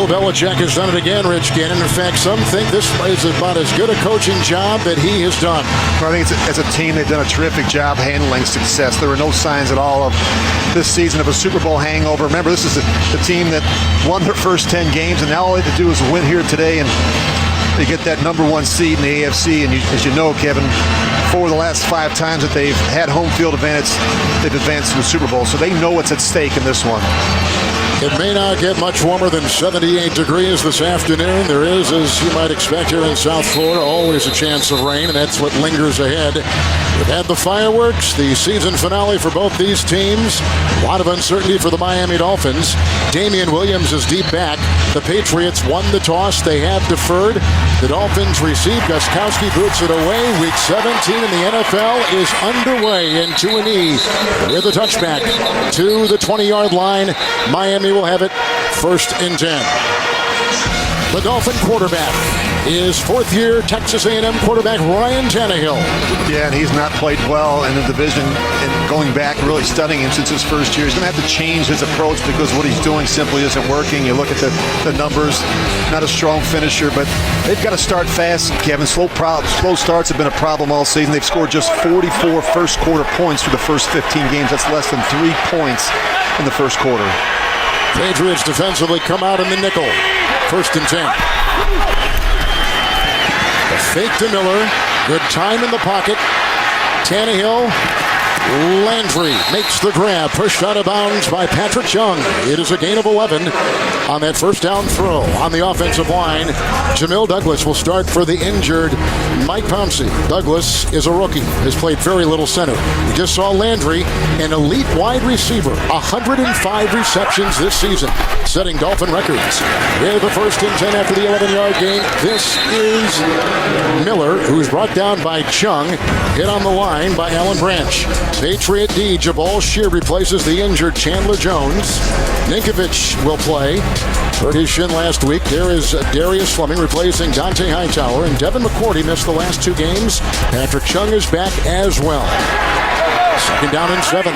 Belichick has done it again, Rich Gannon. In fact, some think this is about as good a coaching job that he has done. Well, I think as a team, they've done a terrific job handling success. There were no signs at all of this season of a Super Bowl hangover. Remember, this is the team that won their first 10 games, and now all they have to do is win here today, and they get that #1 seed in the AFC. And as you know, Kevin, 4 of the last 5 times that they've had home field advantage, they've advanced to the Super Bowl. So they know what's at stake in this one. It may not get much warmer than 78 degrees this afternoon. There is, as you might expect here in South Florida, always a chance of rain, and that's what lingers ahead. We've had the fireworks, the season finale for both these teams. A lot of uncertainty for the Miami Dolphins. Damian Williams is deep back. The Patriots won the toss. They have deferred. The Dolphins receive. Gostkowski boots it away. Week 17 in the NFL is underway into a knee with a touchback to the 20-yard line. Miami will have it 1st and 10. The Dolphin quarterback is 4th-year Texas A&M quarterback Ryan Tannehill. Yeah, and he's not played well in the division, and going back, really studying him since his first year. He's going to have to change his approach because what he's doing simply isn't working. You look at the numbers, not a strong finisher, but they've got to start fast, Kevin. Slow starts have been a problem all season. They've scored just 44 first-quarter points through the first 15 games. That's less than 3 points in the first quarter. Patriots defensively come out in the nickel. 1st and 10. The fake to Miller. Good time in the pocket. Tannehill. Landry makes the grab. Pushed out of bounds by Patrick Young. It is a gain of 11 on that first down throw. On the offensive line, Jamil Douglas will start for the injured Mike Pouncey. Douglas is a rookie. Has played very little center. We just saw Landry, an elite wide receiver. 105 receptions this season, setting Dolphin records. With the 1st and 10 after the 11-yard gain. This is Miller, who's brought down by Chung. Hit on the line by Alan Branch. Patriot D. Jabal Shear replaces the injured Chandler Jones. Ninkovich will play. Hurt his shin last week. There is Darius Fleming replacing Dante Hightower, and Devin McCourty missed the last 2 games. Patrick Chung is back as well. 2nd down and 7.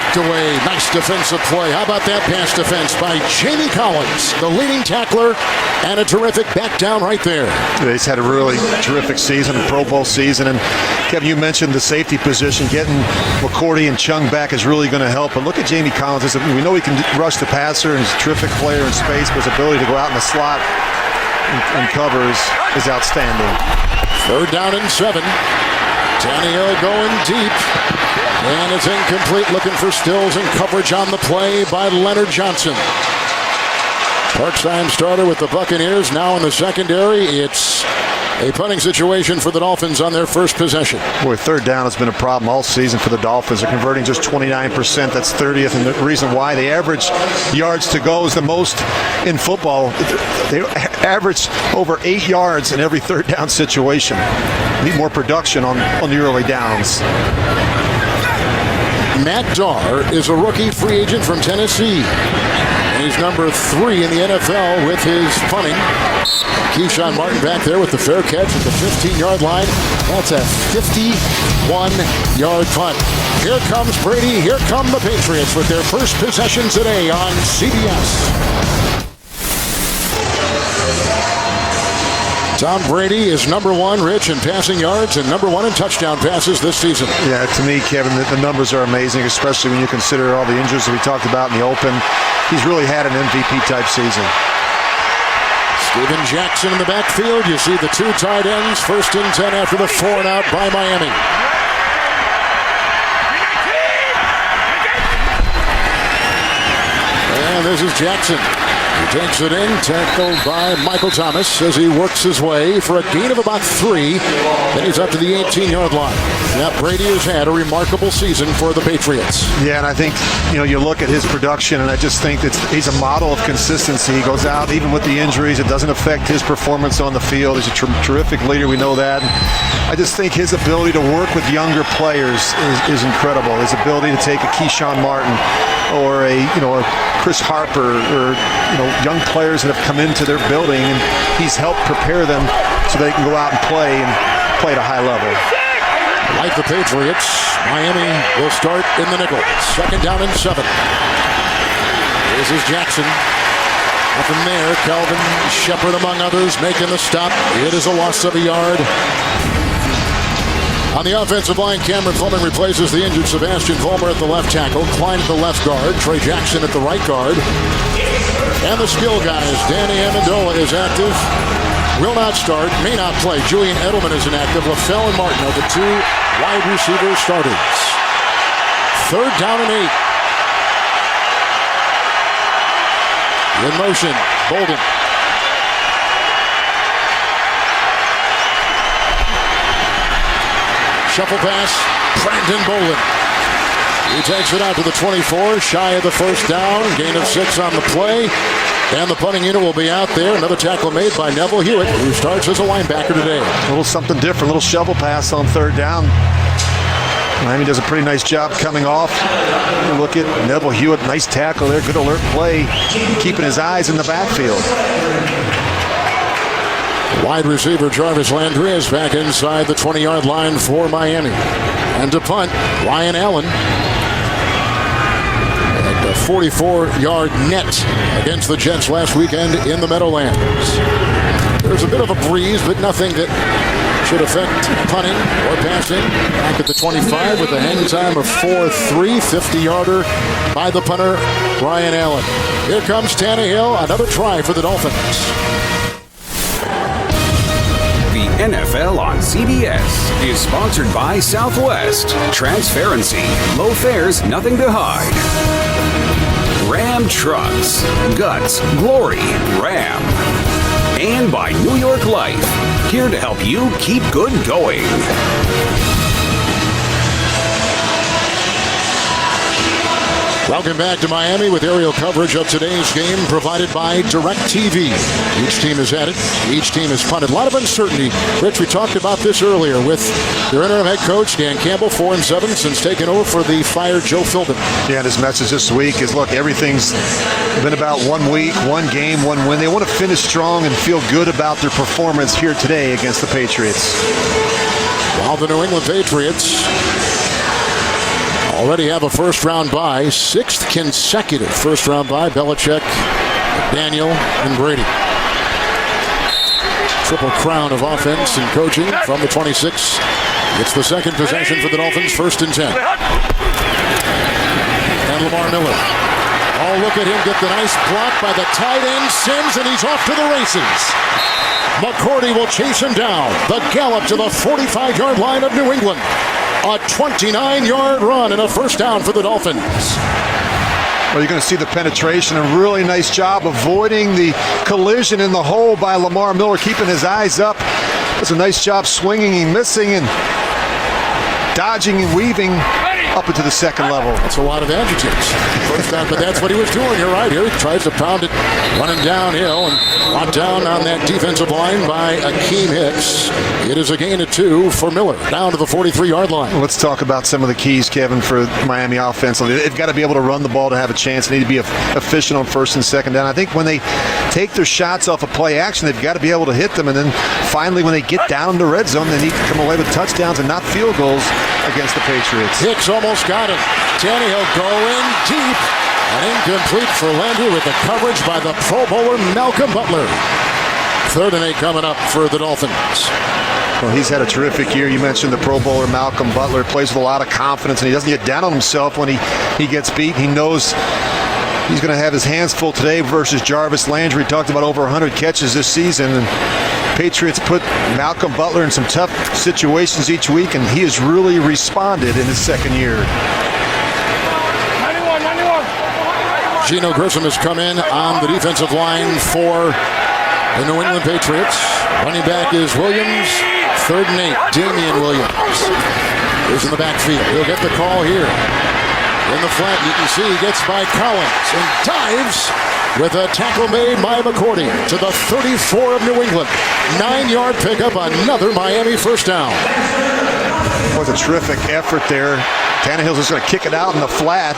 Away. Nice defensive play. How about that pass defense by Jamie Collins, the leading tackler, and a terrific back down right there. He's had a really terrific season, a Pro Bowl season, and Kevin, you mentioned the safety position. Getting McCourty and Chung back is really going to help. But look at Jamie Collins. We know he can rush the passer, and he's a terrific player in space, but his ability to go out in the slot and covers is outstanding. 3rd down and 7. Tannehill going deep. And it's incomplete, looking for Stills and coverage on the play by Leonard Johnson. Part-time starter with the Buccaneers. Now in the secondary, it's a punting situation for the Dolphins on their first possession. Boy, 3rd down has been a problem all season for the Dolphins. They're converting just 29%. That's 30th, and the reason why the average yards to go is the most in football. They average over 8 yards in every 3rd down situation. Need more production on the early downs. Matt Darr is a rookie free agent from Tennessee. And he's number 3 in the NFL with his punting. Keyshawn Martin back there with the fair catch at the 15-yard line. That's a 51-yard punt. Here comes Brady. Here come the Patriots with their first possession today on CBS. Tom Brady is number 1, Rich, in passing yards and number 1 in touchdown passes this season. Yeah, to me, Kevin, the numbers are amazing, especially when you consider all the injuries that we talked about in the open. He's really had an MVP-type season. Steven Jackson in the backfield. You see the 2 tight ends. 1st and 10 after the 4 and out by Miami. And this is Jackson. He takes it in, tackled by Michael Thomas as he works his way for a gain of about 3. Then he's up to the 18-yard line. Now Brady has had a remarkable season for the Patriots. Yeah, and I think, you look at his production, and I just think that he's a model of consistency. He goes out, even with the injuries, it doesn't affect his performance on the field. He's a terrific leader, we know that. And I just think his ability to work with younger players is incredible. His ability to take a Keyshawn Martin or a Chris Harper or young players that have come into their building, and he's helped prepare them so they can go out and play at a high level. Like the Patriots, Miami will start in the nickel. 2nd down and 7. This is Jackson. Nothing there. Calvin Shepard, among others, making the stop. It is a loss of a yard. On the offensive line, Cameron Fulman replaces the injured Sebastian Vollmer at the left tackle, Klein at the left guard, Trey Jackson at the right guard. And the skill guys, Danny Amendola is active, will not start, may not play. Julian Edelman is inactive. LaFell and Martin are the two wide receiver starters. 3rd down and 8. In motion, Bolden. Shuffle pass, Brandon Bolden. He takes it out to the 24, shy of the first down, gain of 6 on the play. And the punting unit will be out there. Another tackle made by Neville Hewitt, who starts as a linebacker today. A little something different, a little shovel pass on 3rd down. Miami does a pretty nice job coming off. Look at Neville Hewitt, nice tackle there, good alert play, keeping his eyes in the backfield. Wide receiver Jarvis Landry is back inside the 20-yard line for Miami. And to punt, Ryan Allen. At a 44-yard net against the Jets last weekend in the Meadowlands. There's a bit of a breeze, but nothing that should affect punting or passing. Back at the 25 with a hang time of 4.3, 50-yarder by the punter, Ryan Allen. Here comes Tannehill, another try for the Dolphins. NFL on CBS is sponsored by Southwest. Transparency, low fares, nothing to hide. Ram Trucks, guts, glory, Ram. And by New York Life, here to help you keep good going. Welcome back to Miami with aerial coverage of today's game provided by DirecTV. Each team has had it. Each team has punted. A lot of uncertainty. Rich, we talked about this earlier with their interim head coach, Dan Campbell, 4-7 since taking over for the fired Joe Philbin. Yeah, and his message this week is, look, everything's been about 1 week, 1 game, 1 win. They want to finish strong and feel good about their performance here today against the Patriots. While the New England Patriots already have a first-round bye, 6th consecutive first-round bye. Belichick, Daniel, and Brady. Triple crown of offense and coaching from the 26. It's the second possession for the Dolphins, 1st and 10. And Lamar Miller. Oh, look at him get the nice block by the tight end, Sims, and he's off to the races. McCourty will chase him down. The gallop to the 45-yard line of New England. A 29-yard run and a first down for the Dolphins. Well, you're going to see the penetration. A really nice job avoiding the collision in the hole by Lamar Miller, keeping his eyes up. Does a nice job swinging and missing and dodging and weaving up into the second level. That's a lot of adjectives. First down, but that's what he was doing. You're right. Here he tries to pound it, running downhill, and brought down on that defensive line by Akeem Hicks. It is a gain of 2 for Miller, down to the 43-yard line. Let's talk about some of the keys, Kevin, for Miami offensively. They've got to be able to run the ball to have a chance. They need to be efficient on 1st and 2nd down. I think when they take their shots off of play action, they've got to be able to hit them. And then finally, when they get down in the red zone, they need to come away with touchdowns and not field goals against the Patriots. Hicks almost got him. Tannehill going deep. And incomplete for Landry with the coverage by the Pro Bowler Malcolm Butler. 3rd and 8 coming up for the Dolphins. Well, he's had a terrific year. You mentioned the Pro Bowler Malcolm Butler. Plays with a lot of confidence, and he doesn't get down on himself when he gets beat. He knows he's going to have his hands full today versus Jarvis Landry. Talked about over 100 catches this season. And Patriots put Malcolm Butler in some tough situations each week, and he has really responded in his 2nd year. Geno Grissom has come in on the defensive line for the New England Patriots. Running back is Williams. 3rd and 8, Damian Williams is in the backfield. He'll get the call here. In the flat, you can see he gets by Collins and dives with a tackle made by McCourty to the 34 of New England. 9-yard pickup, another Miami first down. It was a terrific effort there. Tannehill's just going to kick it out in the flat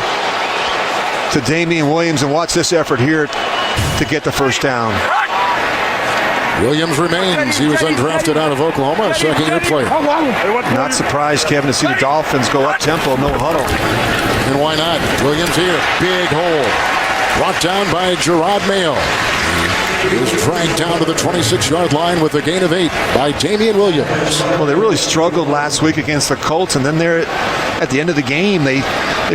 to Damian Williams, and watch this effort here to get the first down. Williams remains. He was undrafted out of Oklahoma, a 2nd-year player. Not surprised, Kevin, to see the Dolphins go up tempo, no huddle. And why not? Williams here, big hole. Brought down by Gerard Mayo. He was dragged down to the 26-yard line with a gain of 8 by Damian Williams. Well, they really struggled last week against the Colts, and then there at the end of the game, they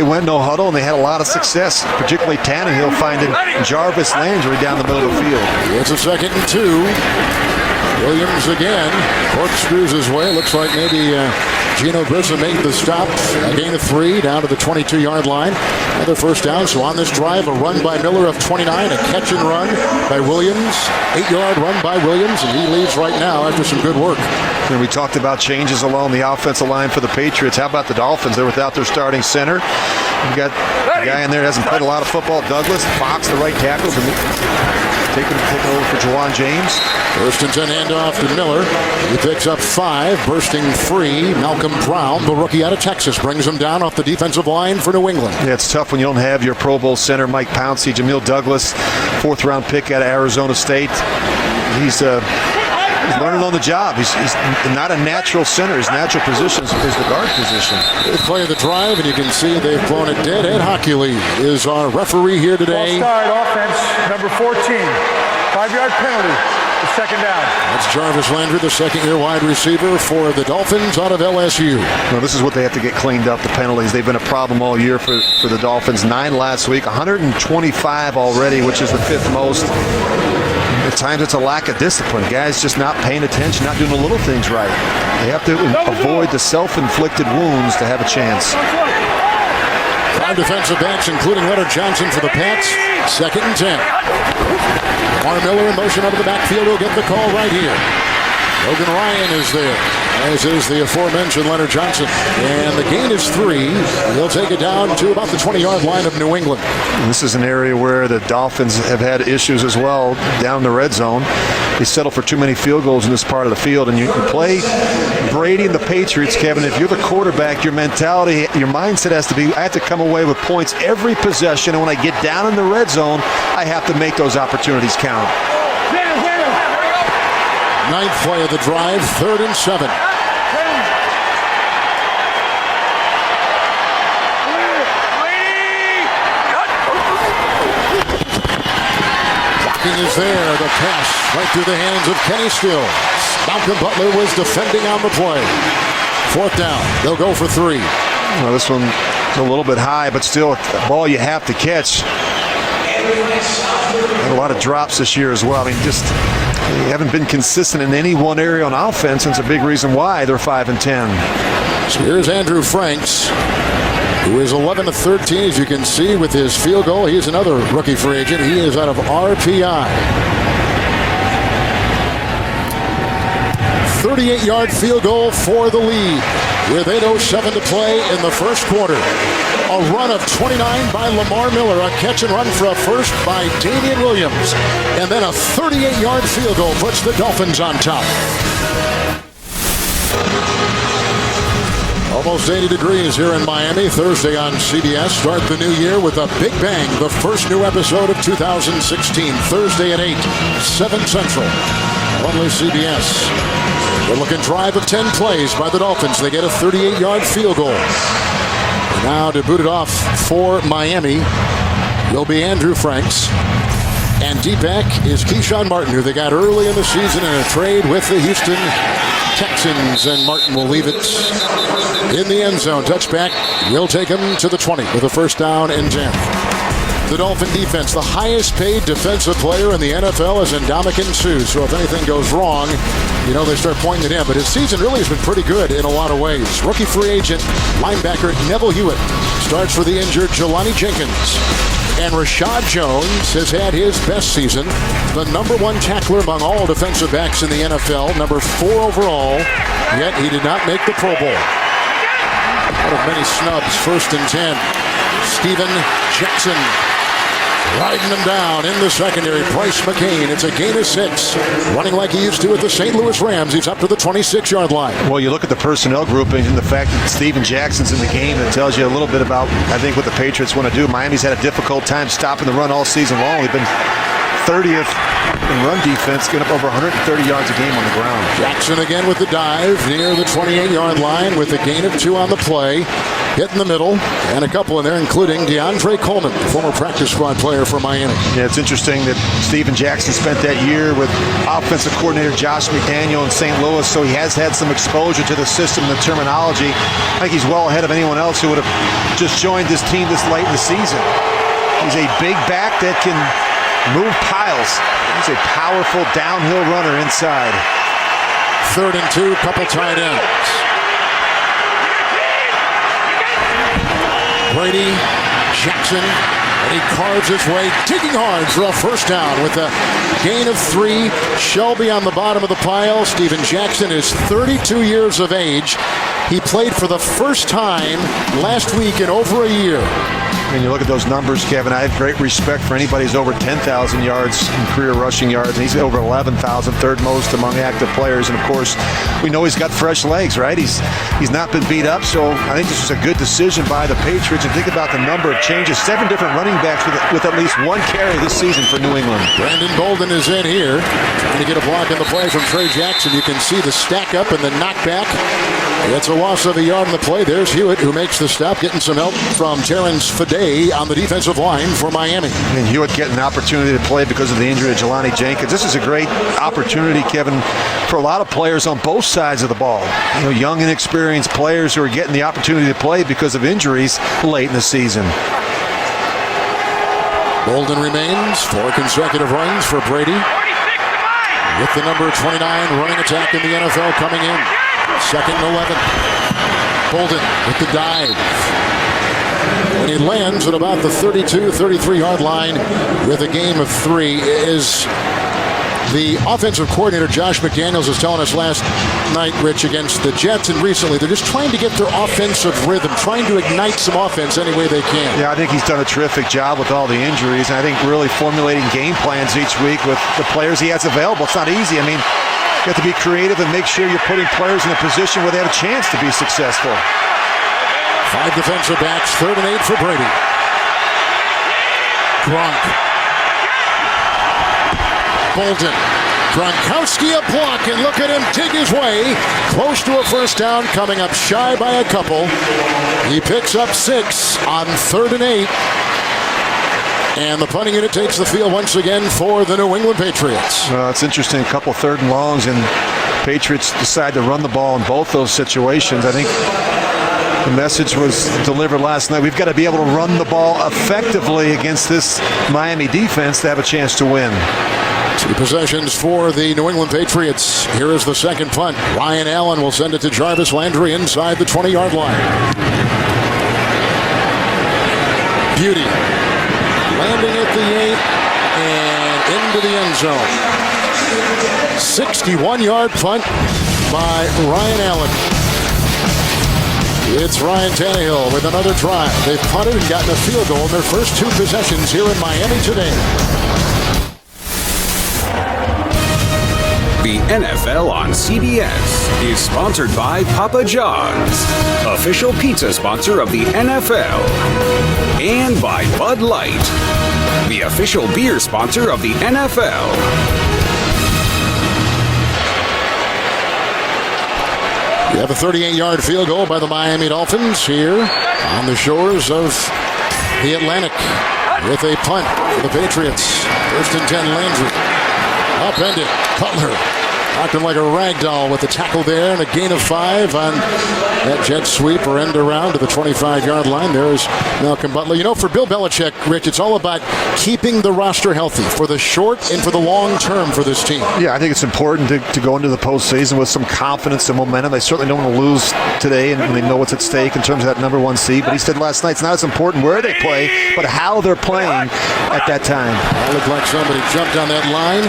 went no huddle, and they had a lot of success, particularly Tannehill finding Jarvis Landry down the middle of the field. It's a 2nd and 2. Williams again corkscrews his way. Looks like maybe Gino Grissom made the stop. A gain of 3 down to the 22-yard line. Another first down. So on this drive, a run by Miller of 29, a catch and run by Williams. 8-yard run by Williams, and he leads right now after some good work. And we talked about changes along the offensive line for the Patriots. How about the Dolphins? They're without their starting center. You got a guy in there that hasn't played a lot of football. Douglas, Fox, the right tackles, and taking over for Juwan James. First and 10 handoff to Miller. He picks up 5, bursting free. Malcolm Brown, the rookie out of Texas, brings him down off the defensive line for New England. Yeah, it's tough when you don't have your Pro Bowl center, Mike Pouncey. Jamil Douglas, 4th-round pick out of Arizona State. He's learning on the job. He's not a natural center. His natural position is the guard position. They play the drive, and you can see they've blown it dead. Ed Hockley is our referee here today. Ball start offense, number 14. 5-yard penalty. The 2nd down. That's Jarvis Landry, the 2nd-year wide receiver for the Dolphins out of LSU. Well, this is what they have to get cleaned up, the penalties. They've been a problem all year for the Dolphins. 9 last week, 125 already, which is the 5th most. At times it's a lack of discipline. Guys just not paying attention, not doing the little things right. They have to avoid the self-inflicted wounds to have a chance. 5 defensive backs, including Leonard Johnson for the Pats. 2nd and 10. Lamar Miller in motion out of the backfield. He'll get the call right here. Logan Ryan is there, as is the aforementioned Leonard Johnson. And the gain is 3. He'll take it down to about the 20-yard line of New England. And this is an area where the Dolphins have had issues as well down the red zone. They settle for too many field goals in this part of the field. And you can play Brady and the Patriots, Kevin. If you're the quarterback, your mentality, your mindset has to be, I have to come away with points every possession. And when I get down in the red zone, I have to make those opportunities count. 9th play of the drive, 3rd and 7. Blocking is there. The pass right through the hands of Kenny Stills. Malcolm Butler was defending on the play. 4th down. They'll go for 3. Well, this one's a little bit high, but still a ball you have to catch. Had a lot of drops this year as well. I mean, just they haven't been consistent in any one area on offense, and it's a big reason why they're 5 and 10. So here's Andrew Franks, who is 11 of 13, as you can see, with his field goal. He's another rookie free agent. He is out of RPI. 38-yard field goal for the lead, with 8:07 to play in the first quarter. A run of 29 by Lamar Miller, a catch and run for a first by Damian Williams, and then a 38-yard field goal puts the Dolphins on top. Almost 80 degrees here in Miami. Thursday on CBS. Start the new year with a big bang. The first new episode of 2016. Thursday at 8, 7 Central. Only CBS. We're looking drive of 10 plays by the Dolphins. They get a 38-yard field goal. Now to boot it off for Miami will be Andrew Franks. And deep back is Keyshawn Martin, who they got early in the season in a trade with the Houston Texans. And Martin will leave it in the end zone. Touchback will take him to the 20 with a first down and 10. The Dolphin defense, the highest paid defensive player in the NFL is Ndamukong Suh. So if anything goes wrong, you know, they start pointing at him. But his season really has been pretty good in a lot of ways. Rookie free agent linebacker Neville Hewitt starts for the injured Jelani Jenkins. And Rashad Jones has had his best season. The number 1 tackler among all defensive backs in the NFL, number 4 overall, yet he did not make the Pro Bowl. Out of many snubs, 1st and 10. Steven Jackson riding them down in the secondary. Bryce McCain, it's a gain of 6. Running like he used to with the St. Louis Rams. He's up to the 26-yard line. Well, you look at the personnel grouping and the fact that Steven Jackson's in the game, that tells you a little bit about, I think, what the Patriots want to do. Miami's had a difficult time stopping the run all season long. They've been 30th in run defense, getting up over 130 yards a game on the ground. Jackson again with the dive near the 28-yard line with a gain of 2 on the play. hit in the middle, and a couple in there, including DeAndre Coleman, former practice squad player for Miami. Yeah, it's interesting that Steven Jackson spent that year with offensive coordinator Josh McDaniel in St. Louis, so he has had some exposure to the system and the terminology. I think he's well ahead of anyone else who would have just joined this team this late in the season. He's a big back that can move piles. He's a powerful downhill runner inside. 3rd and 2, couple tight ends. Brady, Jackson, and he carves his way, digging hard for a first down with a gain of 3. Shelby on the bottom of the pile. Steven Jackson is 32 years of age. He played for the first time last week in over a year. When you look at those numbers, Kevin, I have great respect for anybody who's over 10,000 yards in career rushing yards. And he's over 11,000, third most among active players. And, of course, we know he's got fresh legs, right? He's not been beat up, so I think this was a good decision by the Patriots. And think about the number of changes. 7 different running backs with at least 1 carry this season for New England. Brandon Bolden is in here, trying to get a block in the play from Trey Jackson. You can see the stack up and the knockback. It's a loss of a yard on the play. There's Hewitt, who makes the stop, getting some help from Terrence Fadey on the defensive line for Miami. And Hewitt getting an opportunity to play because of the injury to Jelani Jenkins. This is a great opportunity, Kevin, for a lot of players on both sides of the ball. You know, young and experienced players who are getting the opportunity to play because of injuries late in the season. Bolden remains, 4 consecutive runs for Brady, with the number 29 running attack in the NFL coming in. 2nd and 11. Bolden with the dive. And he lands at about the 32, 33-yard line with a gain of 3. Is the offensive coordinator, Josh McDaniels, was telling us last night, Rich, against the Jets and recently, they're just trying to get their offensive rhythm, trying to ignite some offense any way they can. Yeah, I think he's done a terrific job with all the injuries. And I think really formulating game plans each week with the players he has available. It's not easy. I mean, you have to be creative and make sure you're putting players in a position where they have a chance to be successful. 5 defensive backs, 3rd and 8 for Brady. Gronk. Bolden. Gronkowski a block, and look at him dig his way. Close to a first down, coming up shy by a couple. He picks up 6 on 3rd and 8. And the punting unit takes the field once again for the New England Patriots. It's interesting, a couple 3rd and longs, and Patriots decide to run the ball in both those situations. I think the message was delivered last night. We've got to be able to run the ball effectively against this Miami defense to have a chance to win. 2 possessions for the New England Patriots. Here is the second punt. Ryan Allen will send it to Jarvis Landry inside the 20-yard line. Beauty. Landing at the 8 and into the end zone. 61-yard punt by Ryan Allen. It's Ryan Tannehill with another drive. They've punted and gotten a field goal in their first 2 possessions here in Miami today. The NFL on CBS is sponsored by Papa John's, official pizza sponsor of the NFL, and by Bud Light, the official beer sponsor of the NFL. You have a 38-yard field goal by the Miami Dolphins here on the shores of the Atlantic with a punt for the Patriots. 1st and 10, Landry. Upended. Cutler knocked him like a rag doll with the tackle there, and a gain of 5 on that jet sweep or end around to the 25-yard line. There's Malcolm Butler. You know, for Bill Belichick, Rich, it's all about keeping the roster healthy for the short and for the long term for this team. Yeah, I think it's important to go into the postseason with some confidence and momentum. They certainly don't want to lose today, and they know what's at stake in terms of that number 1 seed. But he said last night it's not as important where they play, but how they're playing at that time. It looked like somebody jumped on that line.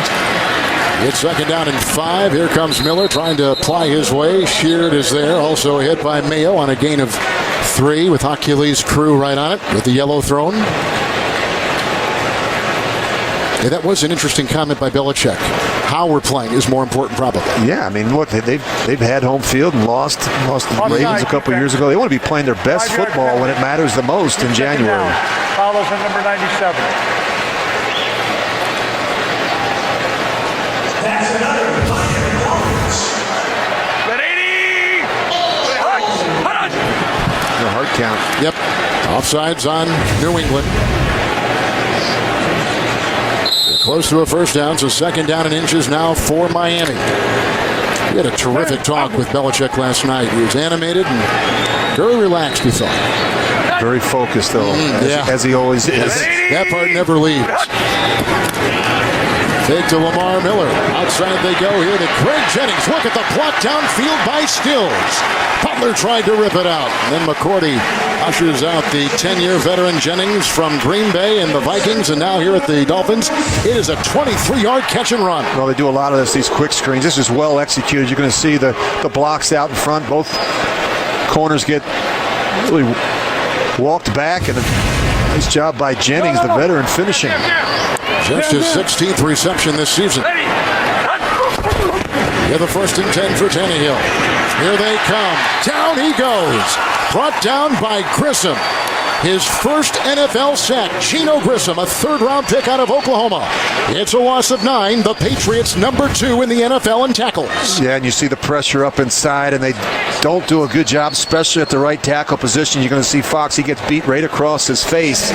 It's 2nd down and 5. Here comes Miller trying to apply his way. Sheard is there. Also hit by Mayo on a gain of 3 with Achilles' crew right on it with the yellow thrown. Yeah, that was an interesting comment by Belichick. How we're playing is more important, probably. Yeah, I mean, look, they've had home field and lost the Ravens a couple years ago. They want to be playing their best football when it matters the most in January. Follows at number 97. The hard count. Yep. Offsides on New England. They're close to a first down, so second down and inches now for Miami. We had a terrific talk with Belichick last night. He was animated and very relaxed, we thought. Very focused, though, as he always is. That part never leaves. Fake to Lamar Miller. Outside they go here to Craig Jennings. Look at the block downfield by Stills. Butler tried to rip it out. And then McCourty ushers out the 10-year veteran Jennings from Green Bay and the Vikings, and now here at the Dolphins. It is a 23-yard catch and run. Well, they do a lot of these quick screens. This is well executed. You're going to see the blocks out in front. Both corners get really walked back, and a nice job by Jennings, the veteran, finishing. Just his 16th reception this season. Yeah, the first and 10 for Tannehill. Here they come. Down he goes. Brought down by Grissom. His first NFL sack. Geno Grissom, a third-round pick out of Oklahoma. It's a loss of 9. The Patriots number 2 in the NFL in tackles. Yeah, and you see the pressure up inside, and they don't do a good job, especially at the right tackle position. You're going to see Fox. He gets beat right across his face.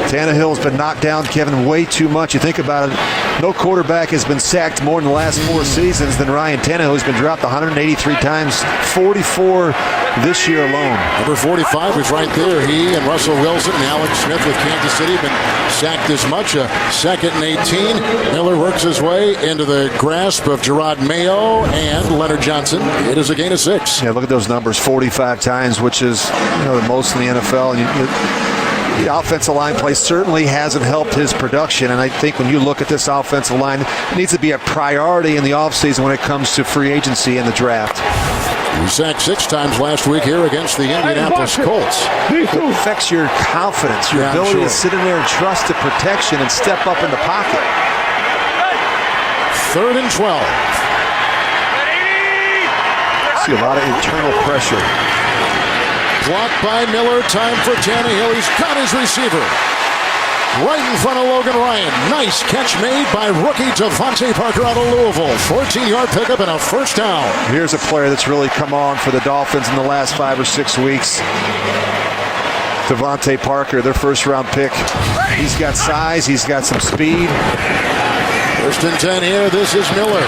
Tannehill's been knocked down, Kevin, way too much. You think about it, no quarterback has been sacked more in the last 4 seasons than Ryan Tannehill, who's been dropped 183 times, 44 this year alone. Number 45 was right there. He and Russell Wilson and Alex Smith with Kansas City have been sacked as much. A second and 18. Miller works his way into the grasp of Gerard Mayo and Leonard Johnson. It is a gain of 6. Yeah, look at those numbers, 45 times, which is the most in the NFL. And the offensive line play certainly hasn't helped his production, and I think when you look at this offensive line, it needs to be a priority in the offseason when it comes to free agency and the draft. He sacked 6 times last week here against the Indianapolis Colts. It affects your confidence, your ability to sit in there and trust the protection and step up in the pocket. 3rd and 12. See a lot of internal pressure. Blocked by Miller. Time for Tannehill. He's got his receiver. Right in front of Logan Ryan. Nice catch made by rookie Devontae Parker out of Louisville. 14-yard pickup and a first down. Here's a player that's really come on for the Dolphins in the last 5 or 6 weeks. Devontae Parker, their first-round pick. He's got size. He's got some speed. 1st and 10 here. This is Miller.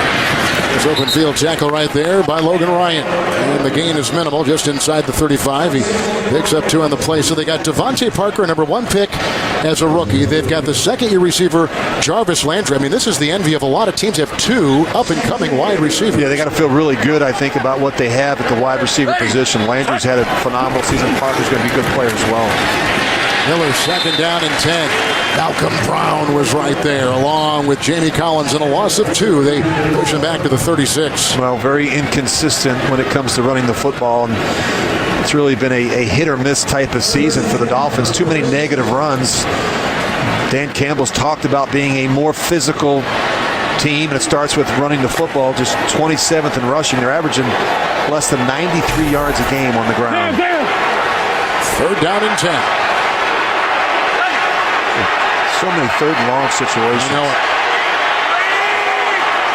There's open field tackle right there by Logan Ryan. And the gain is minimal, just inside the 35. He picks up 2 on the play. So they got Devontae Parker, number 1 pick as a rookie. They've got the second-year receiver, Jarvis Landry. I mean, this is the envy of a lot of teams. They have 2 up-and-coming wide receivers. Yeah, they got to feel really good, I think, about what they have at the wide receiver position. Landry's had a phenomenal season. Parker's going to be a good player as well. Miller, 2nd down and 10. Malcolm Brown was right there, along with Jamie Collins, and a loss of 2. They push him back to the 36. Well, very inconsistent when it comes to running the football. And it's really been a hit-or-miss type of season for the Dolphins. Too many negative runs. Dan Campbell's talked about being a more physical team, and it starts with running the football, just 27th in rushing. They're averaging less than 93 yards a game on the ground. 3rd down and 10. So many 3rd and long situations. You know it.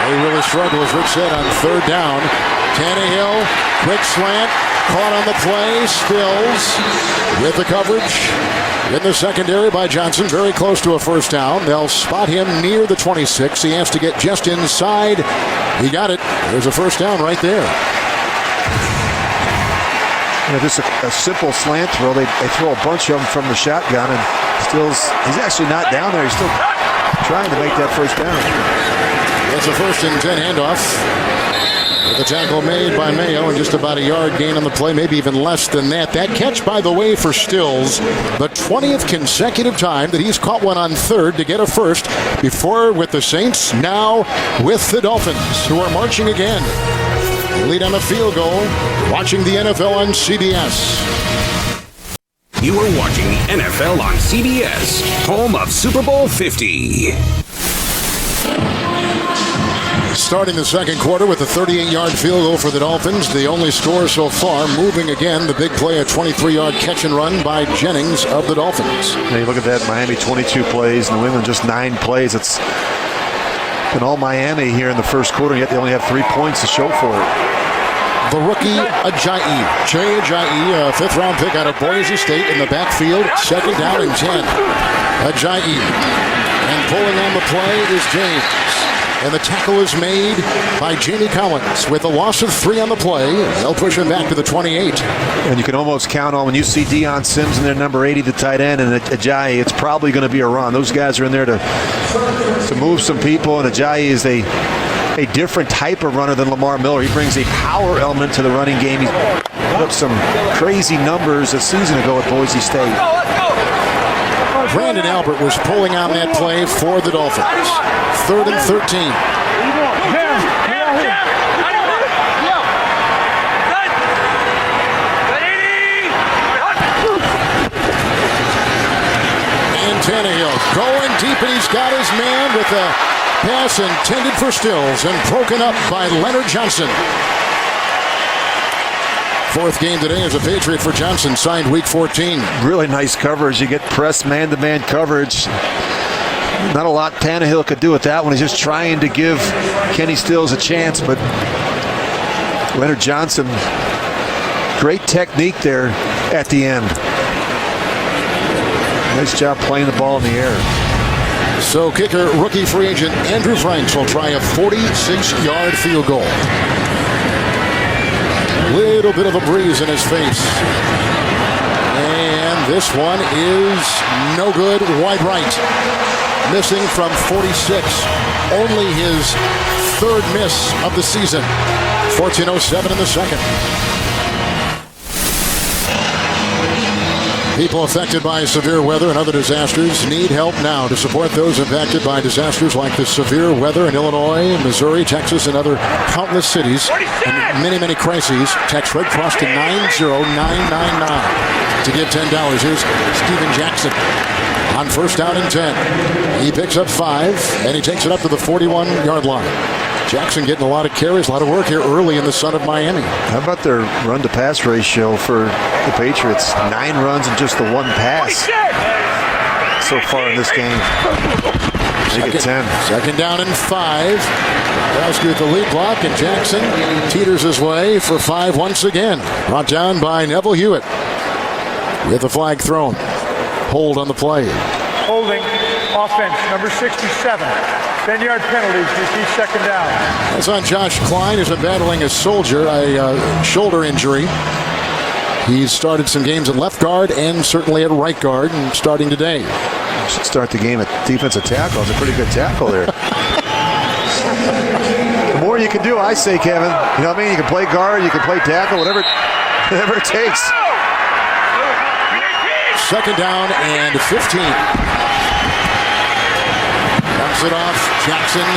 They really struggle, as Rick said, on 3rd down. Tannehill, quick slant, caught on the play, Stills with the coverage in the secondary by Johnson, very close to a first down. They'll spot him near the 26. He has to get just inside. He got it. There's a first down right there. Just a simple slant throw. They throw a bunch of them from the shotgun, and he's actually not down there. He's still trying to make that first down. It's a 1st and 10 handoff. With the tackle made by Mayo and just about a yard gain on the play, maybe even less than that. That catch, by the way, for Stills, the 20th consecutive time that he's caught one on 3rd to get a first. Before with the Saints, now with the Dolphins, who are marching again. Lead on a field goal, watching the NFL on CBS. You are watching the NFL on CBS, home of Super Bowl 50. Starting the second quarter with a 38-yard field goal for the Dolphins. The only score so far. Moving again, the big play, a 23-yard catch and run by Jennings of the Dolphins. Now you look at that, Miami 22 plays, New England just 9 plays. It's been all Miami here in the first quarter, yet they only have 3 points to show for it. the rookie Ajayi. Jay Ajayi, a fifth-round pick out of Boise State in the backfield. Second down and 10. Ajayi. And pulling on the play is James. And the tackle is made by Jamie Collins with a loss of 3 on the play. They'll push him back to the 28. And you can almost count on when you see Deion Sims in there, number 80, the tight end, and Ajayi, it's probably going to be a run. Those guys are in there to move some people, and Ajayi is a different type of runner than Lamar Miller. He brings a power element to the running game. He's put up some crazy numbers a season ago at Boise State. Brandon Albert was pulling on that play for the Dolphins. 3rd and 13. And Tannehill going deep, and he's got his man with a pass intended for Stills and broken up by Leonard Johnson. 4th game today as a Patriot for Johnson, signed week 14. Really nice coverage. You get press man-to-man coverage. Not a lot Tannehill could do with that one. He's just trying to give Kenny Stills a chance, but Leonard Johnson, great technique there at the end. Nice job playing the ball in the air. So kicker, rookie free agent Andrew Franks will try a 46-yard field goal. Little bit of a breeze in his face. And this one is no good, wide right. Missing from 46. Only his 3rd miss of the season. 14:07 in the second. People affected by severe weather and other disasters need help now. To support those impacted by disasters like the severe weather in Illinois, Missouri, Texas, and other countless cities, and many, many crises, text Red Cross to 90999 to give $10. Here's Steven Jackson on 1st down and 10. He picks up 5, and he takes it up to the 41-yard line. Jackson getting a lot of carries, a lot of work here early in the Son of Miami. How about their run-to-pass ratio for the Patriots? 9 runs and just the 1 pass so far in this game. Make it 10. 2nd down and 5. Rescue with the lead block, and Jackson teeters his way for 5 once again. Brought down by Neville Hewitt with the flag thrown. Hold on the play. Holding offense, number 67. 10-yard penalties, receive 2nd down. That's on Josh Klein, who's been battling a shoulder injury. He's started some games at left guard and certainly at right guard, and starting today. Should start the game at defensive tackle. It's a pretty good tackle there. The more you can do, I say, Kevin. You know what I mean? You can play guard, you can play tackle, whatever it takes. 2nd down and 15. It off, Jackson,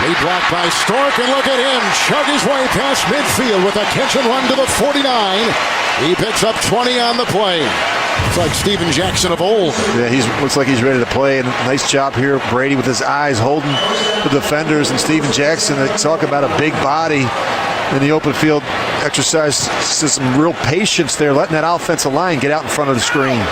lead block by Stork, and look at him chug his way past midfield with a catch and run to the 49. He picks up 20 on the play. It's like Steven Jackson of old. Yeah, looks like he's ready to play, and nice job here, Brady, with his eyes holding the defenders, and Steven Jackson, talk about a big body in the open field, exercise some real patience there, letting that offensive line get out in front of the screen.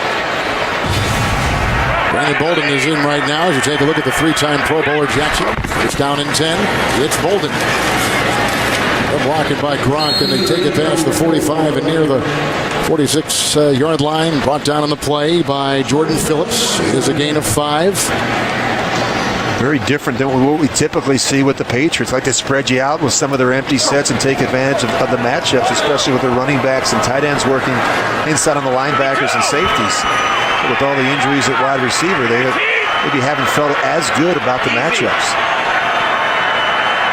Brandon Bolden is in right now as you take a look at the 3-time Pro Bowler Jackson. It's down in 10. It's Bolden. They're blocking by Gronk, and they take it past the 45 and near the 46-yard line. Brought down on the play by Jordan Phillips. It is a gain of 5. Very different than what we typically see with the Patriots. Like to spread you out with some of their empty sets and take advantage of the matchups, especially with their running backs and tight ends working inside on the linebackers and safeties. With all the injuries at wide receiver, they maybe haven't felt as good about the matchups.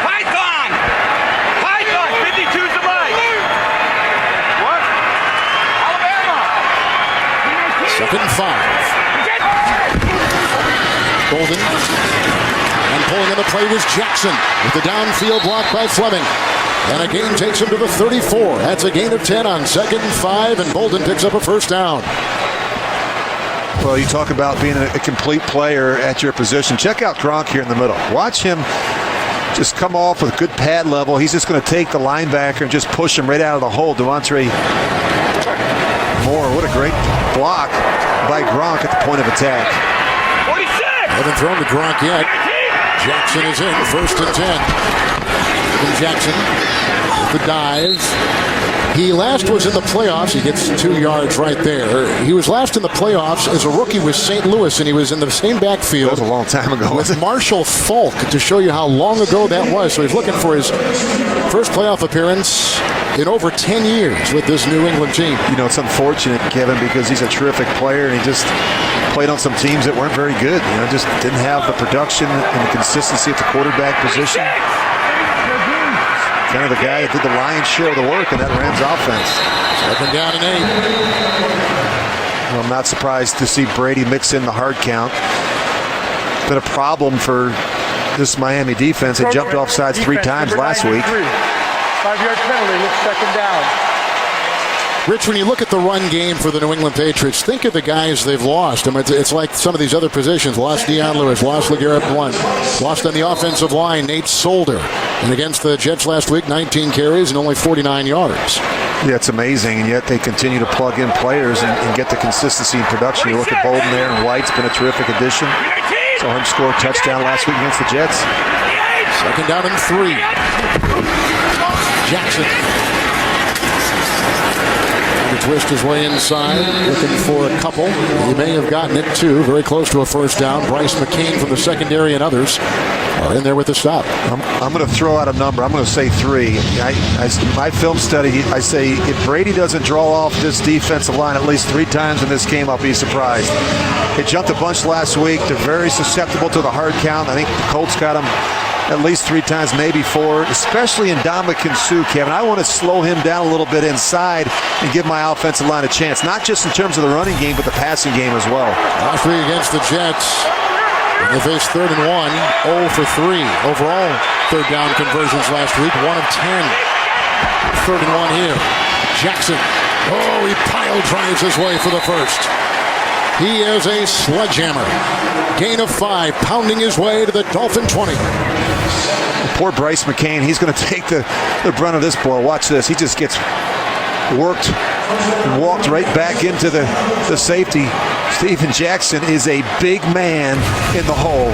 Python! 52's the right! What? Alabama! 2nd and 5. Bolden. And pulling in the play was Jackson with the downfield block by Fleming. And a gain takes him to the 34. That's a gain of 10 on 2nd and 5, and Bolden picks up a 1st down. Well, you talk about being a complete player at your position. Check out Gronk here in the middle. Watch him just come off with good pad level. He's just going to take the linebacker and just push him right out of the hole. Devontae Moore, what a great block by Gronk at the point of attack. 46! Haven't thrown to Gronk yet. Jackson is in, 1st and 10. Steven Jackson with the dive. He last was in the playoffs. He gets 2 yards right there. He was last in the playoffs as a rookie with St. Louis, and he was in the same backfield. That was a long time ago. With Marshall Falk, to show you how long ago that was. So he's looking for his first playoff appearance in over 10 years with this New England team. You know, it's unfortunate, Kevin, because he's a terrific player, and he just played on some teams that weren't very good. You know, just didn't have the production and the consistency at the quarterback position. Kind of the guy that did the lion's share of the work in that Rams offense. 2nd down and 8. Well, I'm not surprised to see Brady mix in the hard count. Been a problem for this Miami defense. They jumped off sides 3 times last week. 5-yard penalty, looks 2nd down. Rich, when you look at the run game for the New England Patriots, think of the guys they've lost. I mean, it's like some of these other positions. Lost Deion Lewis, lost LeGarrette Blount, lost on the offensive line, Nate Solder. And against the Jets last week, 19 carries and only 49 yards. Yeah, it's amazing, and yet they continue to plug in players and get the consistency and production. You look at Bolden there, and White's been a terrific addition. Saw him score a touchdown last week against the Jets. 2nd down and 3. Jackson. To twist his way inside, looking for a couple. He may have gotten it too, very close to a first down. Bryce McCain from the secondary and others are in there with the stop. I'm going to throw out a number. I'm going to say 3. My film study, I say if Brady doesn't draw off this defensive line at least 3 times in this game, I'll be surprised. They jumped a bunch last week. They're very susceptible to the hard count. I think the Colts got them at least 3 times, maybe 4, especially in Ndamukong Suh, Kevin. I want to slow him down a little bit inside and give my offensive line a chance, not just in terms of the running game, but the passing game as well. Last week against the Jets, they faced 3rd and 1, 0 for 3. Overall, 3rd down conversions last week, 1 of 10. 3rd and 1 here. Jackson. Oh, he pile drives his way for the first. He is a sledgehammer. Gain of 5, pounding his way to the Dolphin 20. Poor Bryce McCain, he's going to take the brunt of this blow. Watch this. He just gets worked and walked right back into the safety. Steven Jackson is a big man in the hole.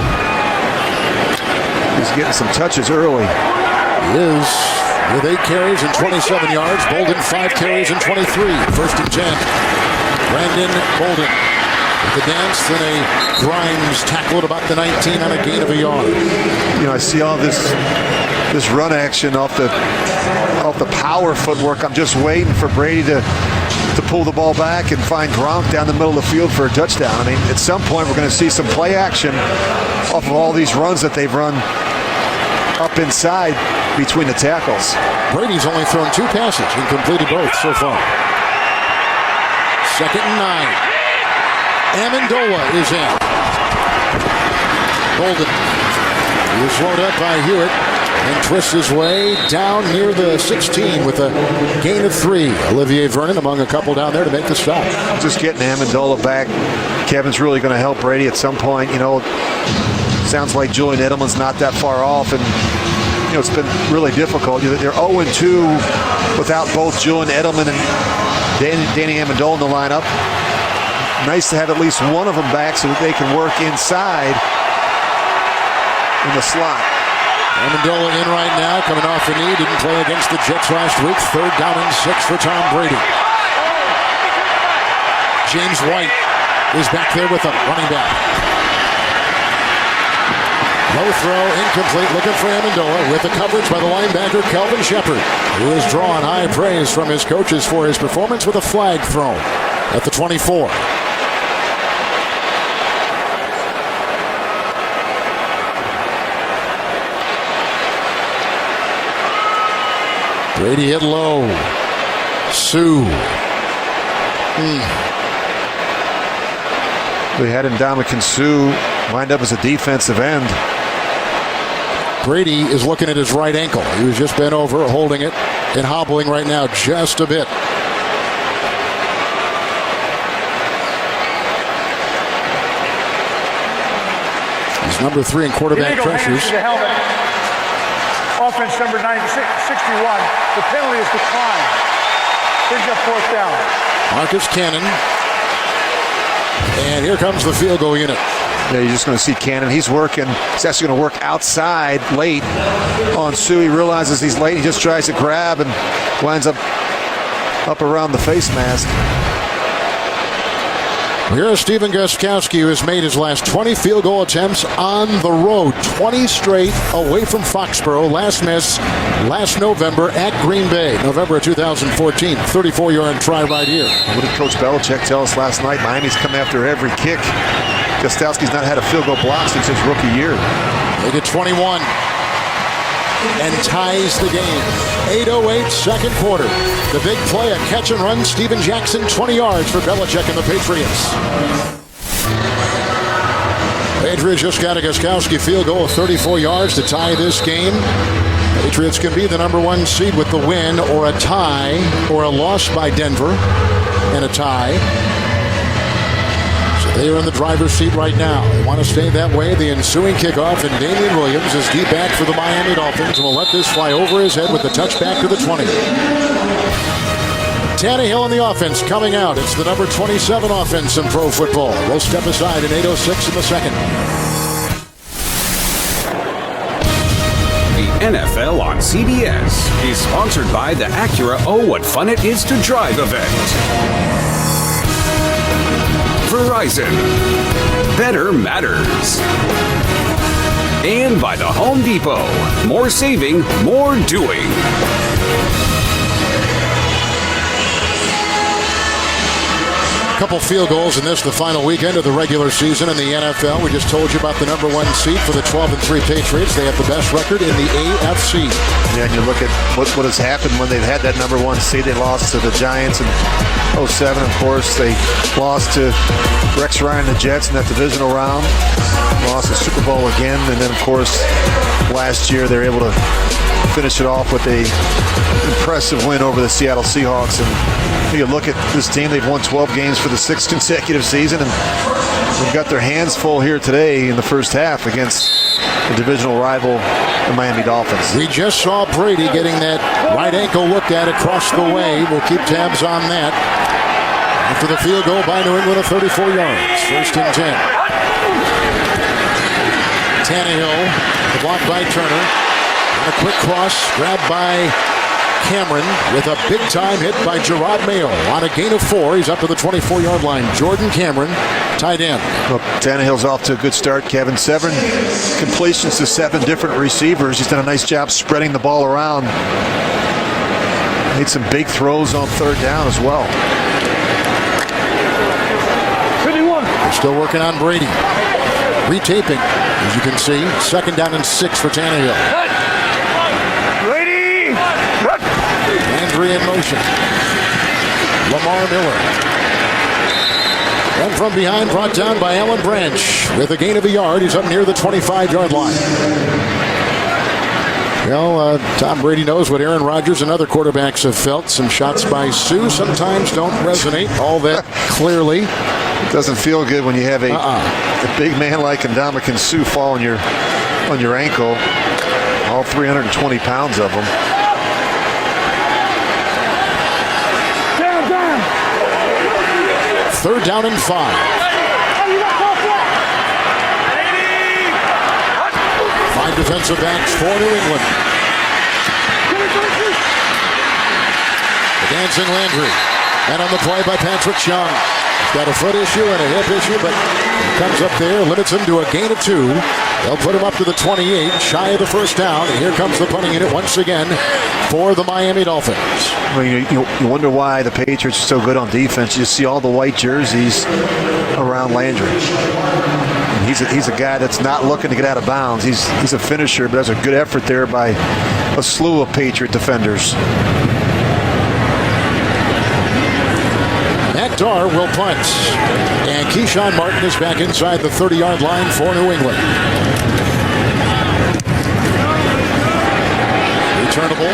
He's getting some touches early. He is with 8 carries and 27 yards. Bolden 5 carries and 23. 1st and 10. Brandon Bolden with the dance, then a Grimes tackle at about the 19 on a gain of a yard. You know, I see all this run action off the power footwork. I'm just waiting for Brady to pull the ball back and find Gronk down the middle of the field for a touchdown. I mean, at some point we're going to see some play action off of all these runs that they've run up inside between the tackles. Brady's only thrown 2 passes and completed both so far. 2nd and 9. Amendola is in. Bolden. He was slowed up by Hewitt and twists his way down near the 16 with a gain of 3. Olivier Vernon among a couple down there to make the stop. Just getting Amendola back, Kevin's really going to help Brady at some point. You know, sounds like Julian Edelman's not that far off, and you know it's been really difficult. They're 0-2 without both Julian Edelman and Danny Amendola in the lineup. Nice to have at least one of them back so that they can work inside in the slot. Amendola in right now, coming off the knee. Didn't play against the Jets last week. 3rd down and 6 for Tom Brady. James White is back there with a running back. Low throw, incomplete, looking for Amendola with the coverage by the linebacker Kelvin Shepard, who has drawn high praise from his coaches for his performance with a flag thrown at the 24. Brady hit low. Suh. They had Ndamukong Suh lined up as a defensive end. Brady is looking at his right ankle. He was just bent over, holding it, and hobbling right now just a bit. He's number 3 in quarterback pressures. Offense number 61. The penalty is declined. Brings up 4th down. Marcus Cannon. And here comes the field goal unit. Yeah, you're just going to see Cannon. He's working. He's actually going to work outside late on Sue. He realizes he's late. He just tries to grab and winds up around the face mask. Here's Stephen Gostkowski, who has made his last 20 field goal attempts on the road. 20 straight away from Foxborough. Last miss last November at Green Bay. November of 2014. 34-yard try right here. What did Coach Belichick tell us last night? Miami's come after every kick. Gostkowski's not had a field goal block since his rookie year. They get 21 and ties the game. 8:08 second quarter. The big play, a catch and run. Steven Jackson, 20 yards for Belichick and the Patriots. Patriots just got a Gostkowski field goal of 34 yards to tie this game. Patriots can be the number 1 seed with the win or a tie or a loss by Denver and a tie. They are in the driver's seat right now. They want to stay that way. The ensuing kickoff, and Damian Williams is deep back for the Miami Dolphins and will let this fly over his head with the touchback to the 20. Tannehill in the offense coming out. It's the number 27 offense in pro football. We'll step aside in 8:06 in the second. The NFL on CBS is sponsored by the Acura Oh What Fun It Is to Drive event. Verizon. Better matters. And by the Home Depot. More saving, more doing. Couple field goals in this, the final weekend of the regular season in the NFL. We just told you about the number 1 seed for the 12-3 Patriots. They have the best record in the AFC. Yeah, and you look at what has happened when they've had that number 1 seed. They lost to the Giants in 2007, of course. They lost to Rex Ryan and the Jets in that divisional round. Lost the Super Bowl again. And then, of course, last year they were able to finish it off with a impressive win over the Seattle Seahawks. And you look at this team, they've won 12 games for the 6th consecutive season, and they've got their hands full here today in the first half against the divisional rival, the Miami Dolphins. We just saw Brady getting that right ankle looked at across the way. We'll keep tabs on that. After the field goal by New England of 34 yards. First and 10. Tannehill, the block by Turner. And a quick cross, grabbed by Cameron with a big-time hit by Gerard Mayo. On a gain of 4, he's up to the 24-yard line. Jordan Cameron, tight end. Well, Tannehill's off to a good start, Kevin. 7 completions to 7 different receivers. He's done a nice job spreading the ball around. Made some big throws on 3rd down as well. They're still working on Brady. Retaping, as you can see. 2nd down and 6 for Tannehill. Landry in motion. Lamar Miller. And from behind, brought down by Alan Branch. With a gain of a yard, he's up near the 25-yard line. Well, Tom Brady knows what Aaron Rodgers and other quarterbacks have felt. Some shots by Sue sometimes don't resonate all that clearly. It doesn't feel good when you have a big man like Ndamukong Suh fall on your ankle. All 320 pounds of him. Third down and 5. 5 defensive backs for New England. The dancing Landry. And on the play by Patrick Young. He's got a foot issue and a hip issue, but he comes up there, limits him to a gain of 2. They'll put him up to the 28, shy of the first down. And here comes the punting unit once again for the Miami Dolphins. Well, you wonder why the Patriots are so good on defense. You see all the white jerseys around Landry. And he's a guy that's not looking to get out of bounds. He's a finisher, but that's a good effort there by a slew of Patriot defenders. Matt Darr will punt. And Keyshawn Martin is back inside the 30-yard line for New England. Returnable.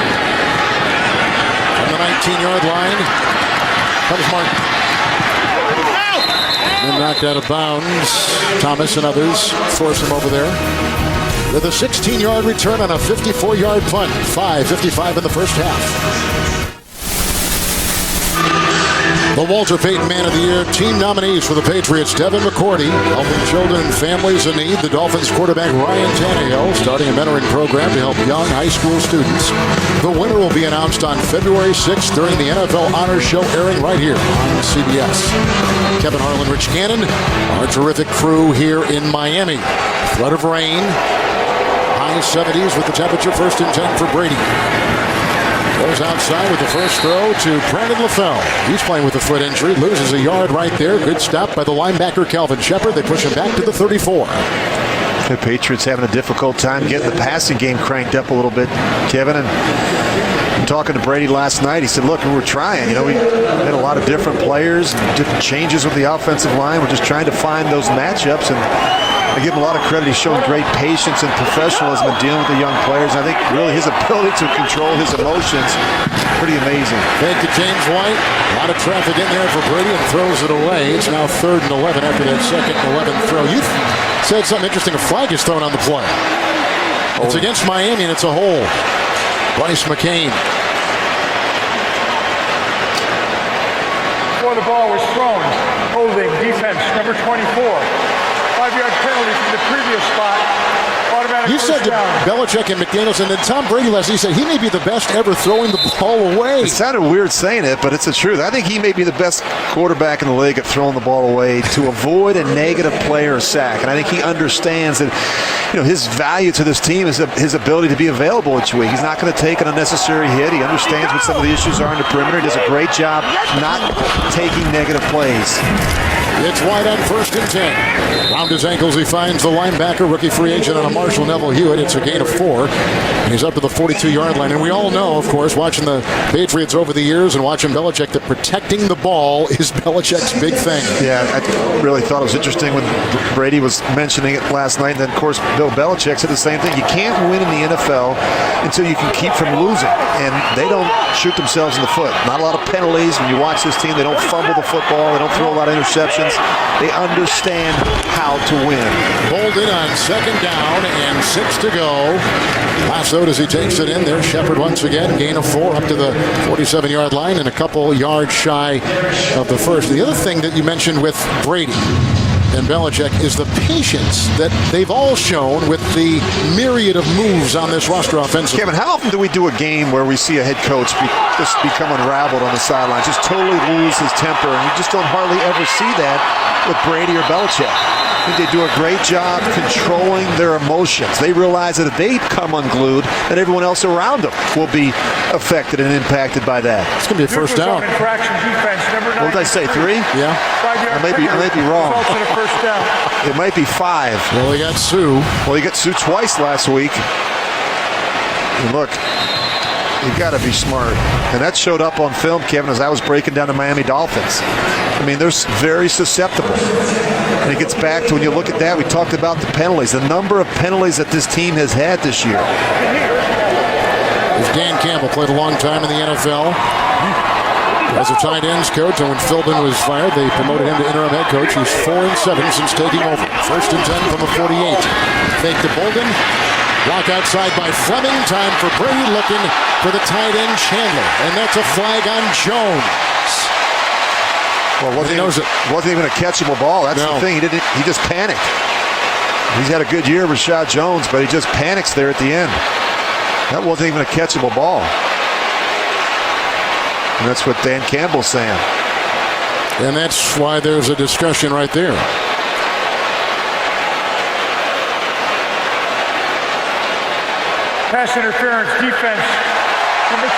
From the 19-yard line comes Martin. Then knocked out of bounds. Thomas and others force him over there. With a 16-yard return on a 54-yard punt. 5:55 in the first half. The Walter Payton Man of the Year team nominees for the Patriots: Devin McCourty, helping children and families in need; the Dolphins quarterback Ryan Tannehill, starting a mentoring program to help young high school students. The winner will be announced on February 6th during the NFL Honors Show, airing right here on CBS. Kevin Harlan, Rich Cannon, our terrific crew here in Miami. Flood of rain, high 70s with the temperature. 1st and 10 for Brady. Goes outside with the first throw to Brandon LaFell. He's playing with a foot injury, loses a yard right there. Good stop by the linebacker Calvin Shepard. They push him back to the 34. The Patriots having a difficult time getting the passing game cranked up a little bit, Kevin. And I'm talking to Brady last night. He said, look, we were trying. We had a lot of different players, different changes with the offensive line. We're just trying to find those matchups. And I give him a lot of credit. He's showing great patience and professionalism in dealing with the young players. I think really his ability to control his emotions, pretty amazing. Fake to James White. A lot of traffic in there for Brady, and throws it away. It's now 3rd and 11 after that 2nd and 11 throw. You said something interesting. A flag is thrown on the play. It's against Miami, and it's a hole. Bryce McCain. Before the ball was thrown, holding defense, number 24. 5-yard penalty from the previous spot. Automatic You said to Belichick and McDaniels, and then Tom Brady last night, he said he may be the best ever throwing the ball away. It sounded weird saying it, but it's the truth. I think he may be the best quarterback in the league at throwing the ball away to avoid a negative play or sack. And I think he understands that his value to this team is his ability to be available each week. He's not going to take an unnecessary hit. He understands what some of the issues are in the perimeter. He does a great job not taking negative plays. It's wide on 1st and 10. Round his ankles, he finds the linebacker, rookie free agent on a Marshall Neville Hewitt. It's a gain of 4. And he's up to the 42-yard line. And we all know, of course, watching the Patriots over the years and watching Belichick, that protecting the ball is Belichick's big thing. Yeah, I really thought it was interesting when Brady was mentioning it last night. And then, of course, Bill Belichick said the same thing. You can't win in the NFL until you can keep from losing. And they don't shoot themselves in the foot. Not a lot of penalties. When you watch this team, they don't fumble the football. They don't throw a lot of interceptions. They understand how to win. Bolden on 2nd down and 6 to go. Lassoed as he takes it in there. Shepard once again, gain of 4 up to the 47-yard line and a couple yards shy of the first. The other thing that you mentioned with Brady and Belichick is the patience that they've all shown with the myriad of moves on this roster offensively. Kevin, how often do we do a game where we see a head coach just become unraveled on the sidelines, just totally lose his temper, and you just don't hardly ever see that with Brady or Belichick? I think they do a great job controlling their emotions. They realize that if they come unglued, that everyone else around them will be affected and impacted by that. It's going to be a first down. Infraction defense, number 9. What did I say, 3? Yeah. I may be wrong. Results in a first down. It might be 5. Well, he got Sue. Well, he got Sue twice last week. And look, you've got to be smart. And that showed up on film, Kevin, as I was breaking down the Miami Dolphins. I mean, they're very susceptible. And it gets back to, when you look at that, we talked about the penalties, the number of penalties that this team has had this year. Dan Campbell played a long time in the NFL as a tight ends coach, and when Philbin was fired, they promoted him to interim head coach. He's 4-7 since taking over. 1st and 10 from the 48. Fake to Bolden. Block outside by Fleming. Time for Brady, looking for the tight end Chandler. And that's a flag on Jones. Well, wasn't even a catchable ball. That's the thing. He just panicked. He's had a good year, Rashad Jones, but he just panics there at the end. That wasn't even a catchable ball. And that's what Dan Campbell's saying. And that's why there's a discussion right there. Pass interference defense, number 20.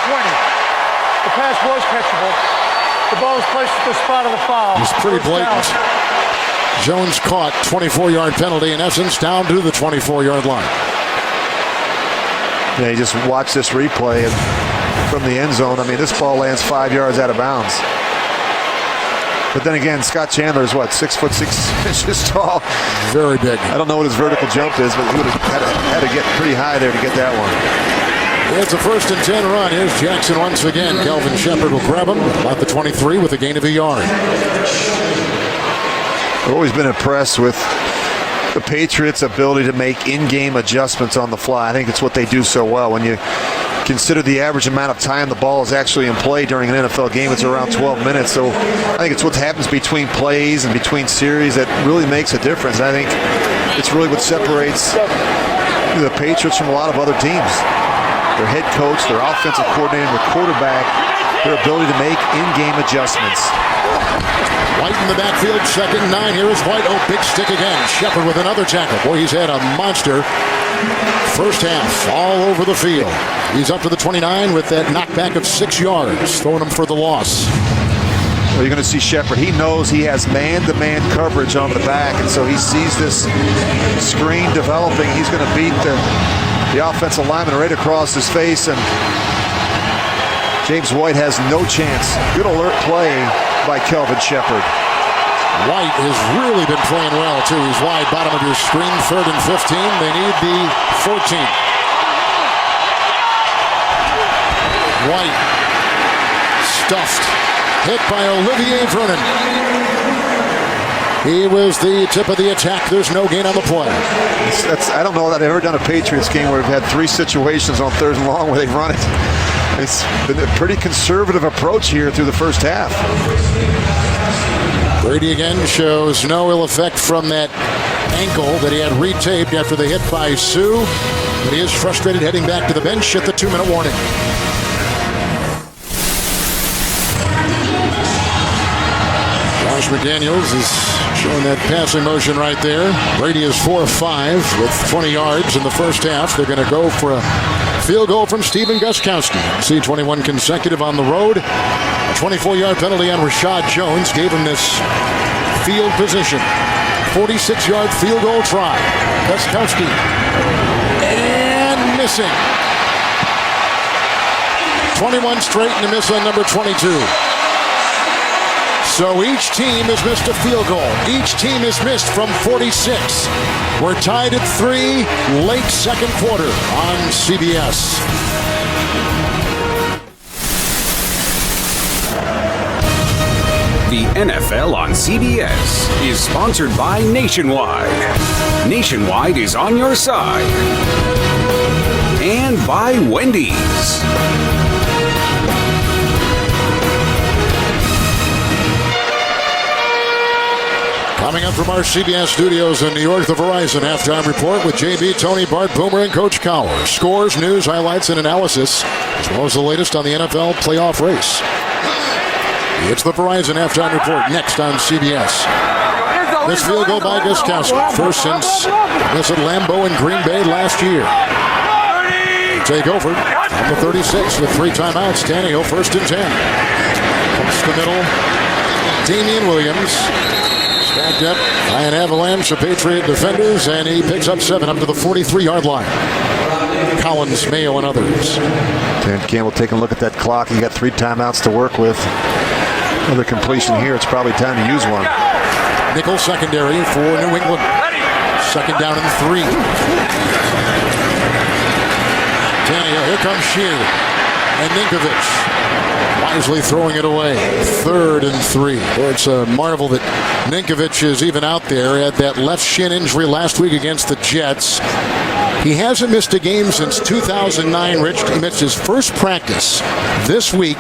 The pass was catchable. The ball was placed at the spot of the foul. It's pretty blatant. Jones caught, 24-yard penalty, in essence, down to the 24-yard line. Yeah, you just watch this replay, and from the end zone, I mean, this ball lands 5 yards out of bounds. But then again, Scott Chandler is what, 6'6" tall? Very big. I don't know what his vertical jump is, but he would have had to get pretty high there to get that one. It's a 1st and 10 run. Here's Jackson once again. Calvin Shepard will grab him about the 23 with a gain of a yard. I've always been impressed with the Patriots' ability to make in-game adjustments on the fly. I think it's what they do so well. When you consider the average amount of time the ball is actually in play during an NFL game, it's around 12 minutes. So I think it's what happens between plays and between series that really makes a difference. And I think it's really what separates the Patriots from a lot of other teams. Their head coach, their offensive coordinator, their quarterback, their ability to make in-game adjustments. White in the backfield, 2nd and 9. Here is White. Oh, big stick again. Shepard with another tackle. Boy, he's had a monster first half all over the field. He's up to the 29 with that knockback of 6 yards, throwing him for the loss. Well, you're going to see Shepard. He knows he has man-to-man coverage on the back, and so he sees this screen developing. He's going to beat the offensive lineman right across his face, and James White has no chance. Good alert play by Kelvin Shepard. White has really been playing well, too. He's wide bottom of your screen, 3rd and 15. They need the 14. White stuffed. Hit by Olivier Vernon. He was the tip of the attack. There's no gain on the play. I don't know that I've ever done a Patriots game where we've had 3 situations on 3rd and long where they've run it. It's been a pretty conservative approach here through the first half. Brady again shows no ill effect from that ankle that he had retaped after the hit by Sue. But he is frustrated heading back to the bench at the 2-minute warning. Josh McDaniels is showing that passing motion right there. Brady is 4 of 5 with 20 yards in the first half. They're going to go for a field goal from Steven Gostkowski. See 21 consecutive on the road. A 24-yard penalty on Rashad Jones gave him this field position. 46-yard field goal try. Gostkowski. And missing. 21 straight and a miss on number 22. So each team has missed a field goal. Each team has missed from 46. We're tied at 3, late second quarter on CBS. The NFL on CBS is sponsored by Nationwide. Nationwide is on your side. And by Wendy's. Coming up from our CBS studios in New York, the Verizon Halftime Report with JB, Tony, Bart, Boomer, and Coach Cowher. Scores, news, highlights, and analysis, as well as the latest on the NFL playoff race. It's the Verizon Halftime Report next on CBS. This field goal by Gostkowski, first since this at Lambeau in Green Bay last year. Take over on the 36 with 3 timeouts. Tannehill, 1st and 10. Comes to the middle. Damian Williams. Backed up by an avalanche of Patriot defenders, and he picks up 7 up to the 43-yard line. Collins, Mayo, and others. Dan Campbell taking a look at that clock. He got 3 timeouts to work with. Another completion here. It's probably time to use one. Nickel secondary for New England. 2nd down and 3. Tannehill, here comes Shear. And Ninkovich wisely throwing it away. 3rd and 3. Well, it's a marvel that Ninkovich is even out there. Had that left shin injury last week against the Jets. He hasn't missed a game since 2009, Rich. He missed his first practice this week,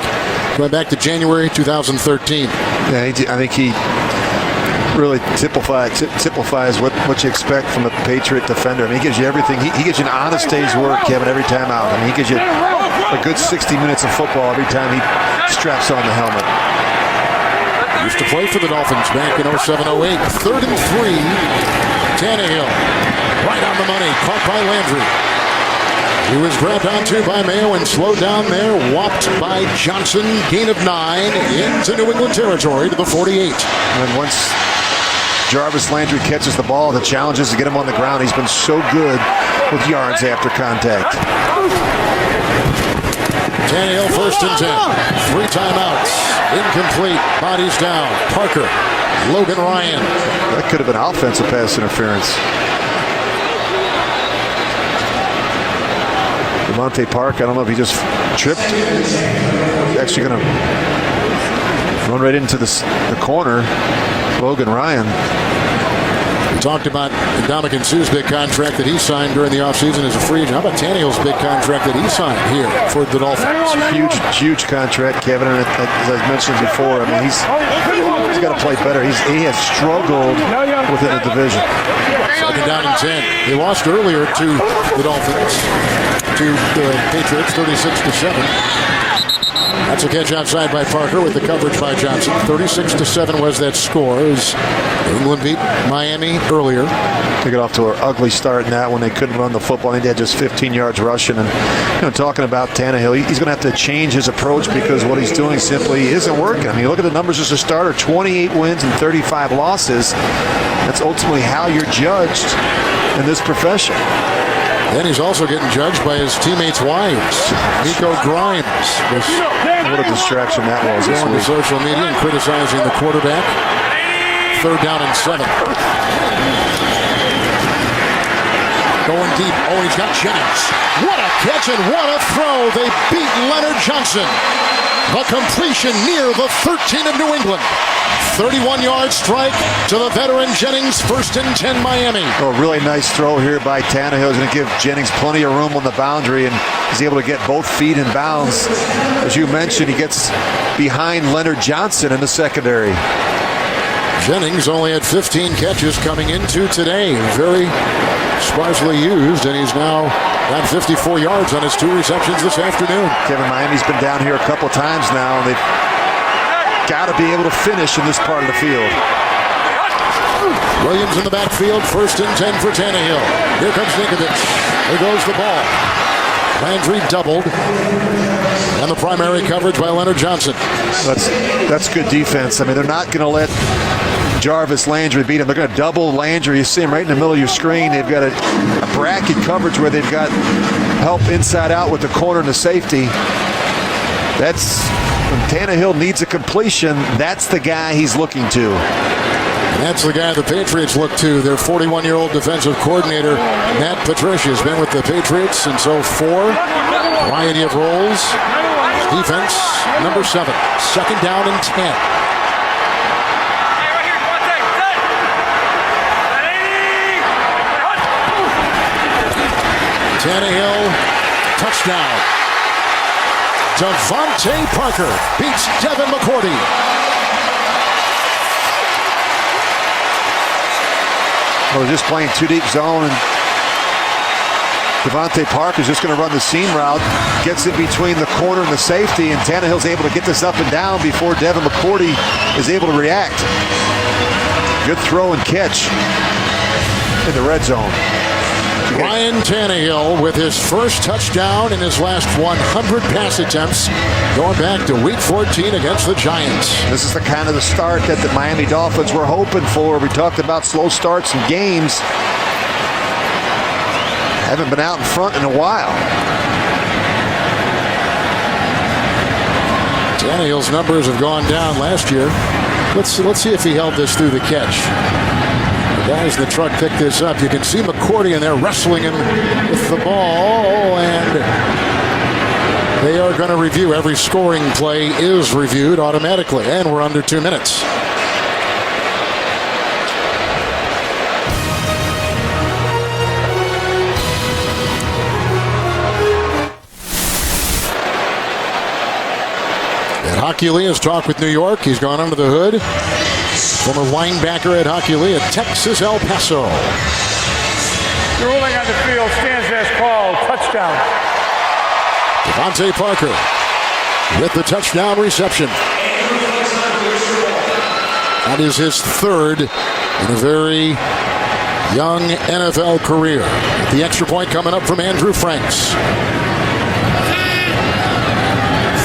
going back to January 2013. Yeah, I think he really typifies what you expect from a Patriot defender. I mean, he gives you everything. He gives you an honest day's work, Kevin, every time out. I mean, he gives you a good 60 minutes of football every time he straps on the helmet. Used to play for the Dolphins back in 07-08. 3rd and 3. Tannehill, right on the money, caught by Landry. He was grabbed onto by Mayo and slowed down there, whopped by Johnson. Gain of 9 into New England territory to the 48. And once Jarvis Landry catches the ball, the challenge is to get him on the ground. He's been so good with yards after contact. Tannehill, 1st and 10. 3 timeouts. Incomplete. Bodies down. Parker. Logan Ryan. That could have been offensive pass interference. Devontae Park, I don't know if he just tripped. He's actually going to run right into the corner. Logan Ryan. We talked about Ndamukong Suh's big contract that he signed during the offseason as a free agent. How about Tannehill's big contract that he signed here for the Dolphins? Huge contract, Kevin. And as I mentioned before, I mean, he's got to play better. He has struggled within the division. Second down and 10. They lost earlier to the Dolphins, to the Patriots, 36-7. That's a catch outside by Parker with the coverage by Johnson. 36-7 was that score as England beat Miami earlier. They got off to an ugly start in that when they couldn't run the football. They had just 15 yards rushing. And talking about Tannehill, he's going to have to change his approach because what he's doing simply isn't working. I mean, look at the numbers as a starter: 28 wins and 35 losses. That's ultimately how you're judged in this profession. Then he's also getting judged by his teammates' wives. Nico Grimes was what a distraction that was this on week. social media and criticizing the quarterback. Third down and 7. Going deep. Oh, he's got Jennings. What a catch and what a throw. They beat Leonard Johnson. A completion near the 13 of New England. 31-yard strike to the veteran Jennings. 1st and 10 Miami. Oh, really nice throw here by Tannehill. He's going to give Jennings plenty of room on the boundary, and he's able to get both feet in bounds. As you mentioned, he gets behind Leonard Johnson in the secondary. Jennings only had 15 catches coming into today. Very sparsely used, and he's now got 54 yards on his 2 receptions this afternoon. Kevin, Miami's been down here a couple times now, and they've got to be able to finish in this part of the field. Williams in the backfield, 1st and 10 for Tannehill. Here comes Ninkovich. There goes the ball. Landry doubled. And the primary coverage by Leonard Johnson. That's good defense. I mean, they're not going to let Jarvis Landry beat him. They're going to double Landry. You see him right in the middle of your screen. They've got a bracket coverage where they've got help inside out with the corner and the safety. That's when Tannehill needs a completion. That's the guy he's looking to. And that's the guy the Patriots look to. Their 41-year-old defensive coordinator, Matt Patricia, has been with the Patriots since 04. Variety of roles. Defense, number 7. 2nd down and 10. Tannehill, touchdown. Devontae Parker beats Devin McCourty. Well, they're just playing 2 deep zone, and Devontae Parker's just going to run the seam route, gets in between the corner and the safety, and Tannehill's able to get this up and down before Devin McCourty is able to react. Good throw and catch in the red zone. Ryan Tannehill with his first touchdown in his last 100 pass attempts, going back to Week 14 against the Giants. This is the kind of the start that the Miami Dolphins were hoping for. We talked about slow starts in games. Haven't been out in front in a while. Tannehill's numbers have gone down last year. Let's see if he held this through the catch. The guys in the truck picked this up. You can see McCourty in there wrestling him with the ball, and they are going to review. Every scoring play is reviewed automatically, and we're under 2 minutes. And Hockey Lee has talked with New York. He's gone under the hood. Former linebacker at Hockey Lee at Texas El Paso. The ruling on the field stands as called. Touchdown. Devontae Parker with the touchdown reception. That is his 3rd in a very young NFL career. The extra point coming up from Andrew Franks.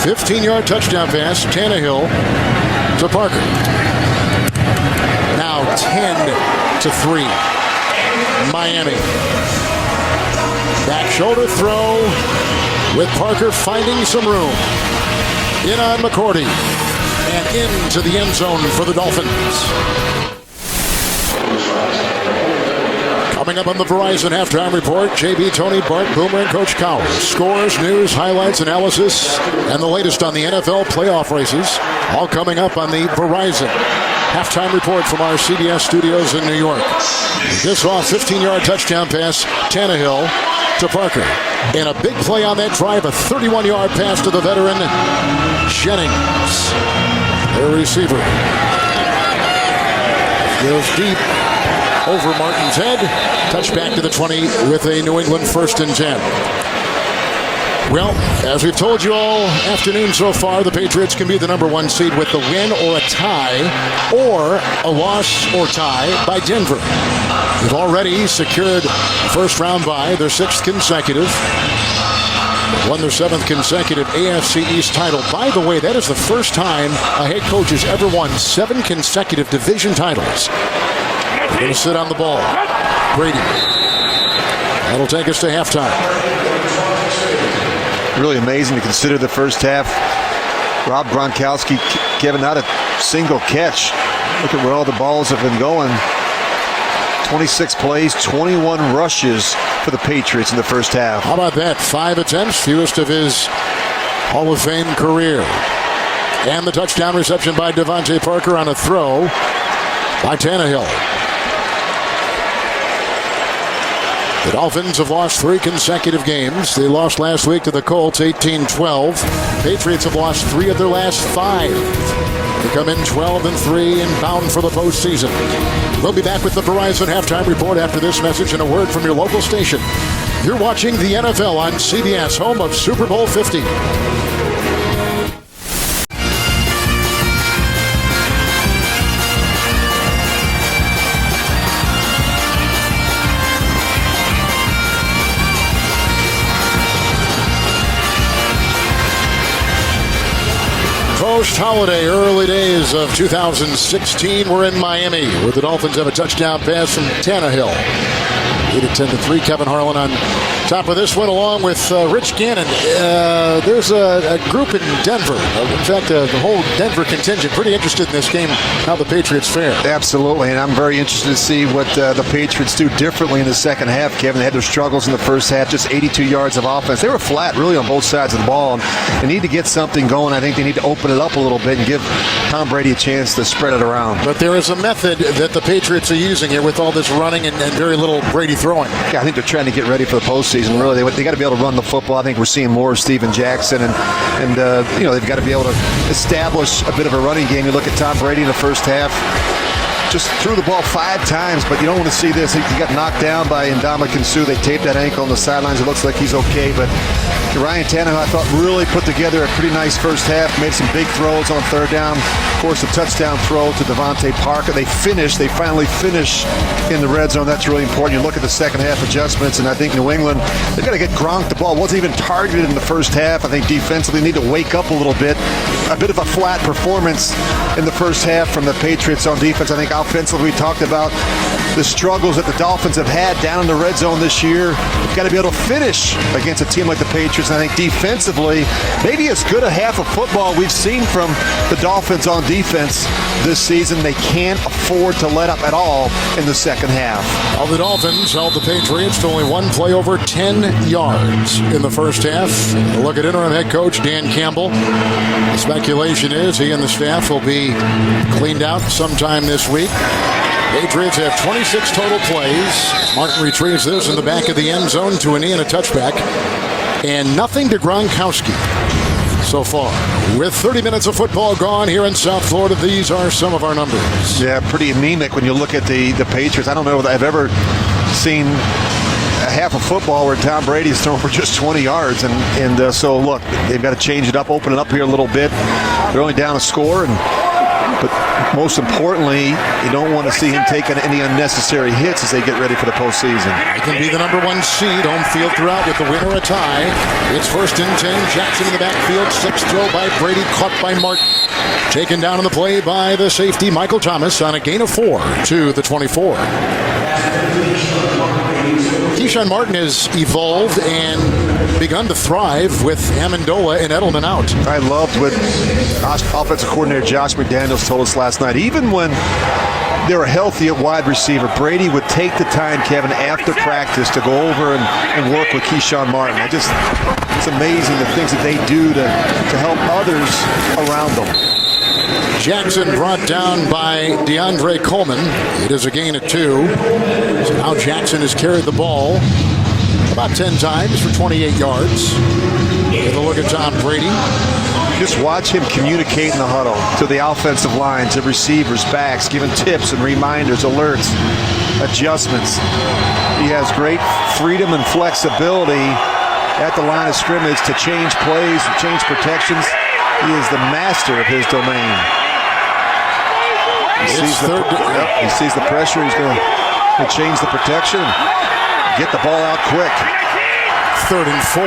15-yard touchdown pass, Tannehill to Parker. Now 10-3, Miami. Back shoulder throw with Parker finding some room. In on McCourty and into the end zone for the Dolphins. Coming up on the Verizon Halftime Report, JB, Tony, Bart, Boomer, and Coach Cowher. Scores, news, highlights, analysis, and the latest on the NFL playoff races. All coming up on the Verizon Halftime report from our CBS studios in New York. This off 15-yard touchdown pass, Tannehill to Parker. And a big play on that drive, a 31-yard pass to the veteran, Jennings, their receiver. Goes deep over Martin's head. Touchback to the 20 with a New England 1st and 10. Well, as we've told you all afternoon so far, the Patriots can be the number 1 seed with the win or a tie, or a loss or tie by Denver. They've already secured first round bye, their 6th consecutive. Won their 7th consecutive AFC East title. By the way, that is the first time a head coach has ever won 7 consecutive division titles. Going to sit on the ball. Brady. That'll take us to halftime. Really amazing to consider the first half. Rob Gronkowski, Kevin, not a single catch. Look at where all the balls have been going. 26 plays, 21 rushes for the Patriots in the first half. How about that? 5 attempts, fewest of his Hall of Fame career. And the touchdown reception by Devontae Parker on a throw by Tannehill. The Dolphins have lost 3 consecutive games. They lost last week to the Colts 18-12. Patriots have lost 3 of their last 5. They come in 12-3 and bound for the postseason. We'll be back with the Verizon Halftime Report after this message and a word from your local station. You're watching the NFL on CBS, home of Super Bowl 50. Post-holiday, early days of 2016, we're in Miami, where the Dolphins have a touchdown pass from Tannehill. 8-10-3, Kevin Harlan on top of this one, along with Rich Gannon. There's a group in Denver. In fact, the whole Denver contingent pretty interested in this game, how the Patriots fare. Absolutely, and I'm very interested to see what the Patriots do differently in the second half, Kevin. They had their struggles in the first half, just 82 yards of offense. They were flat, really, on both sides of the ball. And they need to get something going. I think they need to open it up a little bit and give Tom Brady a chance to spread it around. But there is a method that the Patriots are using here with all this running and very little Brady throwing. Yeah, I think they're trying to get ready for the postseason. Really, they got to be able to run the football. I think we're seeing more of Steven Jackson, and they've got to be able to establish a bit of a running game. You look at Tom Brady in the first half, just threw the ball 5 times, but you don't want to see this. He got knocked down by Ndamukong Suh. They taped that ankle on the sidelines. It looks like he's okay, but Ryan Tannehill, I thought, really put together a pretty nice first half, made some big throws on 3rd down. Of course, a touchdown throw to Devontae Parker. They finally finish in the red zone. That's really important. You look at the second half adjustments, and I think New England, they've got to get Gronk the ball. Wasn't even targeted in the first half. I think defensively need to wake up a little bit. A bit of a flat performance in the first half from the Patriots on defense. I think offensively, we talked about the struggles that the Dolphins have had down in the red zone this year. You've got to be able to finish against a team like the Patriots. And I think defensively, maybe as good a half of football we've seen from the Dolphins on defense this season. They can't afford to let up at all in the second half. Well, the Dolphins held the Patriots to only one play over 10 yards in the first half. Look at interim head coach Dan Campbell. The speculation is he and the staff will be cleaned out sometime this week. Patriots have 26 total plays. Martin retrieves this in the back of the end zone to a knee and a touchback. And nothing to Gronkowski so far. With 30 minutes of football gone here in South Florida, these are some of our numbers. Yeah, pretty anemic when you look at the Patriots. I don't know that I've ever seen a half of football where Tom Brady's thrown for just 20 yards. And so, look, they've got to change it up, open it up here a little bit. They're only down a score, but most importantly, you don't want to see him taking any unnecessary hits as they get ready for the postseason. They can be the number 1 seed, home field throughout with the win or a tie. It's 1st and 10. Jackson in the backfield. 6th throw by Brady, caught by Martin. Taken down on the play by the safety, Michael Thomas, on a gain of 4 to the 24. Keyshawn Martin has evolved and begun to thrive with Amendola and Edelman out. I loved what offensive coordinator Josh McDaniels told us last night. Even when they were healthy at wide receiver, Brady would take the time, Kevin, after practice to go over and work with Keyshawn Martin. It's amazing the things that they do to help others around them. Jackson brought down by DeAndre Coleman. It is a gain of 2. So now Jackson has carried the ball about 10 times for 28 yards. With a look at Tom Brady. Just watch him communicate in the huddle to the offensive line, to receivers, backs, giving tips and reminders, alerts, adjustments. He has great freedom and flexibility at the line of scrimmage to change plays, to change protections. He is the master of his domain. He sees the pressure. He's going to change the protection, get the ball out quick. 3rd and 4.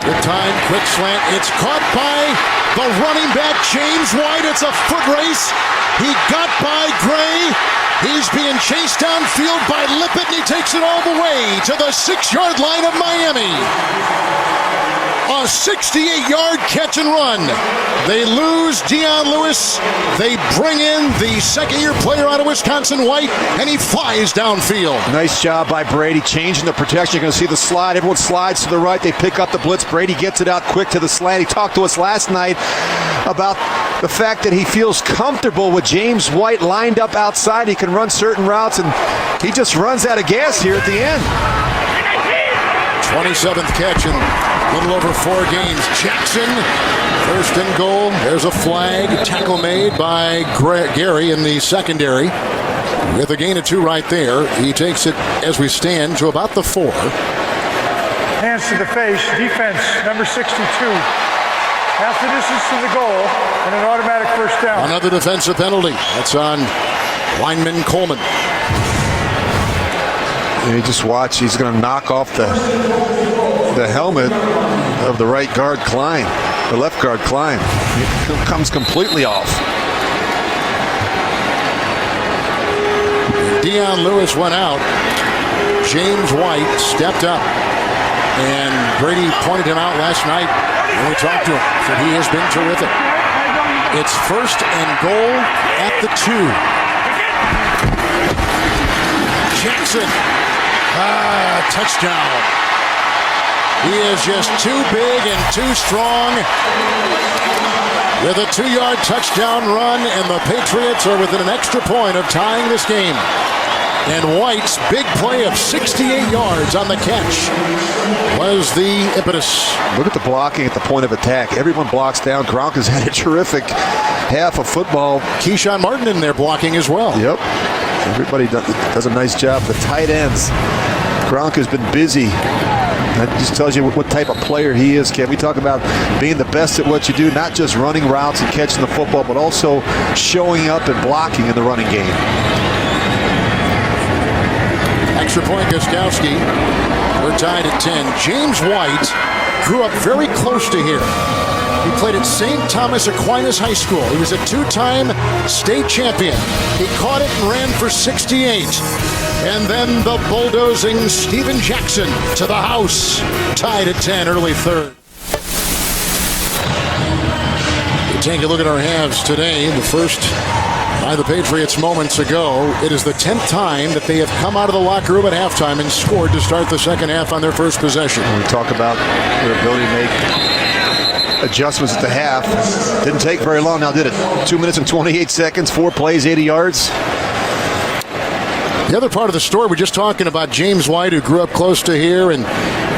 Good time, quick slant. It's caught by the running back, James White. It's a foot race. He got by Gray. He's being chased downfield by Lippett, and he takes it all the way to the 6-yard line of Miami. A 68-yard catch and run. They lose Dion Lewis. They bring in the second-year player out of Wisconsin, White, and he flies downfield. Nice job by Brady changing the protection. You're going to see the slide. Everyone slides to the right. They pick up the blitz. Brady gets it out quick to the slant. He talked to us last night about the fact that he feels comfortable with James White lined up outside. He can run certain routes, and he just runs out of gas here at the end. 27th catch in a little over 4 games. Jackson, 1st and goal. There's a flag. Tackle made by Gary in the secondary. With a gain of 2 right there. He takes it as we stand to about the 4. Hands to the face. Defense, number 62. Half the distance to the goal and an automatic first down. Another defensive penalty. That's on lineman Coleman. And you just watch, he's going to knock off the helmet of the right guard Klein, the left guard Klein. It comes completely off. Dion Lewis went out. James White stepped up. And Brady pointed him out last night when we talked to him. Said he has been terrific. It's 1st and goal at the 2. Jackson. Touchdown. He is just too big and too strong. With a 2-yard touchdown run, and the Patriots are within an extra point of tying this game. And White's big play of 68 yards on the catch was the impetus. Look at the blocking at the point of attack. Everyone blocks down. Gronk has had a terrific half of football. Keyshawn Martin in there blocking as well. Yep. Everybody does a nice job. The tight ends. Gronk has been busy. That just tells you what type of player he is, Ken. We talk about being the best at what you do, not just running routes and catching the football, but also showing up and blocking in the running game. Extra point, Gostkowski. We're tied at 10. James White grew up very close to here. He played at St. Thomas Aquinas High School. He was a 2-time state champion. He caught it and ran for 68. And then the bulldozing Steven Jackson to the house. Tied at 10, early 3rd. We take a look at our halves today. The first by the Patriots moments ago. It is the 10th time that they have come out of the locker room at halftime and scored to start the second half on their first possession. When we talk about their ability to make adjustments at the half, didn't take very long now, did it? 2 minutes and 28 seconds, 4 plays, 80 yards. The other part of the story, we're just talking about James White, who grew up close to here and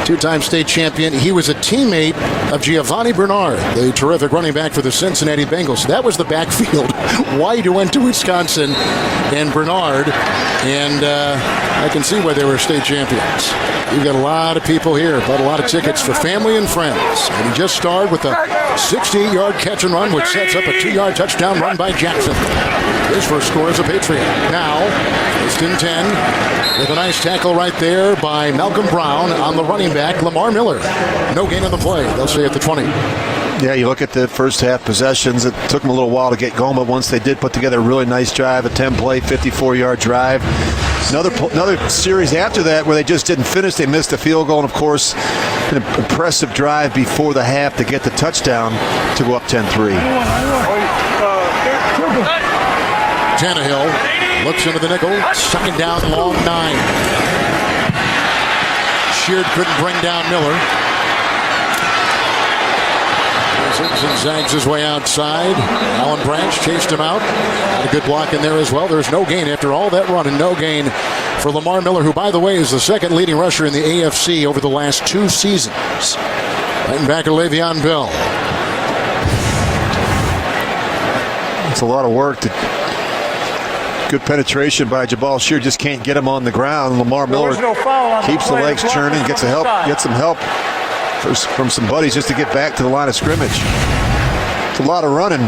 2-time state champion. He was a teammate of Giovanni Bernard, the terrific running back for the Cincinnati Bengals. That was the backfield. White, who went to Wisconsin, and Bernard. And I can see why they were state champions. You've got a lot of people here, bought a lot of tickets for family and friends. And he just started with a 68-yard catch and run, which sets up a 2-yard touchdown run by Jackson. His first score as a Patriot. Now, first and 10, with a nice tackle right there by Malcolm Brown on the running back, Lamar Miller. No gain on the play. They'll stay at the 20. Yeah, you look at the first half possessions. It took them a little while to get going, but once they did put together a really nice drive, a 10-play, 54-yard drive. Another series after that where they just didn't finish. They missed a field goal, and of course, an impressive drive before the half to get the touchdown to go up 10-3. Tannehill looks into the nickel, second down, long 9. Sheard couldn't bring down Miller. There's Zigs and zags his way outside. Alan Branch chased him out. Got a good block in there as well. There's no gain after all that run, and no gain for Lamar Miller, who, by the way, is the second leading rusher in the AFC over the last 2 seasons. Linebacker Le'Veon Bell. It's a lot of work. Good penetration by Jabal Shear, just can't get him on the ground. Lamar Miller keeps the legs churning, gets some help from some buddies just to get back to the line of scrimmage. It's a lot of running.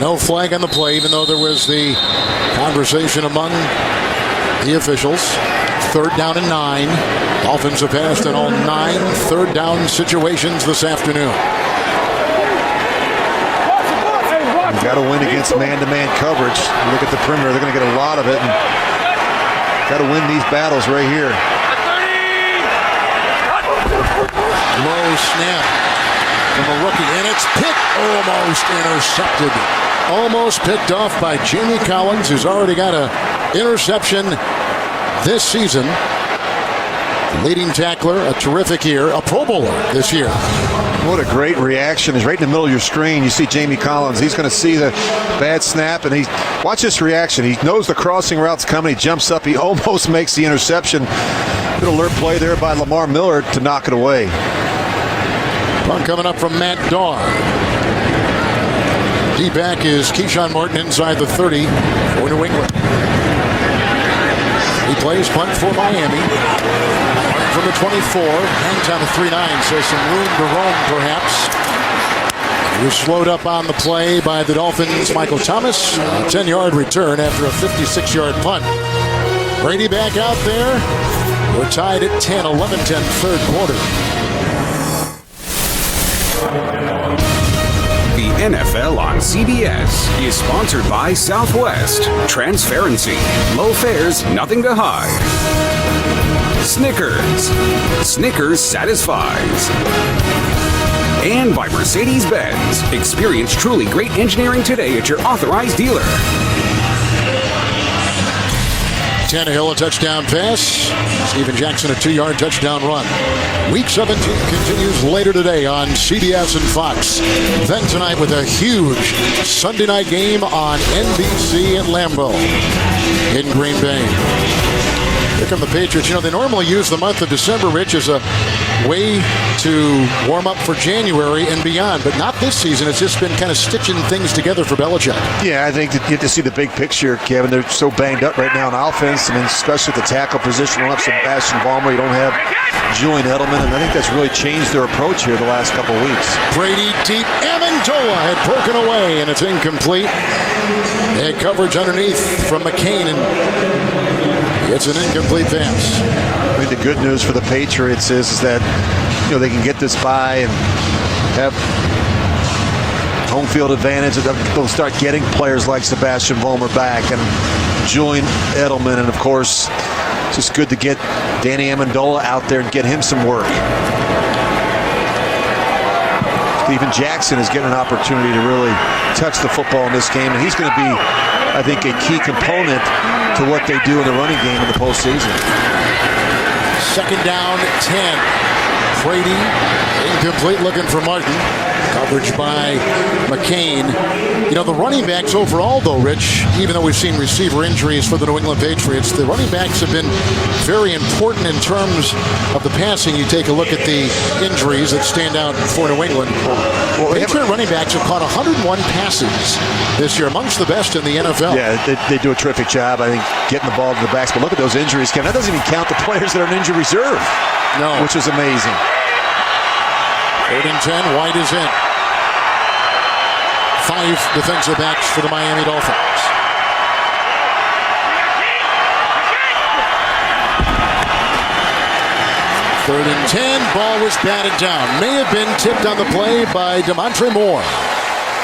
No flag on the play, even though there was the conversation among the officials. 3rd down and 9. Dolphins have passed in all 9 third down situations this afternoon. You've got to win against man-to-man coverage. You look at the perimeter, they're going to get a lot of it. And got to win these battles right here. Low snap from a rookie, and it's picked, almost intercepted. Almost picked off by Jamie Collins, who's already got an interception this season. Leading tackler, a terrific year, a Pro Bowler this year. What a great reaction. He's right in the middle of your screen. You see Jamie Collins. He's going to see the bad snap, and watch this reaction. He knows the crossing route's coming. He jumps up. He almost makes the interception. Good alert play there by Lamar Miller to knock it away. Punt coming up from Matt Dawg. D-back is Keyshawn Morton inside the 30 for New England. He plays punt for Miami. From the 24, hangs on the 3-9, so some room to roam perhaps. He was slowed up on the play by the Dolphins' Michael Thomas. A 10-yard return after a 56-yard punt. Brady back out there. We're tied at 10, 11-10 third quarter. The NFL on CBS is sponsored by Southwest. Transparency. Low fares, nothing to hide. Snickers. Snickers satisfies. And by Mercedes-Benz. Experience truly great engineering today at your authorized dealer. Tannehill a touchdown pass. Steven Jackson a 2-yard touchdown run. Week 17 continues later today on CBS and Fox. Then tonight with a huge Sunday night game on NBC at Lambeau in Green Bay. Here come the Patriots. You know, they normally use the month of December, Rich, as a way to warm up for January and beyond, but not this season. It's just been kind of stitching things together for Belichick. Yeah, I think that you have to see the big picture, Kevin. They're so banged up right now in offense. I mean, especially at the tackle position. You don't have Sebastian Vollmer. You don't have Julian Edelman, and I think that's really changed their approach here the last couple of weeks. Brady deep. Amendola had broken away, and it's incomplete. They had coverage underneath from McCain, and it's an incomplete pass. I think the good news for the Patriots is that they can get this by and have home field advantage. They'll start getting players like Sebastian Vollmer back and Julian Edelman, and of course, it's just good to get Danny Amendola out there and get him some work. Steven Jackson is getting an opportunity to really touch the football in this game, and he's going to be, I think, a key component to what they do in the running game in the postseason. 2nd down, 10. Brady, incomplete, looking for Martin. Coverage by McCain. The running backs overall, though, Rich, even though we've seen receiver injuries for the New England Patriots, the running backs have been very important in terms of the passing. You take a look at the injuries that stand out for New England. Patriot running backs have caught 101 passes this year, amongst the best in the NFL. Yeah, they do a terrific job, I think, getting the ball to the backs. But look at those injuries, Kevin. That doesn't even count the players that are in injury reserve. No. Which is amazing. 3rd and 10, White is in. 5 defensive backs for the Miami Dolphins. Third and 10, ball was batted down. May have been tipped on the play by DeMontre Moore.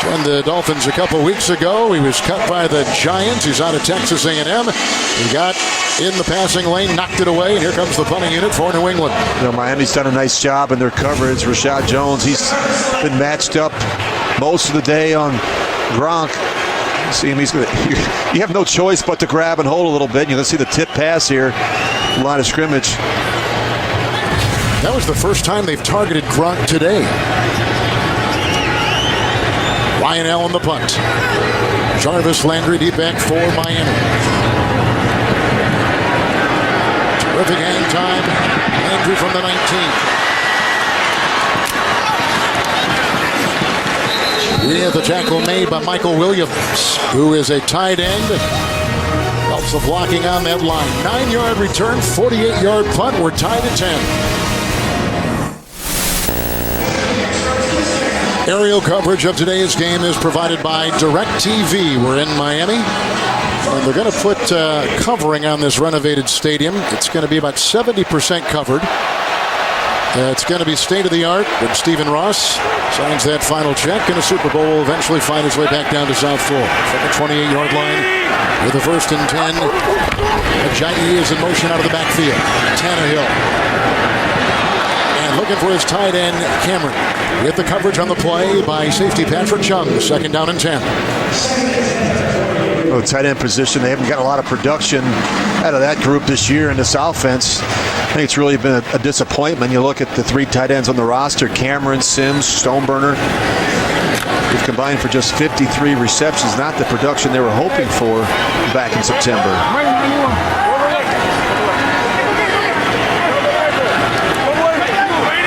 Joined the Dolphins a couple weeks ago. He was cut by the Giants. He's out of Texas A&M. He got in the passing lane, knocked it away, and here comes the punting unit for New England. Miami's done a nice job in their coverage. Rashad Jones, he's been matched up most of the day on Gronk. See him, you have no choice but to grab and hold a little bit. You're going to see the tip pass here, line of scrimmage. That was the first time they've targeted Gronk today. Ryan Allen the punt. Jarvis Landry deep back for Miami. Terrific hang time. Landry from the 19. We have the tackle made by Michael Williams, who is a tight end. Helps the blocking on that line. 9-yard return, 48-yard punt. We're tied at 10. Aerial coverage of today's game is provided by DirecTV. We're in Miami, and they're going to put covering on this renovated stadium. It's going to be about 70% covered. It's going to be state-of-the-art when Stephen Ross signs that final check, and the Super Bowl will eventually find its way back down to South Florida. From the 28-yard line with the 1st and 10. Ajayi is in motion out of the backfield. Tannehill. And looking for his tight end, Cameron. With the coverage on the play by safety Patrick Chung. 2nd down and 10. Well, the tight end position, they haven't got a lot of production out of that group this year in this offense. I think it's really been a disappointment. You look at the 3 tight ends on the roster, Cameron, Sims, Stoneburner. They've combined for just 53 receptions, not the production they were hoping for back in September.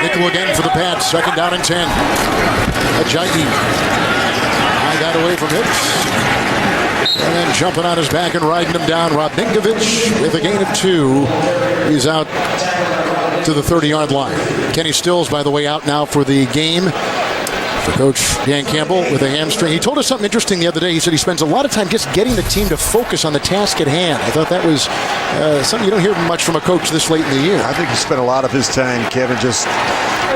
Nickel again for the Pats. 2nd down and 10. Ajayi. I got away from Hicks. And then jumping on his back and riding him down. Rob Ninkovich with a gain of 2. He's out to the 30-yard line. Kenny Stills, by the way, out now for the game. For Coach Dan Campbell with a hamstring. He told us something interesting the other day. He said he spends a lot of time just getting the team to focus on the task at hand. I thought that was something you don't hear much from a coach this late in the year. I think he spent a lot of his time, Kevin, just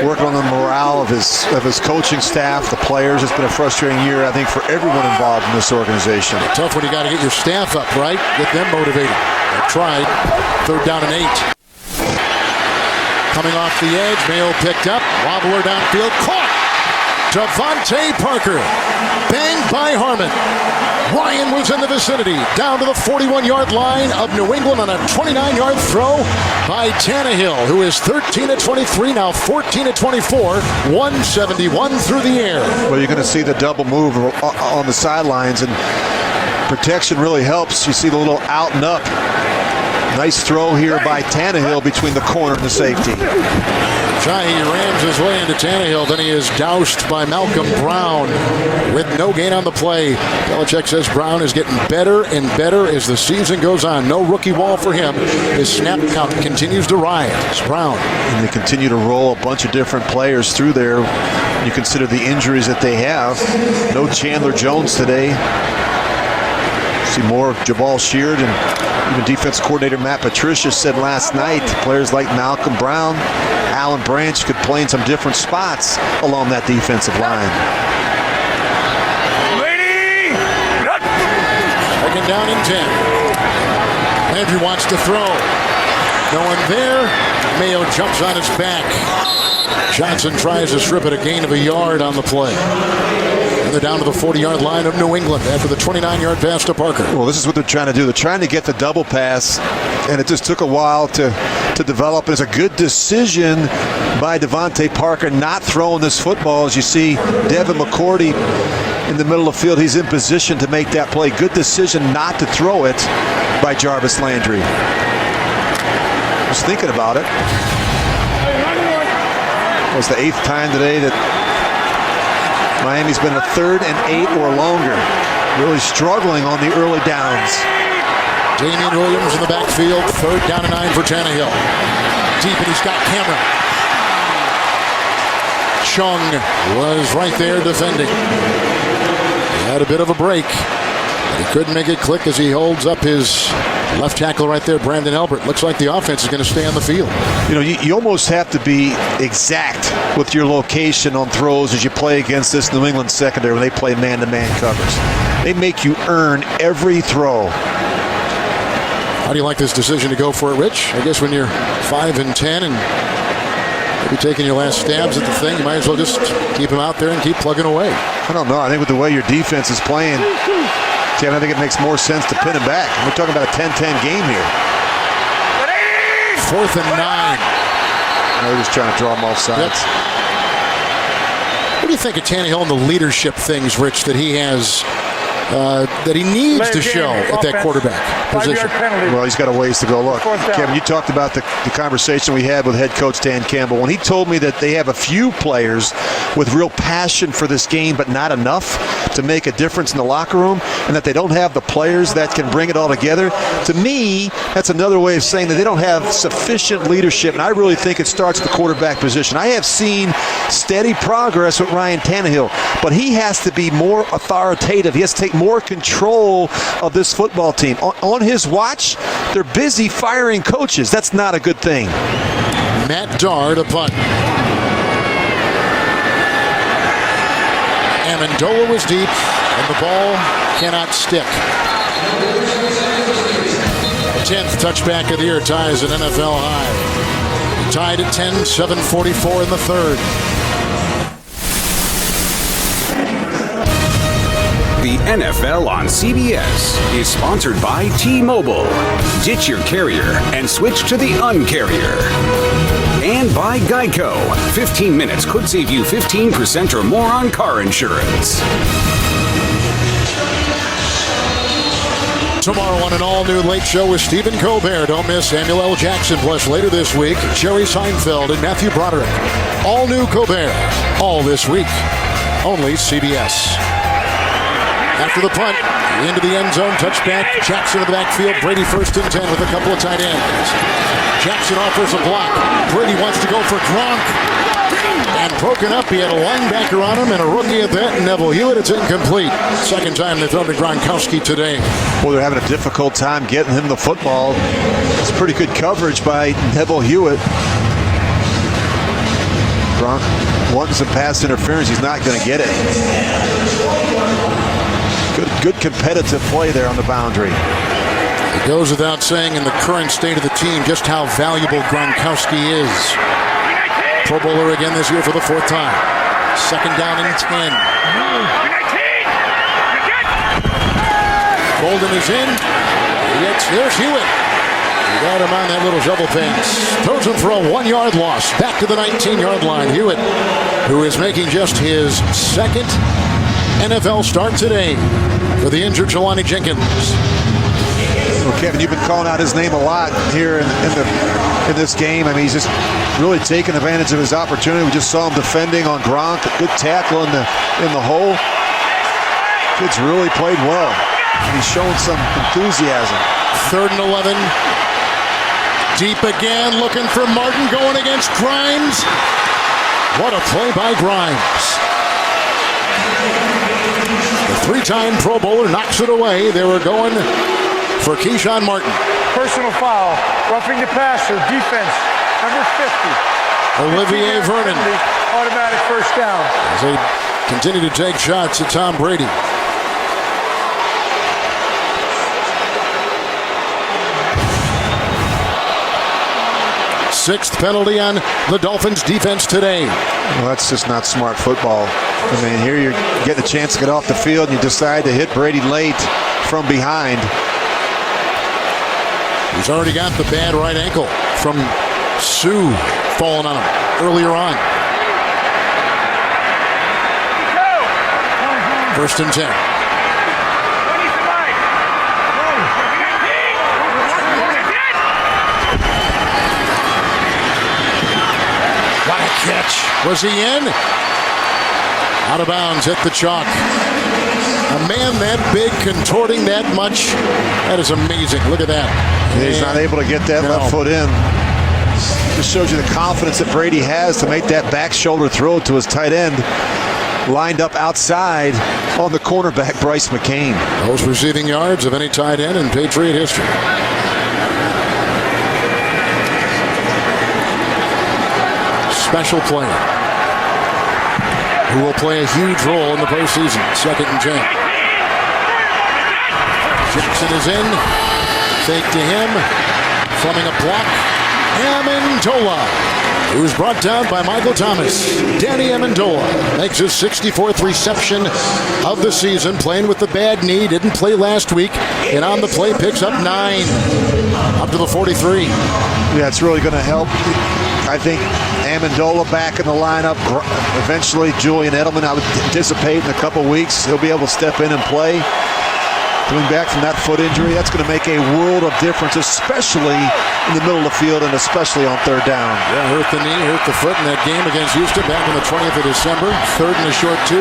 working on the morale of his coaching staff, the players. It's been a frustrating year, I think, for everyone involved in this organization. Tough when you got to get your staff up, right? Get them motivated. They tried. 3rd down and 8. Coming off the edge, Mayo picked up. Wobbler downfield, caught. Devontae Parker, banged by Harmon. Ryan was in the vicinity, down to the 41-yard line of New England on a 29-yard throw by Tannehill, who is 13-23, now 14-24, 171 through the air. Well, you're going to see the double move on the sidelines, and protection really helps. You see the little out and up. Nice throw here by Tannehill between the corner and the safety. Ajayi rams his way into Tannehill. Then he is doused by Malcolm Brown with no gain on the play. Belichick says Brown is getting better and better as the season goes on. No rookie wall for him. His snap count continues to rise. Brown. And they continue to roll a bunch of different players through there. You consider the injuries that they have. No Chandler Jones today. See more of Jabal Sheard, and even defense coordinator Matt Patricia said last night players like Malcolm Brown, Alan Branch could play in some different spots along that defensive line. 2nd down and 10. Landry wants to throw. No one there. Mayo jumps on his back. Johnson tries to strip it, a gain of a yard on the play. And they're down to the 40-yard line of New England after the 29-yard pass to Parker. Well, this is what they're trying to do. They're trying to get the double pass, and it just took a while to develop. It's a good decision by Devontae Parker not throwing this football. As you see, Devin McCourty in the middle of the field. He's in position to make that play. Good decision not to throw it by Jarvis Landry. Just thinking about it. It was the 8th time today that Miami's been a 3rd and 8 or longer. Really struggling on the early downs. Damian Williams in the backfield. 3rd down and 9 for Tannehill. Deep, and he's got Cameron. Chung was right there defending. He had a bit of a break. He couldn't make it click as he holds up his left tackle right there, Brandon Elbert. Looks like the offense is going to stay on the field. You know, you almost have to be exact with your location on throws as you play against this New England secondary when they play man-to-man covers. They make you earn every throw. How do you like this decision to go for it, Rich? I guess when you're 5 and 10 and maybe taking your last stabs at the thing, you might as well just keep him out there and keep plugging away. I don't know. I think with the way your defense is playing, Kevin, I think it makes more sense to pin him back. We're talking about a 10-10 game here. 4th and 9. They're just trying to draw them off sides. Yep. What do you think of Tannehill and the leadership things, Rich, that he has, that he needs to show at that quarterback position? Well, he's got a ways to go. Look, Kevin, you talked about the conversation we had with head coach Dan Campbell when he told me that they have a few players with real passion for this game, but not enough to make a difference in the locker room, and that they don't have the players that can bring it all together. To me, that's another way of saying that they don't have sufficient leadership, and I really think it starts at the quarterback position. I have seen steady progress with Ryan Tannehill, but he has to be more authoritative. He has to take more control of this football team. On his watch, they're busy firing coaches. That's not a good thing. Matt Dard, a punt. Amendola was deep, and the ball cannot stick. 10th touchback of the year, ties an NFL high. Tied at 10, 7:44 in the third. The NFL on CBS is sponsored by T-Mobile. Ditch your carrier and switch to the Un-carrier. And by Geico. 15 minutes could save you 15% or more on car insurance. Tomorrow on an all-new Late Show with Stephen Colbert. Don't miss Samuel L. Jackson. Plus later this week, Jerry Seinfeld and Matthew Broderick. All new Colbert. All this week. Only CBS. After the punt, into the end zone, touchback, Jackson in the backfield, Brady 1st and 10 with a couple of tight ends. Jackson offers a block. Brady wants to go for Gronk. And broken up, he had a linebacker on him and a rookie at that, Neville Hewitt. It's incomplete. Second time they've thrown to Gronkowski today. Well, they're having a difficult time getting him the football. It's pretty good coverage by Neville Hewitt. Gronk wanting some pass interference. He's not going to get it. Good competitive play there on the boundary. It goes without saying in the current state of the team just how valuable Gronkowski is. Pro Bowler again this year for the 4th time. Second down and 10. Golden is in. There's Hewitt. He got him on that little shovel pass. Throws him for a 1-yard loss. Back to the 19-yard line. Hewitt, who is making just his 2nd NFL start today for the injured Jelani Jenkins. Well, Kevin, you've been calling out his name a lot here in this game. I mean, he's just really taking advantage of his opportunity. We just saw him defending on Gronk. A good tackle in the hole. Kid's really played well. He's showing some enthusiasm. 3rd and 11. Deep again, looking for Martin, going against Grimes. What a play by Grimes. The 3-time Pro Bowler knocks it away. They were going for Keyshawn Martin. Personal foul, roughing the passer, defense, number 50. Olivier Vernon. Automatic first down. As they continue to take shots at Tom Brady. Sixth penalty on the Dolphins defense today. Well, that's just not smart football. I mean, here you're getting a chance to get off the field and you decide to hit Brady late from behind. He's already got the bad right ankle from Sue falling on him earlier on. 1st and 10. What a catch. Was he in? Out of bounds, hit the chalk. A man that big, contorting that much. That is amazing. Look at that. He's not able to get that left foot in. Just shows you the confidence that Brady has to make that back shoulder throw to his tight end. Lined up outside on the cornerback, Bryce McCain. Most receiving yards of any tight end in Patriot history. Special player who will play a huge role in the postseason. 2nd and 10. Jackson is in. Fake to him. Fleming a block. Amendola, who's brought down by Michael Thomas. Danny Amendola makes his 64th reception of the season, playing with the bad knee. Didn't play last week. And on the play, picks up 9. Up to the 43. Yeah, it's really going to help I think Amendola back in the lineup. Eventually, Julian Edelman, I would anticipate in a couple weeks, he'll be able to step in and play. Coming back from that foot injury, that's going to make a world of difference, especially in the middle of the field and especially on third down. Yeah, hurt the knee, hurt the foot in that game against Houston back on the 20th of December. Third and a short 2.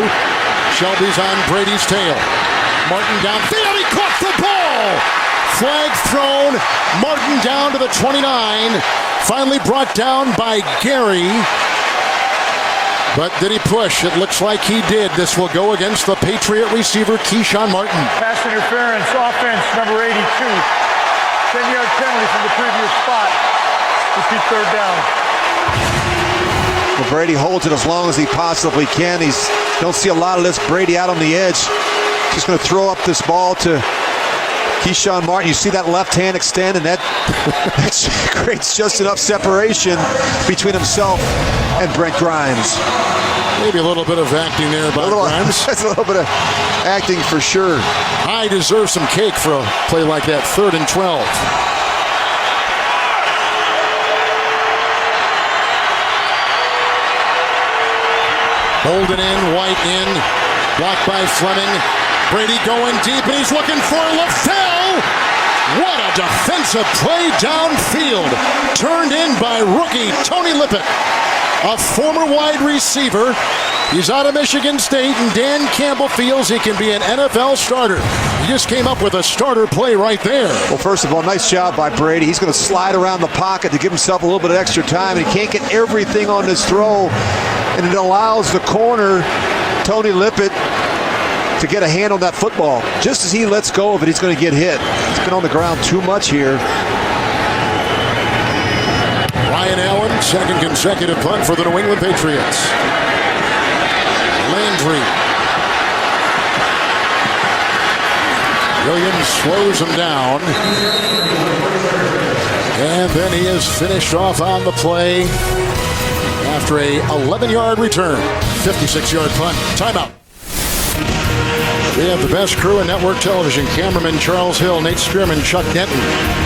Shelby's on Brady's tail. Martin downfield, he caught the ball! Flag thrown, Martin down to the 29. Finally brought down by Gary. But did he push? It looks like he did. This will go against the Patriot receiver, Keyshawn Martin. Pass interference, offense, number 82. 10-yard penalty from the previous spot. Repeat third down. Well, Brady holds it as long as he possibly can. Don't see a lot of this. Brady out on the edge. Just going to throw up this ball to Keyshawn Martin. You see that left hand extend, and that creates just enough separation between himself and Brent Grimes. Maybe a little bit of acting there by Grimes. That's a little bit of acting for sure. I deserve some cake for a play like that. 3rd and 12. Holden in, White in, blocked by Fleming. Brady going deep, and he's looking for LaFell. What a defensive play downfield. Turned in by rookie Tony Lippett, a former wide receiver. He's out of Michigan State, and Dan Campbell feels he can be an NFL starter. He just came up with a starter play right there. Well, first of all, nice job by Brady. He's going to slide around the pocket to give himself a little bit of extra time, and he can't get everything on this throw, and it allows the corner, Tony Lippett, to get a hand on that football. Just as he lets go of it, he's going to get hit. He's been on the ground too much here. Ryan Allen, second consecutive punt for the New England Patriots. Landry. Williams slows him down. And then he is finished off on the play after a 11-yard return. 56-yard punt. Timeout. We have the best crew in network television. Cameraman Charles Hill, Nate Spearman, Chuck Denton.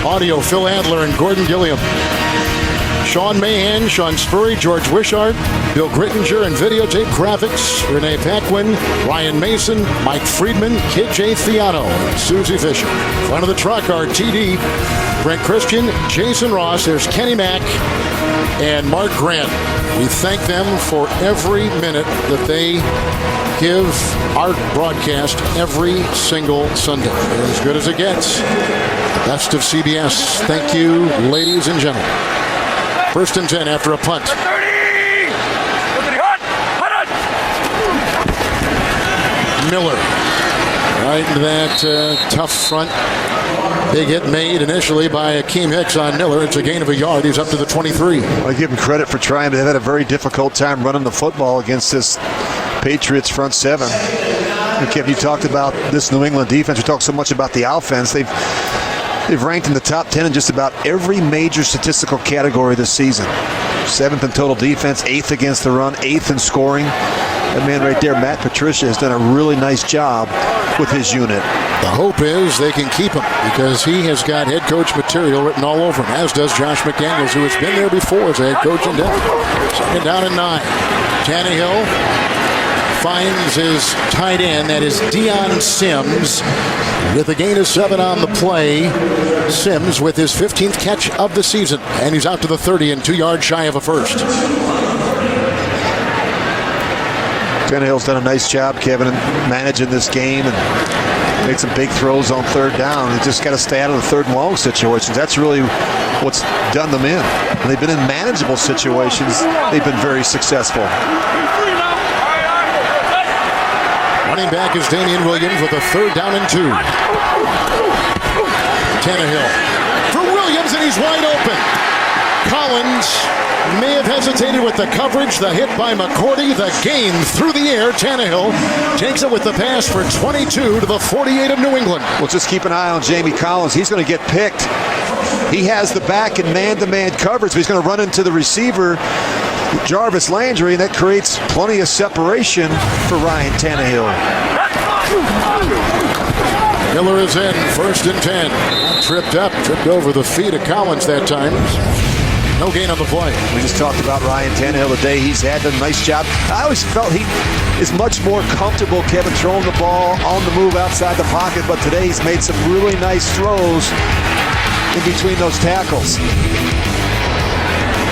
Audio, Phil Adler and Gordon Gilliam. Sean Mahan, Sean Spurry, George Wishart, Bill Grittinger, and videotape graphics, Renee Paquin, Ryan Mason, Mike Friedman, Kit J. Theano, and Susie Fisher. Front of the truck are TD, Brent Christian, Jason Ross, there's Kenny Mack, and Mark Grant. We thank them for every minute that they give our broadcast every single Sunday. They're as good as it gets. Best of CBS. Thank you, ladies and gentlemen. 1st and 10 after a punt. 30! Miller. Right into that tough front. Big hit made initially by Akeem Hicks on Miller. It's a gain of a yard. He's up to the 23. I give him credit for trying. They've had a very difficult time running the football against this Patriots front seven. And Kevin, you talked about this New England defense. We talked so much about the offense. They've ranked in the top 10 in just about every major statistical category this season. 7th in total defense, 8th against the run, 8th in scoring. That man right there, Matt Patricia, has done a really nice job with his unit. The hope is they can keep him because he has got head coach material written all over him, as does Josh McDaniels, who has been there before as a head coach in Denver. 2nd down and 9. Tannehill finds his tight end, that is Deion Sims, with a gain of 7 on the play. Sims with his 15th catch of the season, and he's out to the 30 and 2 yards shy of a first. Tannehill's done a nice job, Kevin, in managing this game and made some big throws on 3rd down. He just got to stay out of the 3rd and long situations. That's really what's done them in. When they've been in manageable situations, they've been very successful. Running back is Damian Williams with a 3rd down and 2. Tannehill for Williams, and he's wide open. Collins may have hesitated with the coverage. The hit by McCourty. The gain through the air. Tannehill takes it with the pass for 22 to the 48 of New England. Well, just keep an eye on Jamie Collins. He's going to get picked. He has the back in man-to-man coverage, but he's going to run into the receiver, Jarvis Landry, and that creates plenty of separation for Ryan Tannehill. Miller is in, 1st and 10. Tripped over the feet of Collins that time. No gain on the play. We just talked about Ryan Tannehill today. He's had a nice job. I always felt he is much more comfortable, Kevin, throwing the ball on the move outside the pocket, but today he's made some really nice throws in between those tackles.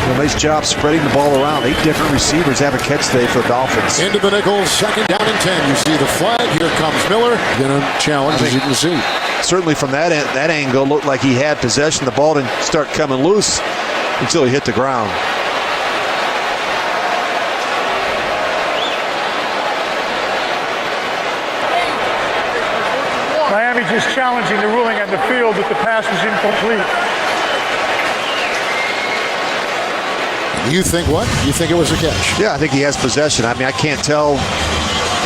A nice job spreading the ball around. 8 different receivers have a catch today for the Dolphins. Into the nickel, 2nd down and 10. You see the flag. Here comes Miller. Gonna challenge, as you can see. Certainly from that angle, looked like he had possession. The ball didn't start coming loose until he hit the ground. Miami just challenging the ruling on the field that the pass was incomplete. You think what? You think it was a catch? Yeah, I think he has possession. I mean, I can't tell.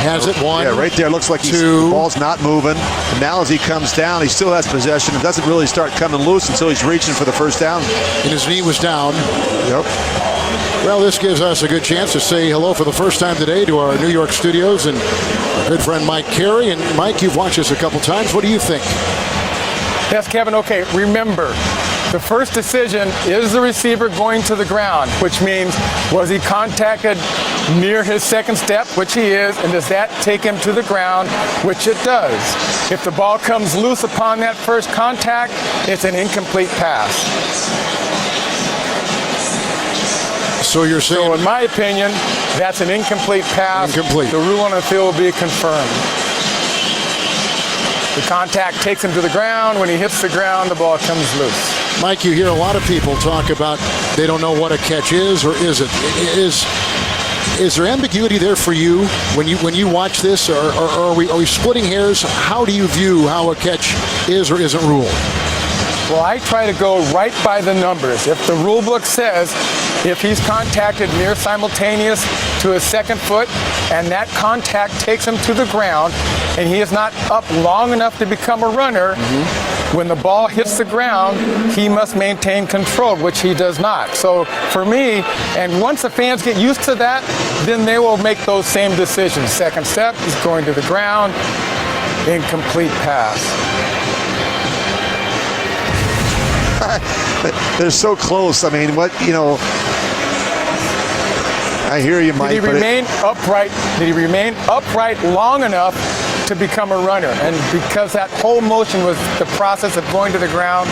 Has it? 1. Yeah, right there. Looks like the ball's not moving. And now as he comes down, he still has possession. It doesn't really start coming loose until he's reaching for the first down. And his knee was down. Yep. Well, this gives us a good chance to say hello for the first time today to our New York studios and our good friend Mike Carey. And Mike, you've watched this a couple times. What do you think? Yes, Kevin. Okay, remember, the first decision is the receiver going to the ground, which means was he contacted near his second step, which he is, and does that take him to the ground, which it does. If the ball comes loose upon that first contact, it's an incomplete pass. So you're saying... So in my opinion, that's an incomplete pass. Incomplete. The rule on the field will be confirmed. The contact takes him to the ground. When he hits the ground, the ball comes loose. Mike, you hear a lot of people talk about they don't know what a catch is or isn't. Is there ambiguity there for you when you watch this, or are we splitting hairs? How do you view how a catch is or isn't ruled? Well, I try to go right by the numbers. If the rule book says if he's contacted near simultaneous to his second foot and that contact takes him to the ground and he is not up long enough to become a runner, when the ball hits the ground, he must maintain control, which he does not. So for me, and once the fans get used to that, then they will make those same decisions. Second step, he's going to the ground, incomplete pass. They're so close. I mean, I hear you, Mike. Did he remain upright? Did he remain upright long enough to become a runner? And because that whole motion was the process of going to the ground,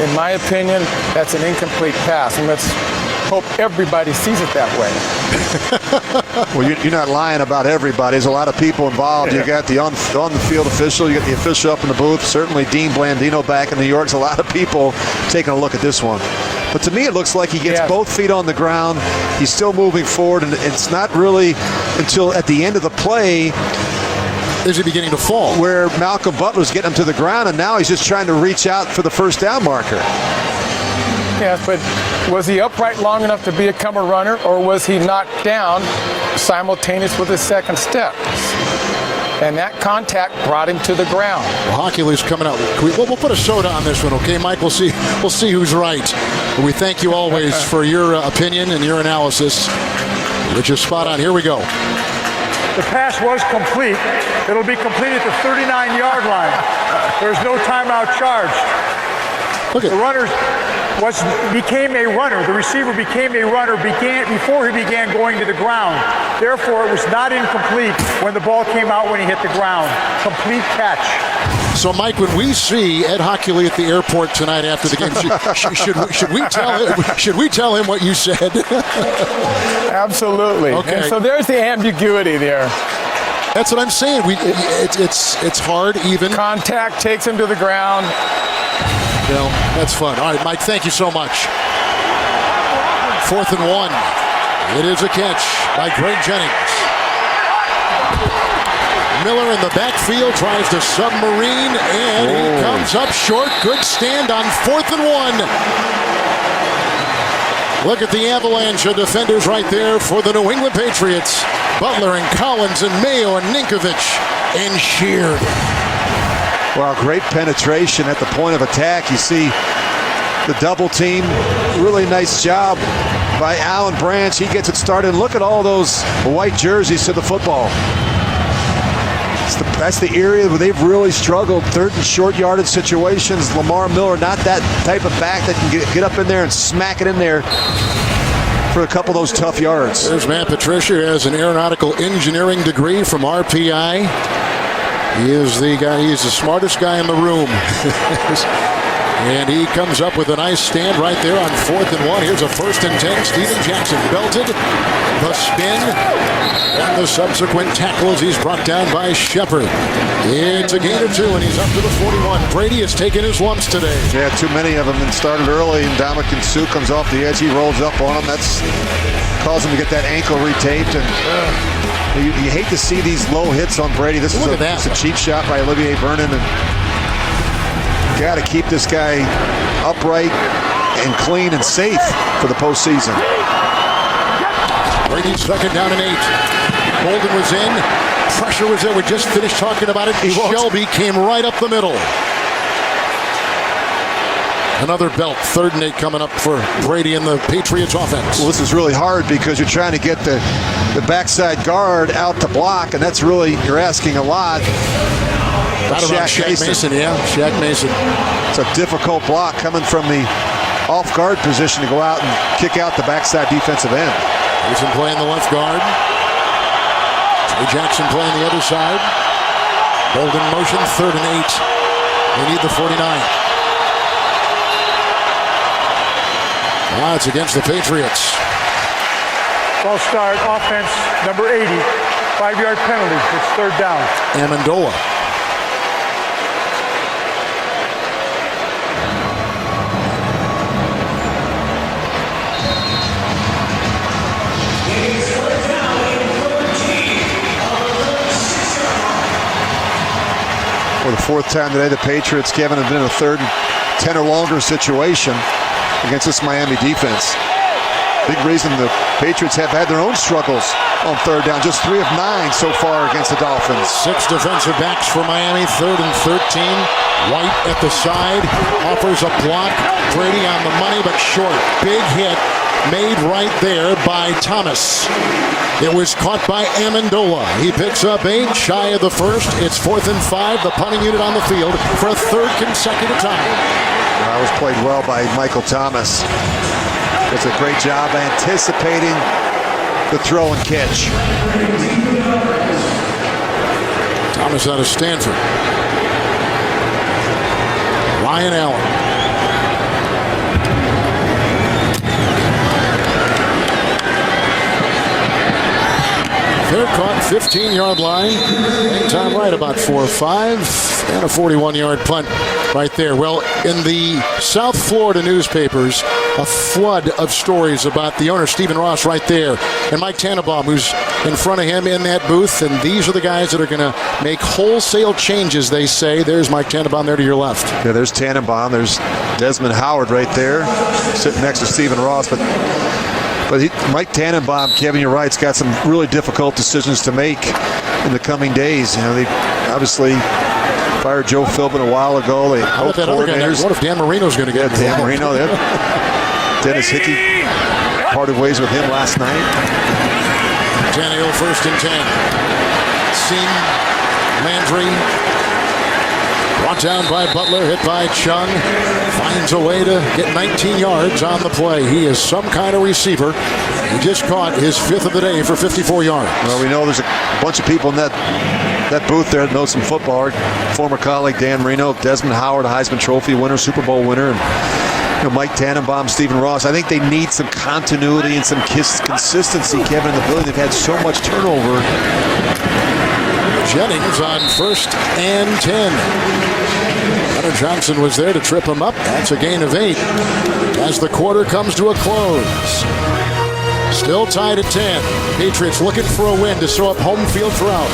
in my opinion, that's an incomplete pass. And let's hope everybody sees it that way. Well, you're not lying about everybody. There's a lot of people involved. You got the on-the-field official. You got the official up in the booth. Certainly Dean Blandino back in New York. There's a lot of people taking a look at this one. But to me, it looks like he gets both feet on the ground. He's still moving forward, and it's not really until at the end of the play is he beginning to fall, where Malcolm Butler's getting him to the ground, and now he's just trying to reach out for the first down marker. Yes, but was he upright long enough to become a runner, or was he knocked down simultaneous with his second step? And that contact brought him to the ground. Well, Hockey League's coming out. We'll put a soda on this one, okay, Mike? We'll see who's right. But we thank you always for your opinion and your analysis, which is spot on. Here we go. The pass was complete. It'll be complete at the 39-yard line. There's no timeout charged. Look at the runner became a runner. The receiver became a runner before he began going to the ground. Therefore, it was not incomplete when the ball came out when he hit the ground. Complete catch. So, Mike, when we see Ed Hockley at the airport tonight after the game, should we tell him what you said? Absolutely. Okay. And so there's the ambiguity there. That's what I'm saying. It's hard even. Contact takes him to the ground. Well, that's fun. All right, Mike, thank you so much. 4th and 1. It is a catch by Greg Jennings. Miller in the backfield tries to submarine, and he comes up short. Good stand on 4th and 1. Look at the avalanche of defenders right there for the New England Patriots. Butler and Collins and Mayo and Ninkovich and Sheard. Well, great penetration at the point of attack. You see the double team. Really nice job by Alan Branch. He gets it started. Look at all those white jerseys to the football. That's the area where they've really struggled. Third and short yardage situations. Lamar Miller, not that type of back that can get up in there and smack it in there for a couple of those tough yards. There's Matt Patricia, who has an aeronautical engineering degree from RPI. He is the guy. He's the smartest guy in the room. And he comes up with a nice stand right there on 4th and 1. Here's a 1st and 10. Steven Jackson belted. The spin and the subsequent tackles. He's brought down by Shepard. It's a gain of 2, and he's up to the 41. Brady has taken his lumps today. Yeah, too many of them, and started early. And Dominican Sue comes off the edge. He rolls up on him. That's caused him to get that ankle retaped. And you hate to see these low hits on Brady. This is a cheap shot by Olivier Vernon. And got to keep this guy upright and clean and safe for the postseason. Brady stuck it down an 8. Bolden was in. Pressure was there. We just finished talking about it. Shelby came right up the middle. Another belt. 3rd and 8 coming up for Brady and the Patriots offense. Well, this is really hard because you're trying to get the backside guard out to block, and that's really, you're asking a lot. Shaq Mason, yeah. Shaq Mason. It's a difficult block coming from the off-guard position to go out and kick out the backside defensive end. Mason playing the left guard. Trey Jackson playing the other side. Bolden motion, 3rd and 8. They need the 49. It's against the Patriots. Ball start, offense, number 80. 5-yard penalty. It's 3rd down. Amendola. For the 4th time today, the Patriots, Kevin, have been in a 3rd and 10 or longer situation against this Miami defense. Big reason the Patriots have had their own struggles on 3rd down. Just 3 of 9 so far against the Dolphins. 6 defensive backs for Miami, 3rd and 13. White at the side, offers a block. Brady on the money, but short. Big hit made right there by Thomas. It was caught by Amendola. He picks up 8, shy of the 1st. It's 4th and 5. The punting unit on the field for a 3rd consecutive time. That was played well by Michael Thomas. Does a great job anticipating the throw and catch. Thomas out of Stanford. Ryan Allen. Fair caught, 15-yard line. Time right about 4-5. And a 41-yard punt right there. Well, in the South Florida newspapers, a flood of stories about the owner, Stephen Ross, right there. And Mike Tannenbaum, who's in front of him in that booth. And these are the guys that are going to make wholesale changes, they say. There's Mike Tannenbaum there to your left. Yeah, there's Tannenbaum. There's Desmond Howard right there, sitting next to Stephen Ross. But Mike Tannenbaum, Kevin, you're right, has got some really difficult decisions to make in the coming days. You know, they obviously fired Joe Philbin a while ago. They How about that other guy? What if Dan Marino's going to get Dan Marino? Dennis Hickey parted ways with him last night. Tannehill 1st and 10. Seam, Landry. Brought down by Butler, hit by Chung. Finds a way to get 19 yards on the play. He is some kind of receiver. He just caught his 5th of the day for 54 yards. Well, we know there's a bunch of people in that booth there that know some football. Our former colleague Dan Marino, Desmond Howard, a Heisman Trophy winner, Super Bowl winner, and Mike Tannenbaum, Stephen Ross. I think they need some continuity and some consistency, Kevin, in the building. They've had so much turnover. Jennings on 1st and 10. Hunter Johnson was there to trip him up. That's a gain of 8 as the quarter comes to a close. Still tied at 10. Patriots looking for a win to sew up home field throughout.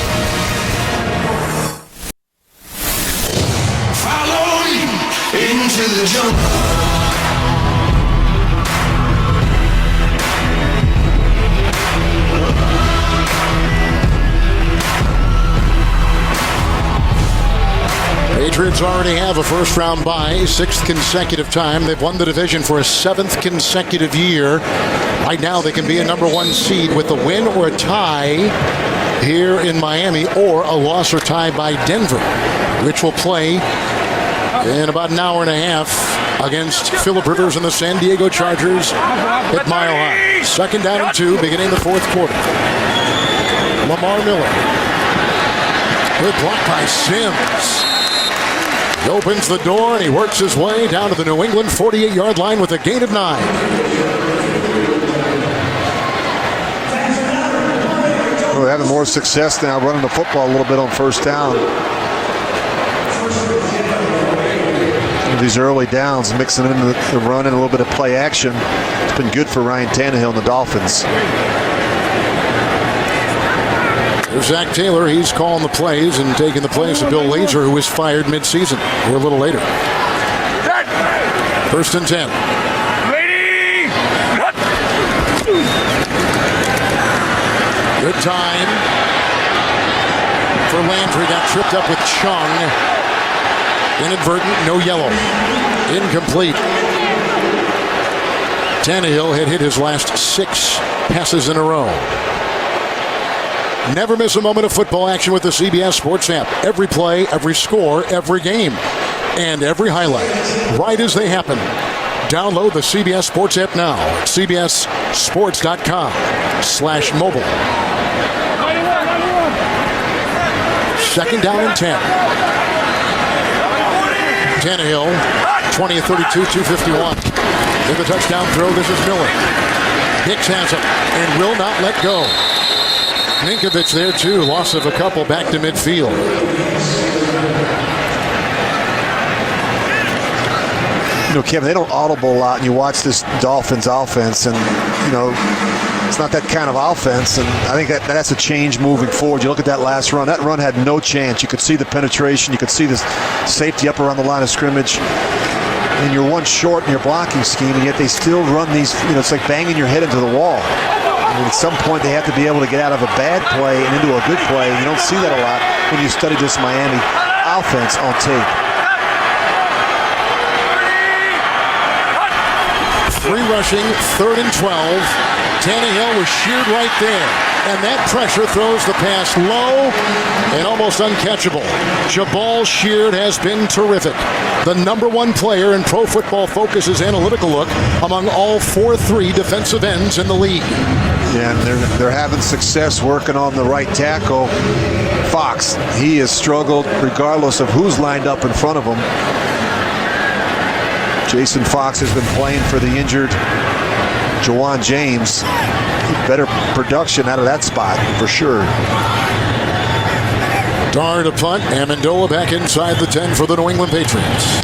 Follow me into the jungle. Patriots already have a first-round bye, 6th consecutive time. They've won the division for a 7th consecutive year. Right now, they can be a number 1 seed with a win or a tie here in Miami, or a loss or tie by Denver, which will play in about an hour and a half against Phillip Rivers and the San Diego Chargers at Mile High. 2nd down and 2, beginning the 4th quarter. Lamar Miller. Good block by Sims. He opens the door and he works his way down to the New England 48-yard line with a gain of 9. Well, they're having more success now running the football a little bit on 1st down. These early downs, mixing in the run and a little bit of play action. It's been good for Ryan Tannehill and the Dolphins. There's Zach Taylor. He's calling the plays and taking the place of Bill Lazor, who was fired midseason or a little later. 1st and 10. Good time for Landry. Got tripped up with Chung. Inadvertent, no yellow. Incomplete. Tannehill had hit his last 6 passes in a row. Never miss a moment of football action with the CBS Sports app. Every play, every score, every game, and every highlight, right as they happen. Download the CBS Sports app now at cbssports.com/mobile. 2nd down and 10. Tannehill, 20 of 32, 251. With the touchdown throw, this is Miller. Hicks has him and will not let go. Ninkovich there too, loss of a couple back to midfield. You know, Kevin, they don't audible a lot, and you watch this Dolphins offense, and, you know, it's not that kind of offense, and I think that's a change moving forward. You look at that last run. That run had no chance. You could see the penetration. You could see the safety up around the line of scrimmage. And you're one short in your blocking scheme, and yet they still run these, you know, it's like banging your head into the wall. I mean, at some point, they have to be able to get out of a bad play and into a good play. You don't see that a lot when you study this Miami offense on tape. 3 rushing, 3rd and 12. Tannehill was sheared right there. And that pressure throws the pass low and almost uncatchable. Jabal Sheard has been terrific. The #1 player in Pro Football Focus's analytical look among all 4-3 defensive ends in the league. Yeah, and they're having success working on the right tackle. Fox, he has struggled regardless of who's lined up in front of him. Jason Fox has been playing for the injured Jawan James. Better production out of that spot for sure. Dar to punt. Amendola back inside the 10 for the New England Patriots.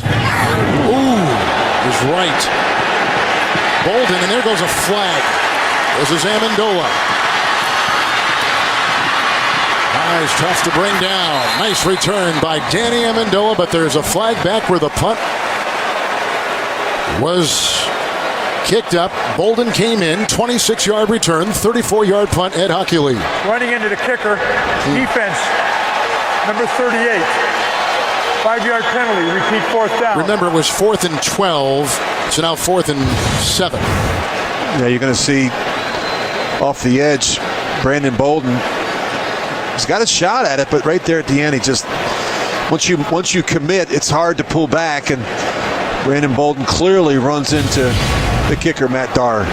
Ooh, is right. Bolden, and there goes a flag. This is Amendola. It's tough to bring down. Nice return by Danny Amendola, but there's a flag back where the punt was kicked up. Bolden came in, 26-yard return, 34-yard punt. Ed Hockley. Running into the kicker. Defense, number 38. 5-yard penalty. Repeat 4th down. Remember, it was 4th and 12, so now 4th and 7. Yeah, you're going to see off the edge, Brandon Bolden. He's got a shot at it, but right there at the end, he just once you commit, it's hard to pull back, and Brandon Bolden clearly runs into the kicker, Matt Dar.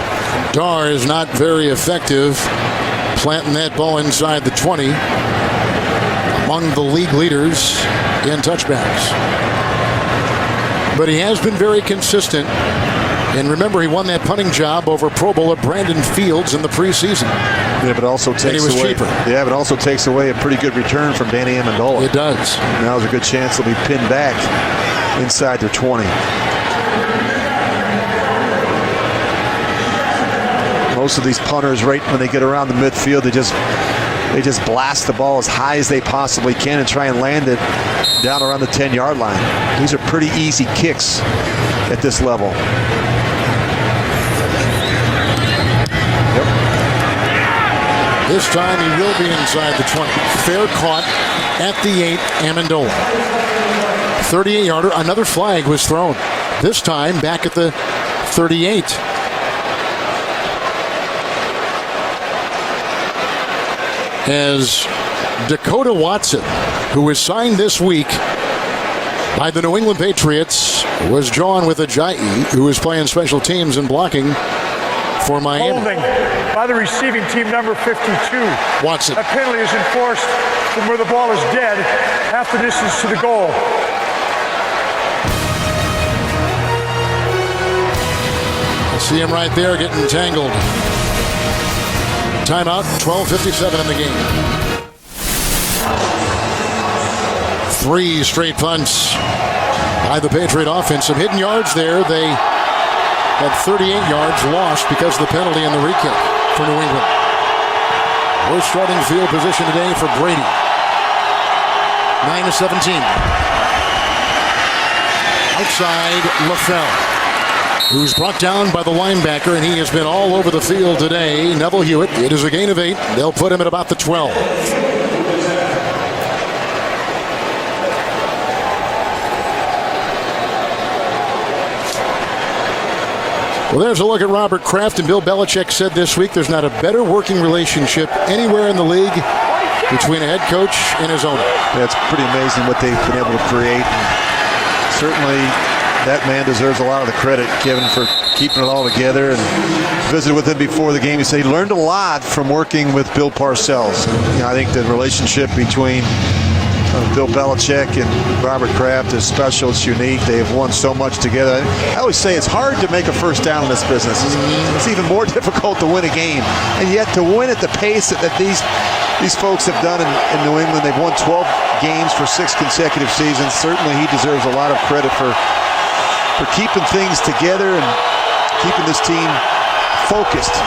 Dar is not very effective planting that ball inside the 20. Among the league leaders in touchbacks. But he has been very consistent. And remember, he won that punting job over Pro Bowler Brandon Fields in the preseason. Yeah, but also takes was away. Cheaper. Yeah, but also takes away a pretty good return from Danny Amendola. It does. Now there's a good chance they'll be pinned back inside their 20. Most of these punters, right when they get around the midfield, they just blast the ball as high as they possibly can and try and land it down around the 10-yard line. These are pretty easy kicks at this level. Yep. This time he will be inside the 20. Fair caught at the 8, Amendola. 38-yarder, another flag was thrown. This time back at the 38. as Dakota Watson, who was signed this week by the New England Patriots, was drawn with Ajayi, who is playing special teams and blocking for Miami. Holding by the receiving team, number 52. Watson. That penalty is enforced from where the ball is dead, half the distance to the goal. See him right there getting tangled. Timeout, 12:57 in the game. 3 straight punts by the Patriot offense. Some hidden yards there. They had 38 yards lost because of the penalty and the re-kick for New England. Worst starting field position today for Brady. 9-17. Outside LaFell, who's brought down by the linebacker, and he has been all over the field today. Neville Hewitt. It is a gain of 8. They'll put him at about the 12. Well, there's a look at Robert Kraft, and Bill Belichick said this week there's not a better working relationship anywhere in the league between a head coach and his owner. Yeah, it's pretty amazing what they've been able to create. Certainly, that man deserves a lot of the credit, Kevin, for keeping it all together. And visited with him before the game. He said he learned a lot from working with Bill Parcells. I think the relationship between Bill Belichick and Robert Kraft is special. It's unique. They have won so much together. I always say it's hard to make a first down in this business. It's even more difficult to win a game. And yet to win at the pace that these folks have done in New England, they've won 12 games for 6 consecutive seasons. Certainly he deserves a lot of credit for keeping things together and keeping this team focused.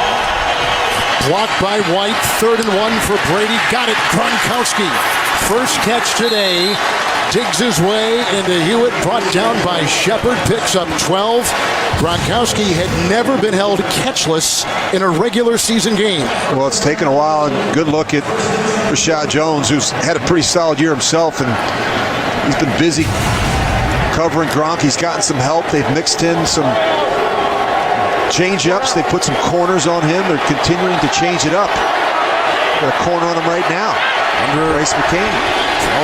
Blocked by White. 3rd and 1 for Brady. Got it. Gronkowski. First catch today. Digs his way into Hewitt. Brought down by Shepard. Picks up 12. Gronkowski had never been held catchless in a regular season game. Well, it's taken a while. Good look at Rashad Jones, who's had a pretty solid year himself, and he's been busy covering Gronk. He's gotten some help. They've mixed in some change-ups. They put some corners on him. They're continuing to change it up. Got a corner on him right now. Under Bryce McCain.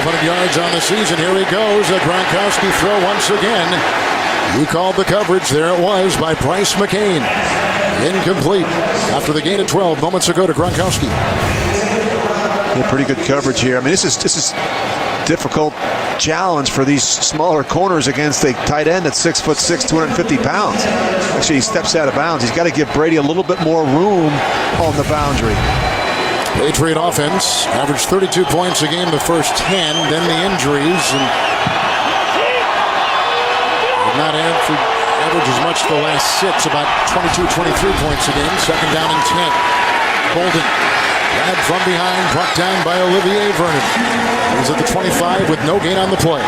1,200 yards on the season. Here he goes. A Gronkowski throw once again. He called the coverage. There it was by Bryce McCain. Incomplete after the gain of 12 moments ago to Gronkowski. Yeah, pretty good coverage here. I mean, this is difficult challenge for these smaller corners against a tight end that's 6'6", 250 pounds. Actually, he steps out of bounds. He's got to give Brady a little bit more room on the boundary. Patriot offense averaged 32 points a game the first 10, then the injuries, and did not average as much the last 6, about 22, 23 points a game. 2nd down and 10. Bolden, grabbed from behind, brought down by Olivier Vernon. He's at the 25 with no gain on the play.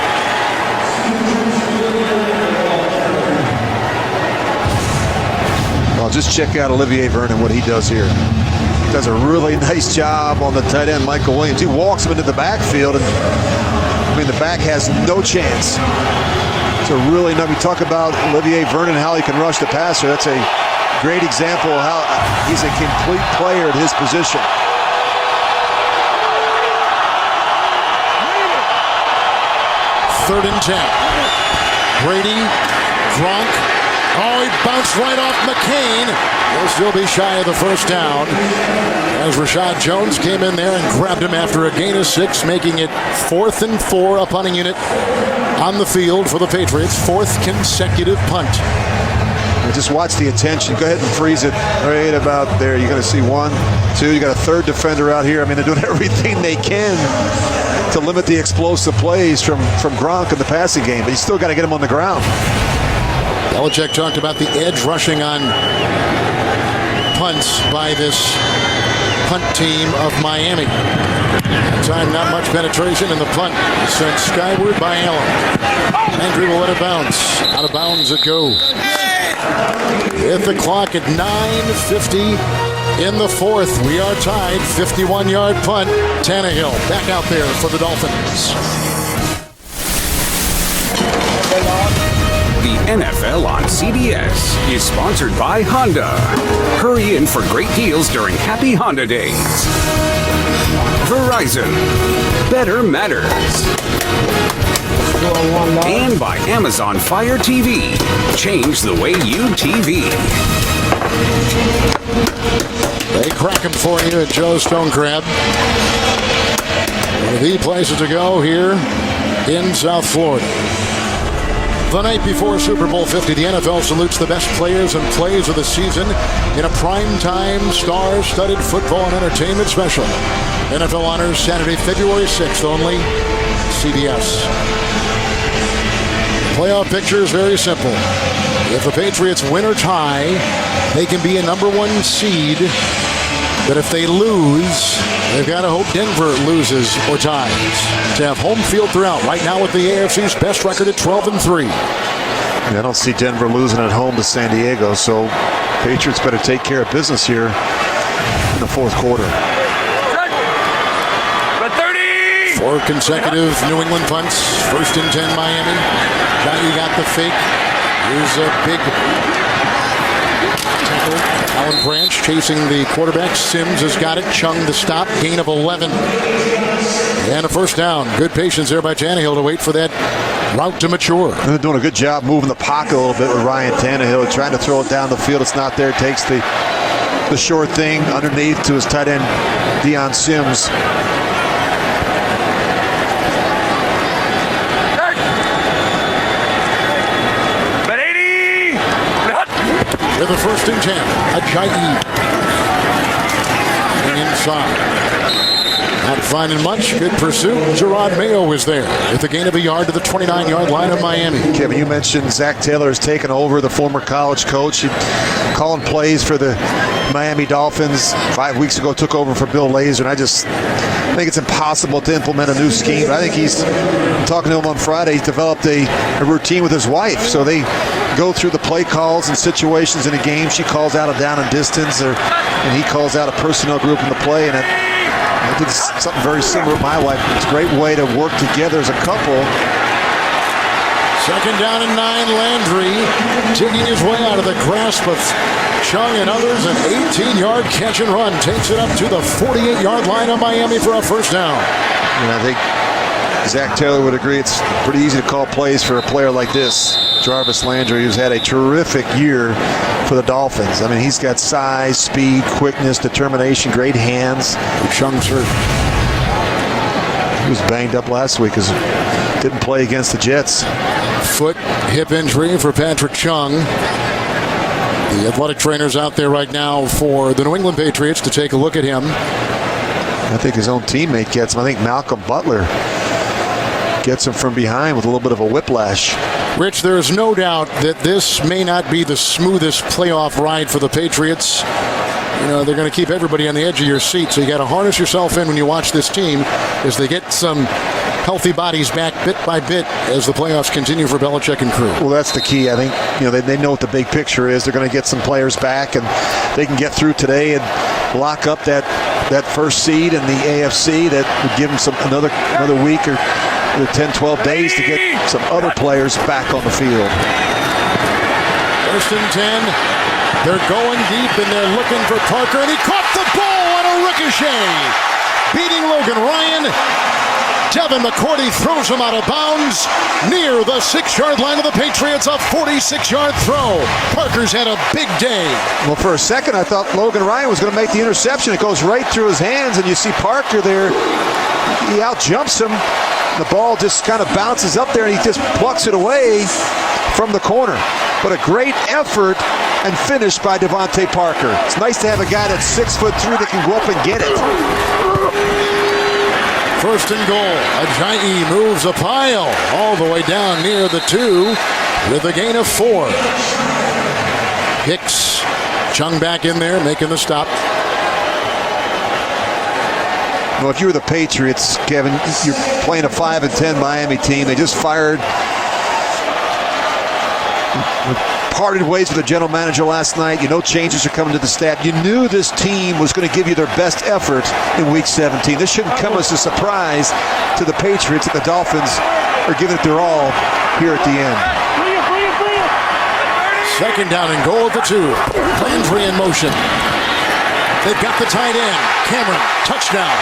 Well, just check out Olivier Vernon, what he does here. Does a really nice job on the tight end, Michael Williams. He walks him into the backfield, and I mean, the back has no chance. It's a really nice. We talk about Olivier Vernon, how he can rush the passer. That's a great example of how he's a complete player at his position. Third and 10. Brady, Gronk. Oh, he bounced right off McCain. He'll still be shy of the first down as Rashad Jones came in there and grabbed him after a gain of 6, making it 4th and 4, a punting unit on the field for the Patriots. 4th consecutive punt. And just watch the attention. Go ahead and freeze it right about there. You're going to see 1, 2. You got a 3rd defender out here. I mean, they're doing everything they can to limit the explosive plays from Gronk in the passing game, but you still got to get him on the ground. Belichick talked about the edge rushing on punts by this punt team of Miami. That time, not much penetration, and the punt sent skyward by Allen. Landry will let it bounce. Out of bounds it goes. Hit the clock at 9:50 in the 4th. We are tied. 51-yard punt. Tannehill back out there for the Dolphins. The NFL on CBS is sponsored by Honda. Hurry in for great deals during Happy Honda Days. Verizon. Better matters. And by Amazon Fire TV. Change the way you TV. They crack them for you at Joe's Stone Crab. One of the places to go here in South Florida. The night before Super Bowl 50, the NFL salutes the best players and plays of the season in a primetime, star-studded football and entertainment special. NFL honors Saturday, February 6th only. CBS. Playoff picture is very simple. If the Patriots win or tie, they can be a #1 seed. But if they lose, they've got to hope Denver loses or ties to have home field throughout. Right now with the AFC's best record at 12-3. I don't see Denver losing at home to San Diego, so Patriots better take care of business here in the fourth quarter. 4 consecutive New England punts. 1st and 10 Miami. Johnny got the fake. Here's a big tackle. Alan Branch chasing the quarterback. Sims has got it. Chung the stop. Gain of 11. And a first down. Good patience there by Tannehill to wait for that route to mature. They're doing a good job moving the pocket a little bit with Ryan Tannehill. Trying to throw it down the field. It's not there. Takes the short thing underneath to his tight end, Deion Sims. With the 1st and 10, Ajayi. And inside. Not finding much. Good pursuit. Gerard Mayo was there with a gain of a yard to the 29-yard line of Miami. Kevin, you mentioned Zach Taylor has taken over, the former college coach. He calling plays for the Miami Dolphins. 5 weeks ago, took over for Bill Lazor, and I think it's impossible to implement a new scheme. But I think he's talking to him on Friday. He's developed a routine with his wife, so they go through the play calls and situations in a game. She calls out a down and distance, and he calls out a personnel group in the play. And I did something very similar with my wife. It's a great way to work together as a couple. 2nd down and 9. Landry digging his way out of the grasp of Chung and others. An 18-yard catch and run takes it up to the 48-yard line of Miami for a first down. And I think Zach Taylor would agree it's pretty easy to call plays for a player like this, Jarvis Landry, who's had a terrific year for the Dolphins. I mean, he's got size, speed, quickness, determination, great hands. Chung's hurt. He was banged up last week because didn't play against the Jets. Foot, hip injury for Patrick Chung. The athletic trainer's out there right now for the New England Patriots to take a look at him. I think his own teammate gets him. I think Malcolm Butler gets him from behind with a little bit of a whiplash. Rich, there is no doubt that this may not be the smoothest playoff ride for the Patriots. You know, they're going to keep everybody on the edge of your seat, so you got to harness yourself in when you watch this team as they get some healthy bodies back bit by bit as the playoffs continue for Belichick and crew. Well, that's the key. I think they know what the big picture is. They're going to get some players back, and they can get through today and lock up that first seed in the AFC. That would give them another week or 10-12 days to get some other players back on the field. 1st and 10. They're going deep, and they're looking for Parker, and he caught the ball on a ricochet. Beating Logan Ryan. Devin McCourty throws him out of bounds near the 6-yard line of the Patriots. A 46-yard throw. Parker's had a big day. Well, for a second, I thought Logan Ryan was going to make the interception. It goes right through his hands, and you see Parker there. He out-jumps him. The ball just kind of bounces up there, and he just plucks it away from the corner. But a great effort and finish by Devontae Parker. It's nice to have a guy that's 6'3" that can go up and get it. 1st and goal. Ajayi moves a pile all the way down near the 2 with a gain of 4. Hicks, Chung back in there, making the stop. Well, if you were the Patriots, Kevin, you're playing a 5-10 Miami team. They just parted ways with the general manager last night. You know changes are coming to the staff. You knew this team was going to give you their best effort in Week 17. This shouldn't come as a surprise to the Patriots that the Dolphins are giving it their all here at the end. 2nd down and goal at the 2. Landry in motion. They've got the tight end. Cameron, touchdown.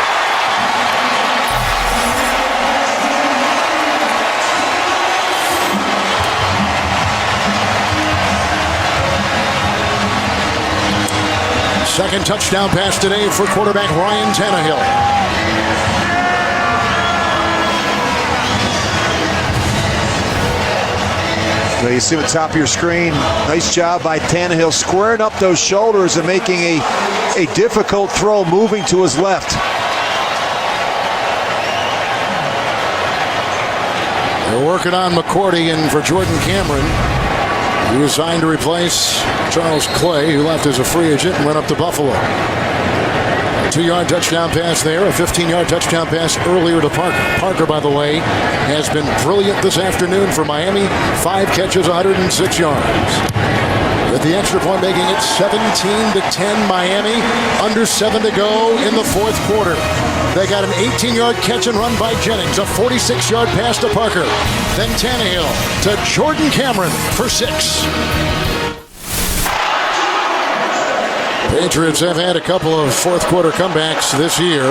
Second touchdown pass today for quarterback Ryan Tannehill. Well, you see on the top of your screen, nice job by Tannehill squaring up those shoulders and making a difficult throw, moving to his left. They're working on McCourty and for Jordan Cameron. He was signed to replace Charles Clay, who left as a free agent and went up to Buffalo. A 2-yard touchdown pass there, a 15-yard touchdown pass earlier to Parker. Parker, by the way, has been brilliant this afternoon for Miami. 5 catches, 106 yards. With the extra point making it 17-10 Miami. Under 7 to go in the fourth quarter. They got an 18-yard catch and run by Jennings, a 46-yard pass to Parker. Then Tannehill to Jordan Cameron for 6. Patriots have had a couple of fourth quarter comebacks this year.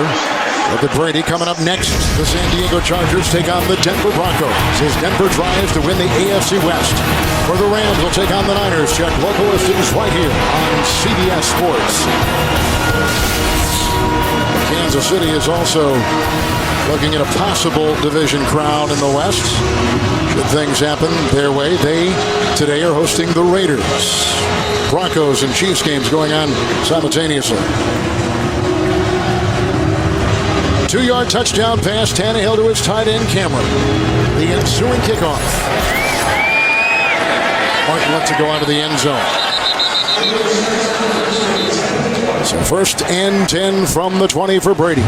Look at Brady coming up next. The San Diego Chargers take on the Denver Broncos as Denver tries to win the AFC West. For the Rams, will take on the Niners. Check local listings right here on CBS Sports. Kansas City is also looking at a possible division crown in the West. Should things happen their way, they today are hosting the Raiders. Broncos and Chiefs games going on simultaneously. 2-yard touchdown pass, Tannehill to his tight end Cameron. The ensuing kickoff. Martin lets it go out of the end zone. So 1st and 10 from the 20 for Brady.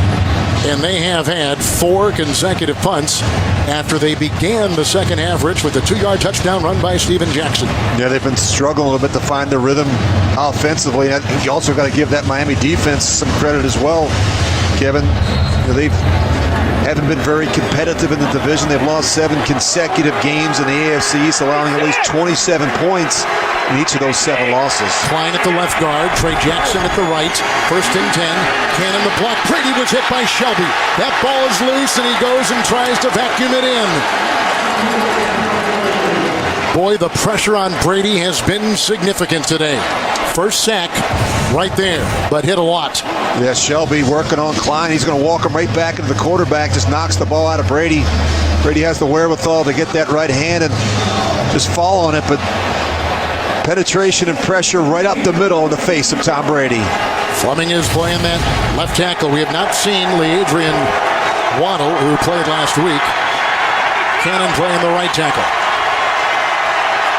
And they have had 4 consecutive punts after they began the second half, Rich, with a 2-yard touchdown run by Steven Jackson. Yeah, they've been struggling a little bit to find their rhythm offensively. And you also got to give that Miami defense some credit as well, Kevin. They haven't been very competitive in the division. They've lost 7 consecutive games in the AFC East, allowing at least 27 points in each of those 7 losses. Klein at the left guard, Trey Jackson at the right. 1st and 10. Cannon the block. Brady was hit by Shelby. That ball is loose, and he goes and tries to vacuum it in. Boy, the pressure on Brady has been significant today. First sack right there, but hit a lot. Yeah, Shelby working on Klein. He's going to walk him right back into the quarterback. Just knocks the ball out of Brady. Brady has the wherewithal to get that right hand and just fall on it, but penetration and pressure right up the middle in the face of Tom Brady. Fleming is playing that left tackle. We have not seen Adrian Waddle, who played last week. Cannon playing the right tackle.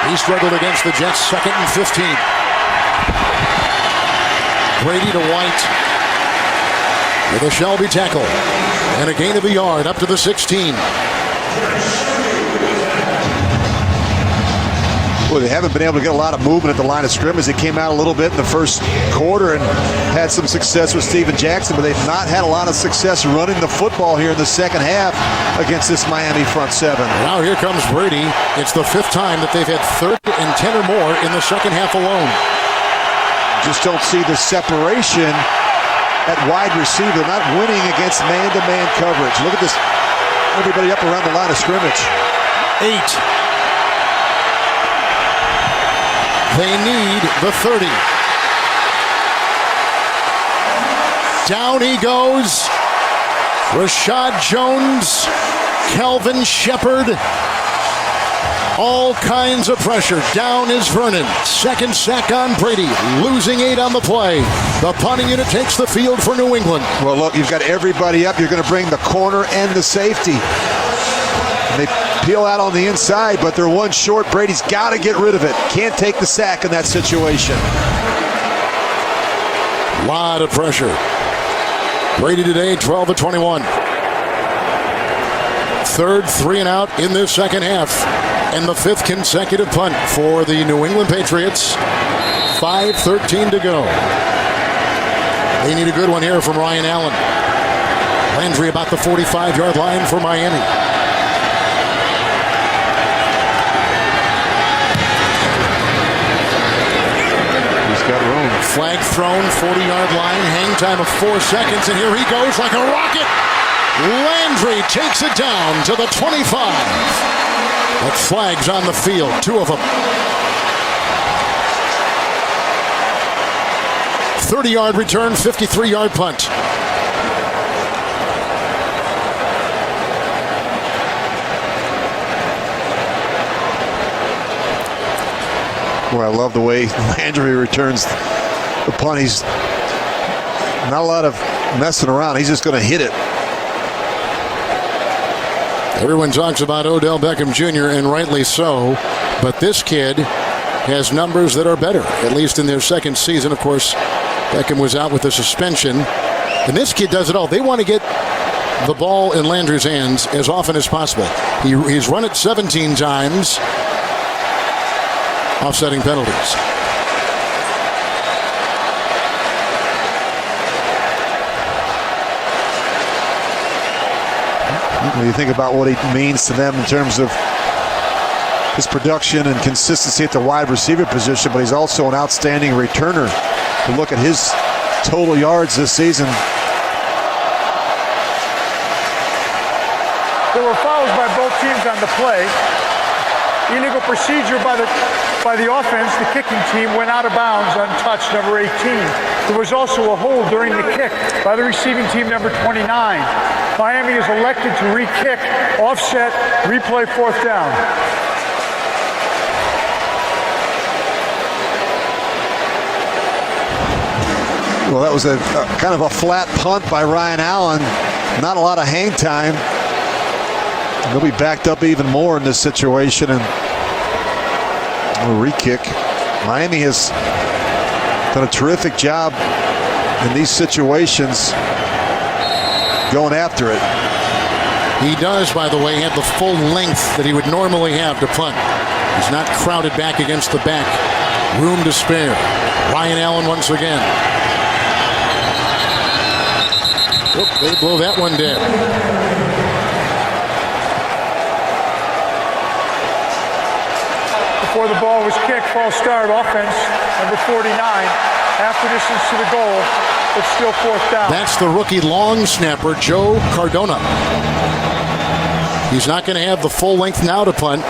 He struggled against the Jets. 2nd and 15. Brady to White with a Shelby tackle and a gain of a yard up to the 16. Well, they haven't been able to get a lot of movement at the line of scrimmage. They came out a little bit in the first quarter and had some success with Steven Jackson, but they've not had a lot of success running the football here in the second half against this Miami front 7. Now here comes Brady. It's the 5th time that they've had 3rd and 10 or more in the second half alone. Just don't see the separation at wide receiver. They're not winning against man-to-man coverage. Look at this. Everybody up around the line of scrimmage. 8. They need the 30. Down he goes. Rashad Jones, Calvin Shepard. All kinds of pressure. Down is Vernon. 2nd sack on Brady. Losing 8 on the play. The punting unit takes the field for New England. Well, look, you've got everybody up. You're going to bring the corner and the safety. And they peel out on the inside, but they're one short. Brady's got to get rid of it. Can't take the sack in that situation. A lot of pressure. Brady today, 12 of 21. 3rd 3 and out in this second half. And the 5th consecutive punt for the New England Patriots. 5:13 to go. They need a good one here from Ryan Allen. Landry about the 45-yard line for Miami. He's got room. Flag thrown, 40-yard line, hang time of 4 seconds, and here he goes like a rocket. Landry takes it down to the 25. But flags on the field, 2 of them. 30-yard return, 53-yard punt. Boy, I love the way Landry returns the punt. He's not a lot of messing around. He's just going to hit it. Everyone talks about Odell Beckham Jr., and rightly so, but this kid has numbers that are better, at least in their second season. Of course, Beckham was out with a suspension, and this kid does it all. They want to get the ball in Landry's hands as often as possible. He's run it 17 times, offsetting penalties. When you think about what he means to them in terms of his production and consistency at the wide receiver position, but he's also an outstanding returner. To look at his total yards this season. There were fouls by both teams on the play. Illegal procedure by the offense. The kicking team went out of bounds untouched, number 18. There was also a hold during the kick by the receiving team, number 29. Miami is elected to re-kick, offset, replay, fourth down. Well, that was a kind of a flat punt by Ryan Allen. Not a lot of hang time. They'll be backed up even more in this situation, and a re-kick. Miami has done a terrific job in these situations going after it. He does, by the way, have the full length that he would normally have to punt. He's not crowded back against the back. Room to spare. Ryan Allen once again. Oop, they blow that one dead. Before the ball was kicked, false start, offense, number 49. Half the distance to the goal, but still fourth down. That's the rookie long snapper, Joe Cardona. He's not going to have the full length now to punt.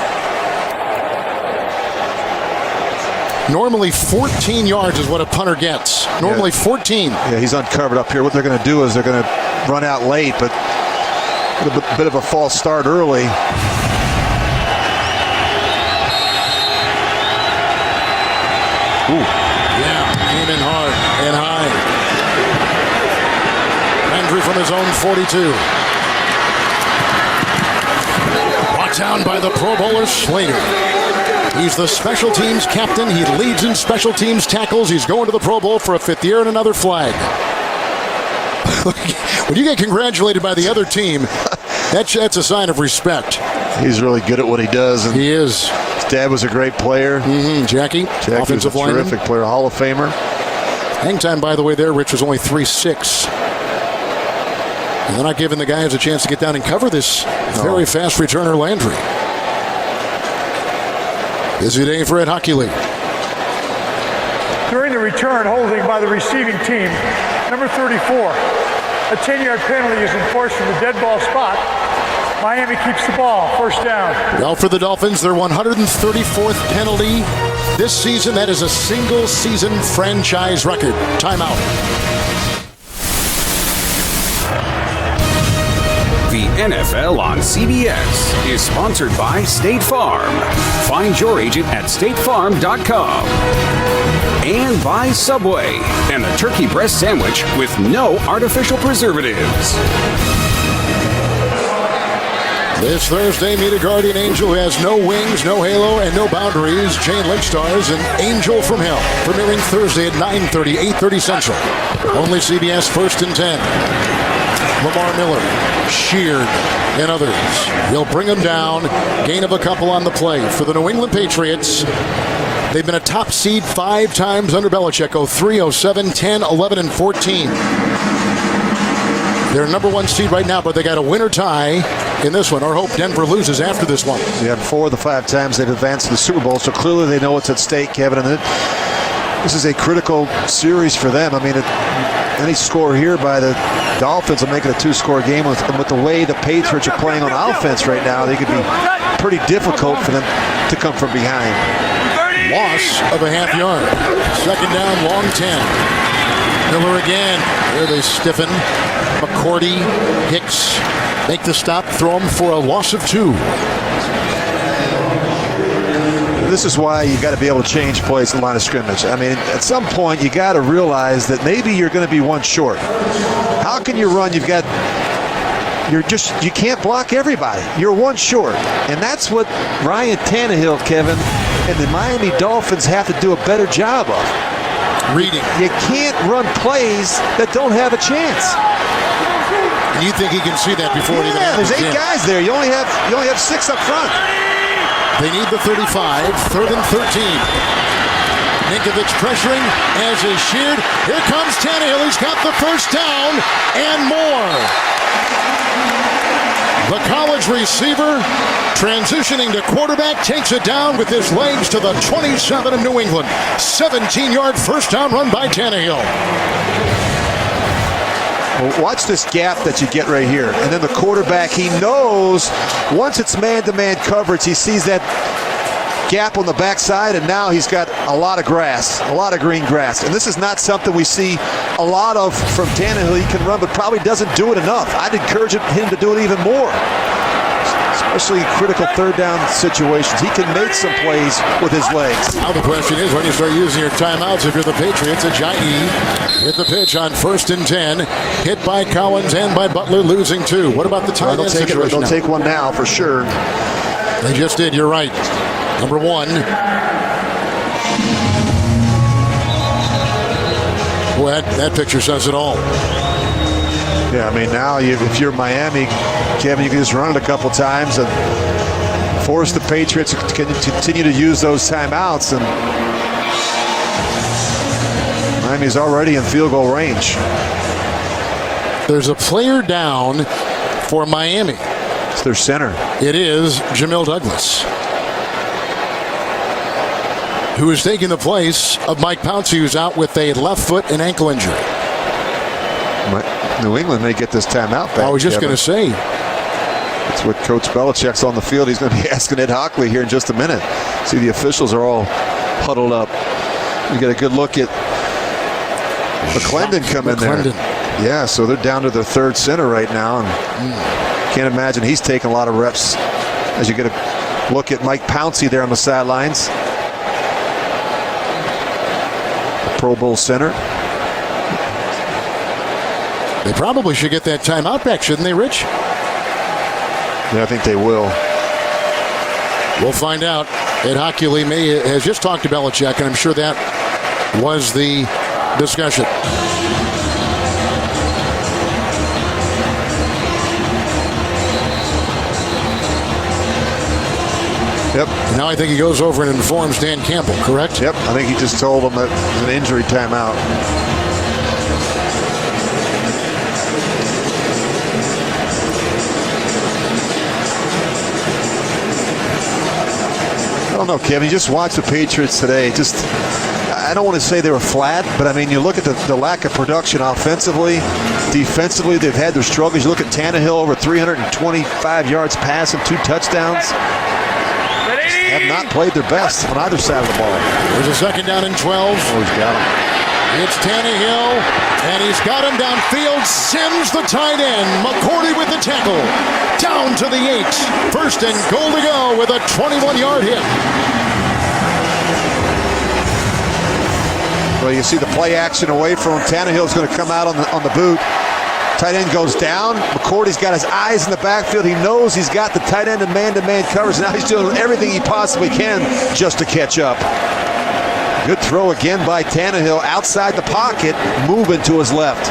Normally 14 yards is what a punter gets. Normally 14. Yeah, he's uncovered up here. What they're going to do is they're going to run out late, but a bit of a false start early. Ooh. Yeah, came in hard and high. Landry from his own 42. Brought down by the Pro Bowler Slater. He's the special teams captain. He leads in special teams tackles. He's going to the Pro Bowl for a fifth year and another flag. When you get congratulated by the other team, that's a sign of respect. He's really good at what he does. And he is. His dad was a great player. Jackie offensive was a terrific player, Hall of Famer. Hang time, by the way, there, Rich, was only 3.6. And they're not giving the guys a chance to get down and cover this very fast returner, Landry. Busy day for Ed Hockey League. During the return, holding by the receiving team, number 34. A 10-yard penalty is enforced from the dead ball spot. Miami keeps the ball, first down. Well, for the Dolphins, their 134th penalty this season. That is a single-season franchise record. Timeout. The NFL on CBS is sponsored by State Farm. Find your agent at statefarm.com. And by Subway and the turkey breast sandwich with no artificial preservatives. This Thursday, meet a guardian angel who has no wings, no halo, and no boundaries. Jane Lynch stars an Angel from Hell, premiering Thursday at 9:30, 8:30 Central. Only CBS First and 10. Lamar Miller, Sheard, and others. He'll bring them down. Gain of a couple on the play. For the New England Patriots, they've been a top seed 5 times under Belichick. 03, 07, 10, 11, and 14. They're number 1 seed right now, but they got a winner tie in this one, or hope Denver loses after this one. Yeah, 4 of the 5 times they've advanced to the Super Bowl, so clearly they know what's at stake, Kevin. And this is a critical series for them. I mean, any score here by the Dolphins will make it a 2-score game. With the way the Patriots are playing on offense right now, they could be pretty difficult for them to come from behind. Loss of a half yard. Second down, long 10. Miller again. Here they stiffen. McCourty, Hicks make the stop, throw him for a loss of 2. This is why you got to be able to change plays in the line of scrimmage. I mean, at some point you got to realize that maybe you're going to be one short. How can you run? You can't block everybody. You're one short. And that's what Ryan Tannehill, Kevin, and the Miami Dolphins have to do a better job of. Reading. You can't run plays that don't have a chance. And you think he can see that before it even happens? There's 8 guys there. You only have 6 up front. They need the 35, 3rd and 13. Ninkovich pressuring as is sheared. Here comes Tannehill. He's got the first down and more. The college receiver transitioning to quarterback takes it down with his legs to the 27 of New England. 17-yard first down run by Tannehill. Well, watch this gap that you get right here. And then the quarterback, he knows once it's man-to-man coverage, he sees that gap on the backside, and now he's got a lot of grass, a lot of green grass. And this is not something we see a lot of from Tannehill. He can run, but probably doesn't do it enough. I'd encourage him to do it even more, especially in critical 3rd down situations. He can make some plays with his legs. Now the question is, when you start using your timeouts, if you're the Patriots, Ajayi hit the pitch on 1st and 10, hit by Collins and by Butler, losing 2. What about the tight end situation? They'll take one now for sure. They just did, you're right. Number 1. Boy, that picture says it all. Yeah, I mean, now if you're Miami, Kevin, you can just run it a couple times and force the Patriots to continue to use those timeouts. And Miami's already in field goal range. There's a player down for Miami. It's their center. It is Jamil Douglas, who is taking the place of Mike Pouncey, who's out with a left foot and ankle injury. New England may get this timeout back. I was just going to say. That's what Coach Belichick's on the field. He's going to be asking Ed Hockley here in just a minute. See, the officials are all huddled up. You get a good look at McClendon come in there. Yeah, so they're down to their 3rd center right now. And can't imagine he's taking a lot of reps as you get a look at Mike Pouncey there on the sidelines. The Pro Bowl center. They probably should get that timeout back, shouldn't they, Rich? Yeah, I think they will. We'll find out. Ed Hockley has just talked to Belichick, and I'm sure that was the discussion. Yep. Now I think he goes over and informs Dan Campbell, correct? Yep. I think he just told him that it's an injury timeout. I don't know, Kevin. You just watch the Patriots today. I don't want to say they were flat, but I mean, you look at the lack of production offensively, defensively. They've had their struggles. You look at Tannehill, over 325 yards passing, 2 touchdowns. Have not played their best on either side of the ball. There's a 2nd down and 12. Oh, he's got him. It's Tannehill, and he's got him downfield. Sims, the tight end. McCourty with the tackle. Down to the 8. 1st and goal to go with a 21-yard hit. Well, you see the play action away from him. Tannehill's going to come out on the boot. Tight end goes down. McCourty's got his eyes in the backfield. He knows he's got the tight end in man-to-man coverage. Now he's doing everything he possibly can just to catch up. Good throw again by Tannehill outside the pocket, moving to his left.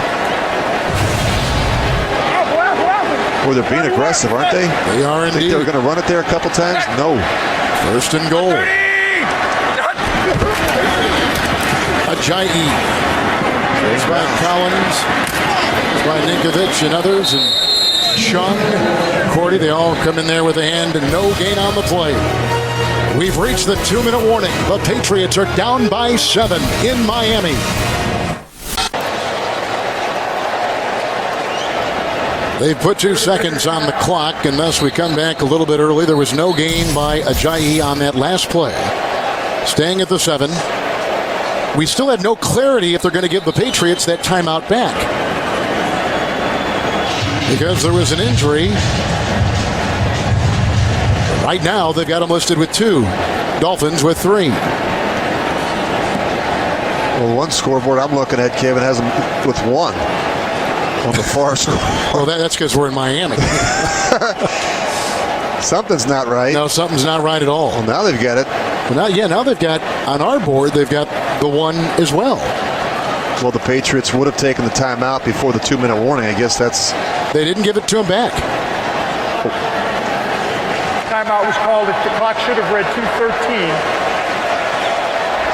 Well, they're being aggressive, aren't they? They are indeed. Think they're going to run it there a couple times? No. 1st and goal. Ajayi. Goes by Collins. Goes by Ninkovich and others. And Chung, Cordy, they all come in there with a hand and no gain on the play. We've reached the 2-minute warning. The Patriots are down by 7 in Miami. They've put 2 seconds on the clock, and thus we come back a little bit early. There was no gain by Ajayi on that last play. Staying at the 7. we still have no clarity if they're going to give the Patriots that timeout back. Because there was an injury. Right now, they've got them listed with 2. Dolphins with 3. Well, one scoreboard I'm looking at, Kevin, has them with 1 on the far score. Well, that's because we're in Miami. Something's not right. No, something's not right at all. Well, now they've got it. Well, now they've got, on our board, they've got the 1 as well. Well, the Patriots would have taken the timeout before the 2-minute warning. I guess that's... They didn't give it to him back. Timeout was called. The clock should have read 2:13.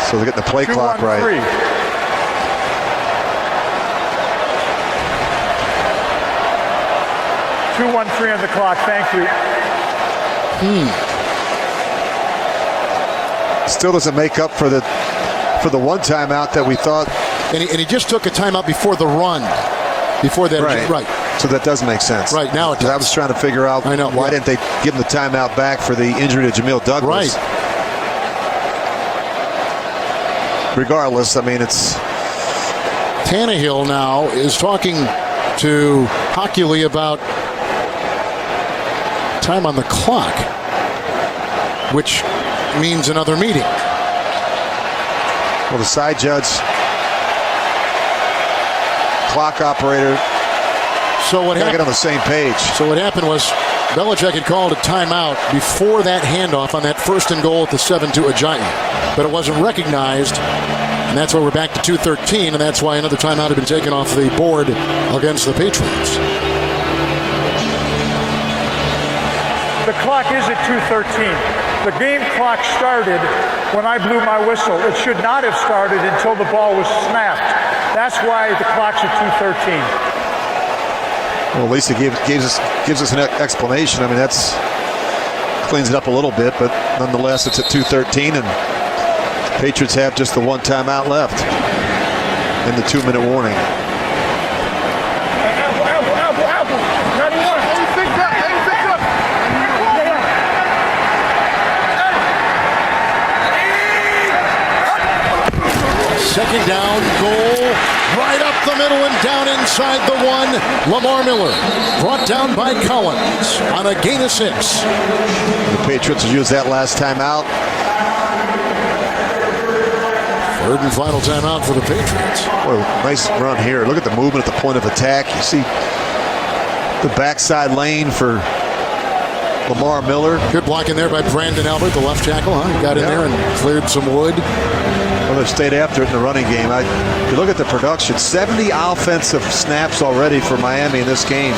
So they're getting the play clock right. 2:13 on the clock. Thank you. Still doesn't make up for the one timeout that we thought. And he just took a timeout before the run. Before that, right. So that does make sense. Right, now it does. I was trying to figure out why didn't they give him the timeout back for the injury to Jamil Douglas. Right. Regardless, I mean, it's... Tannehill now is talking to Hockley about time on the clock, which means another meeting. Well, the side judge, clock operator, so what happened? Get on the same page. So what happened was Belichick had called a timeout before that handoff on that 1st and goal at the 7 to Ajayi, but it wasn't recognized, and that's why we're back to 2:13, and that's why another timeout had been taken off the board against the Patriots. The clock is at 2:13. The game clock started when I blew my whistle. It should not have started until the ball was snapped. That's why the clock's at 2:13. Well, at least it gives us an explanation. I mean, that's cleans it up a little bit, but nonetheless, it's at 2:13, and Patriots have just the 1 timeout left in the 2-minute warning. Second down, goal, right up the middle and down inside the 1. Lamar Miller brought down by Collins on a gain of 6. The Patriots will use that last timeout. 3rd and final timeout for the Patriots. Boy, nice run here. Look at the movement at the point of attack. You see the backside lane for Lamar Miller. Good blocking there by Brandon Albert, the left tackle. He got in there and cleared some wood. Well, they've stayed after it in the running game. If you look at the production, 70 offensive snaps already for Miami in this game,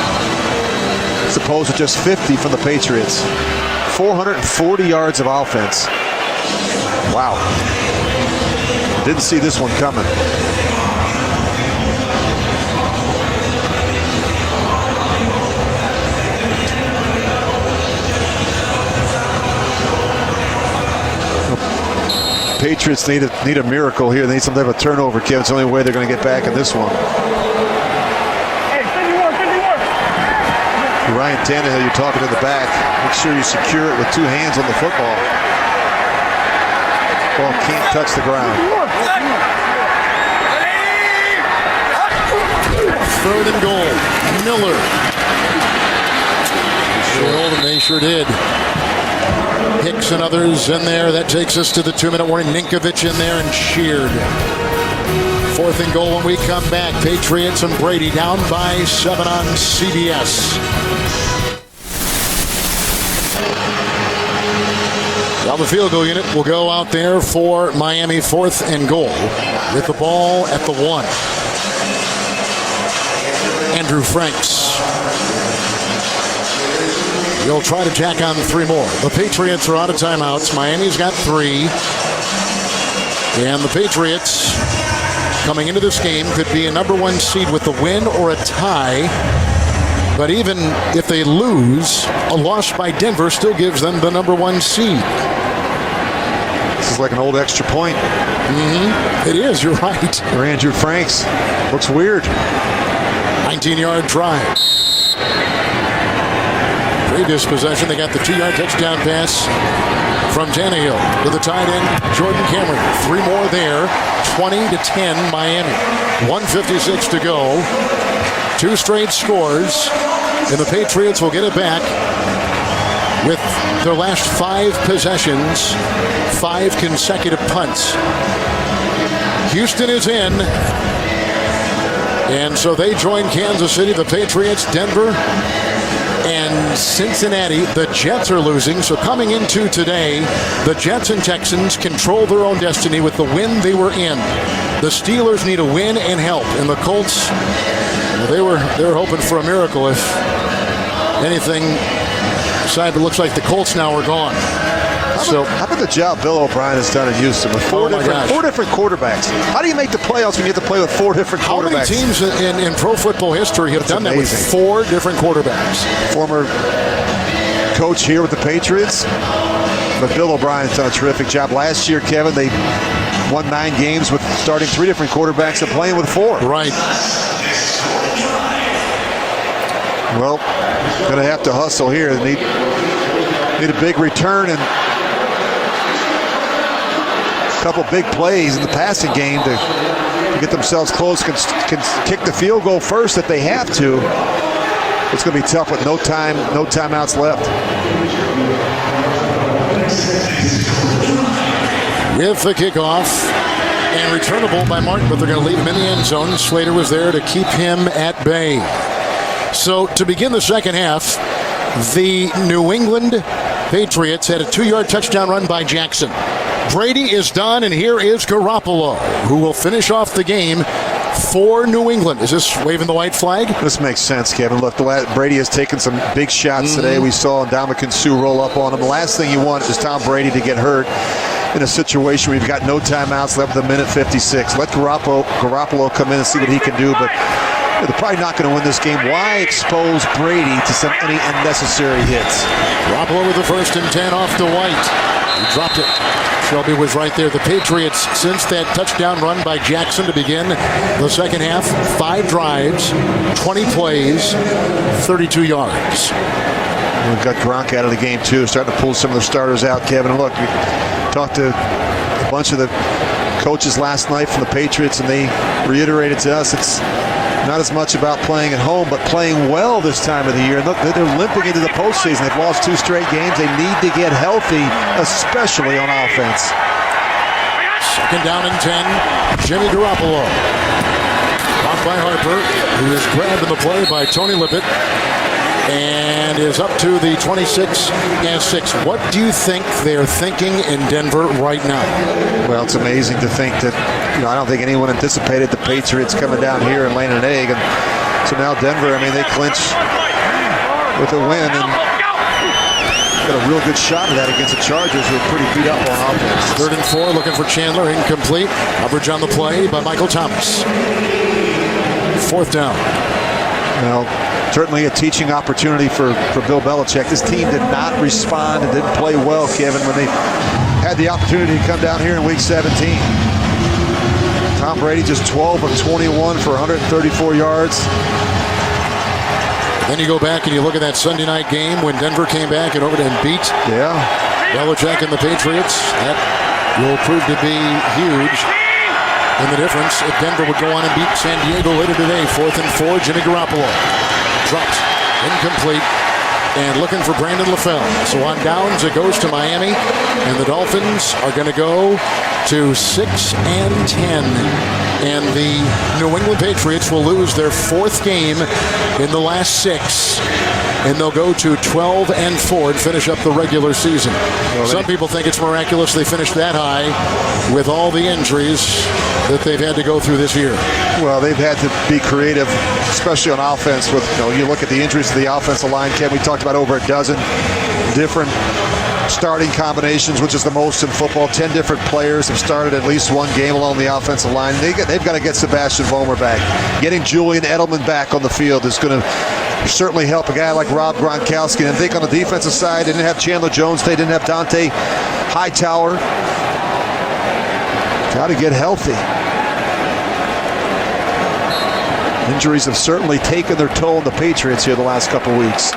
as opposed to just 50 from the Patriots. 440 yards of offense. Wow. Didn't see this one coming. Patriots need a miracle here. They need some type of turnover, Kevin. It's the only way they're going to get back in this one. Hey, 51. Ryan Tannehill, you're talking to the back. Make sure you secure it with 2 hands on the football. Ball can't touch the ground. 3rd and goal. Miller. They sure did. Hicks and others in there. That takes us to the 2-minute warning. Ninkovich in there and sheared. 4th and goal when we come back. Patriots and Brady down by 7 on CBS. Now the field goal unit will go out there for Miami. 4th and goal with the ball at the 1. Andrew Franks. He'll try to tack on 3 more. The Patriots are out of timeouts. Miami's got 3. And the Patriots, coming into this game, could be a number 1 seed with a win or a tie. But even if they lose, a loss by Denver still gives them the number 1 seed. This is like an old extra point. It is, you're right. For Andrew Franks. Looks weird. 19-yard drive. Previous possession, they got the 2-yard touchdown pass from Tannehill to the tight end, Jordan Cameron. 3 more there. 20-10 Miami. 1:56 to go. 2 straight scores, and the Patriots will get it back with their last 5 possessions, 5 consecutive punts. Houston is in, and so they join Kansas City, the Patriots, Denver, and Cincinnati. The Jets are losing, so coming into today, the Jets and Texans control their own destiny with the win they were in. The Steelers need a win and help, and the Colts, well, they were hoping for a miracle. If anything, it looks like the Colts now are gone. How about the job Bill O'Brien has done in Houston with 4 different quarterbacks? How do you make the playoffs when you have to play with 4 different quarterbacks? How many teams in pro football history have done amazing. That with 4 different quarterbacks? Former coach here with the Patriots, but Bill O'Brien's done a terrific job. Last year, Kevin, they won 9 games with starting 3 different quarterbacks and playing with 4. Right. Well, going to have to hustle here. They need a big return and a couple big plays in the passing game to get themselves close. Can kick the field goal first if they have to. It's going to be tough with no timeouts left. With the kickoff and returnable by Martin, but they're going to leave him in the end zone. Slater was there to keep him at bay. So to begin the second half, the New England Patriots had a 2-yard touchdown run by Jackson. Brady is done, and here is Garoppolo, who will finish off the game for New England. Is this waving the white flag? This makes sense, Kevin. Look, Brady has taken some big shots today. We saw Ndamukong Suh roll up on him. The last thing you want is Tom Brady to get hurt in a situation where you've got no timeouts left with 1:56. Let Garoppolo come in and see what he can do, but they're probably not going to win this game. Why expose Brady to any unnecessary hits? Garoppolo with the 1st and 10 off to White. He dropped it. Shelby was right there. The Patriots, since that touchdown run by Jackson to begin the second half, 5 drives, 20 plays, 32 yards. We've got Gronk out of the game, too, starting to pull some of the starters out, Kevin. Look, we talked to a bunch of the coaches last night from the Patriots, and they reiterated to us it's not as much about playing at home, but playing well this time of the year. And look, they're limping into the postseason. They've lost 2 straight games. They need to get healthy, especially on offense. 2nd down and 10. Jimmy Garoppolo. Caught by Harper, who is grabbed in the play by Tony Lippett, and is up to the 26-6. What do you think they're thinking in Denver right now? Well, it's amazing to think that, I don't think anyone anticipated the Patriots coming down here and laying an egg. And so now Denver, they clinch with a win and got a real good shot at that against the Chargers, who are pretty beat up on offense. 3rd and 4, looking for Chandler, incomplete. Coverage on the play by Michael Thomas. 4th down. Well, certainly a teaching opportunity for Bill Belichick. This team did not respond and didn't play well, Kevin, when they had the opportunity to come down here in Week 17. Tom Brady just 12 of 21 for 134 yards. Then you go back and you look at that Sunday night game when Denver came back and beat Belichick and the Patriots. That will prove to be huge in the difference if Denver would go on and beat San Diego later today. 4th and 4, Jimmy Garoppolo. Dropped, incomplete, and looking for Brandon LaFell. So on downs, it goes to Miami, and the Dolphins are going to go to 6 and 10. And the New England Patriots will lose their 4th game in the last 6. And they'll go to 12 and 4 and finish up the regular season. Some people think it's miraculous they finished that high with all the injuries that they've had to go through this year. Well, they've had to be creative, especially on offense. With you look at the injuries to the offensive line, Ken. We talked about over a dozen different starting combinations, which is the most in football. 10 different players have started at least one game along the offensive line. They've got to get Sebastian Vollmer back. Getting Julian Edelman back on the field is going to certainly help a guy like Rob Gronkowski. And I think on the defensive side, they didn't have Chandler Jones. They didn't have Dante Hightower. Got to get healthy. Injuries have certainly taken their toll on the Patriots here the last couple weeks.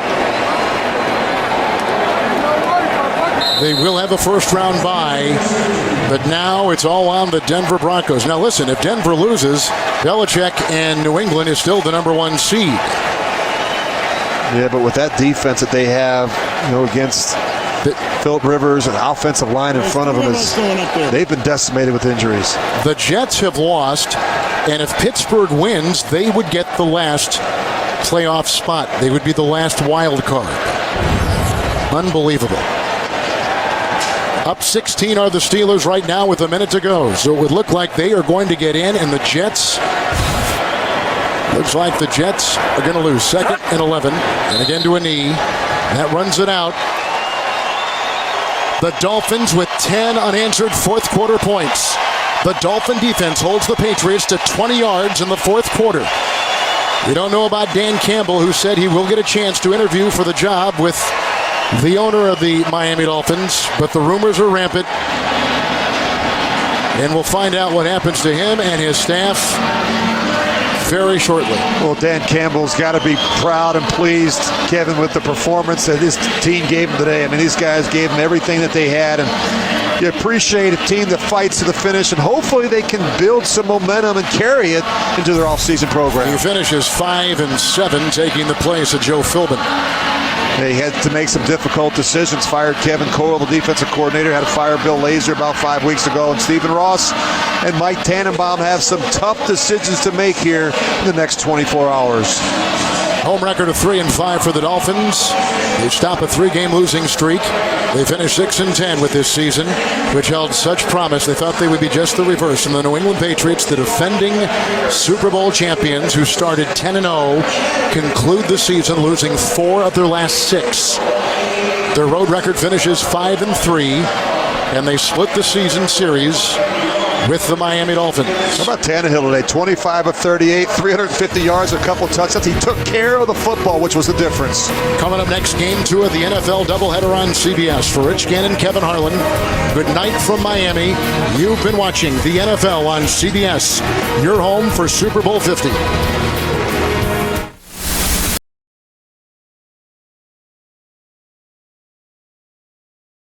They will have a first-round bye, but now it's all on the Denver Broncos. Now listen, if Denver loses, Belichick and New England is still the number 1 seed. Yeah, but with that defense that they have, against Phillip Rivers and offensive line in front of them, they've been decimated with injuries. The Jets have lost, and if Pittsburgh wins, they would get the last playoff spot. They would be the last wild card. Unbelievable. Up 16 are the Steelers right now with a minute to go. So it would look like they are going to get in, and the Jets, looks like the Jets are going to lose. 2nd and 11, and again to a knee. That runs it out. The Dolphins with 10 unanswered fourth quarter points. The Dolphin defense holds the Patriots to 20 yards in the fourth quarter. We don't know about Dan Campbell, who said he will get a chance to interview for the job with the owner of the Miami Dolphins, but the rumors are rampant. And we'll find out what happens to him and his staff very shortly. Well, Dan Campbell's got to be proud and pleased, Kevin, with the performance that his team gave him today. I mean, these guys gave him everything that they had, and you appreciate a team that fights to the finish, and hopefully they can build some momentum and carry it into their offseason program. He finishes 5-7, taking the place of Joe Philbin. They had to make some difficult decisions. Fired Kevin Coyle, the defensive coordinator. Had to fire Bill Lazor about 5 weeks ago. And Stephen Ross and Mike Tannenbaum have some tough decisions to make here in the next 24 hours. Home record of 3-5 for the Dolphins. They stop a 3-game losing streak. They finished 6-10 with this season, which held such promise. They thought they would be just the reverse. And the New England Patriots, the defending Super Bowl champions who started 10-0, conclude the season losing 4 of their last 6. Their road record finishes 5-3, and they split the season series with the Miami Dolphins. How about Tannehill today? 25 of 38, 350 yards, a couple touchdowns. He took care of the football, which was the difference. Coming up next, game 2 of the NFL doubleheader on CBS. For Rich Gannon, Kevin Harlan, good night from Miami. You've been watching the NFL on CBS, your home for Super Bowl 50.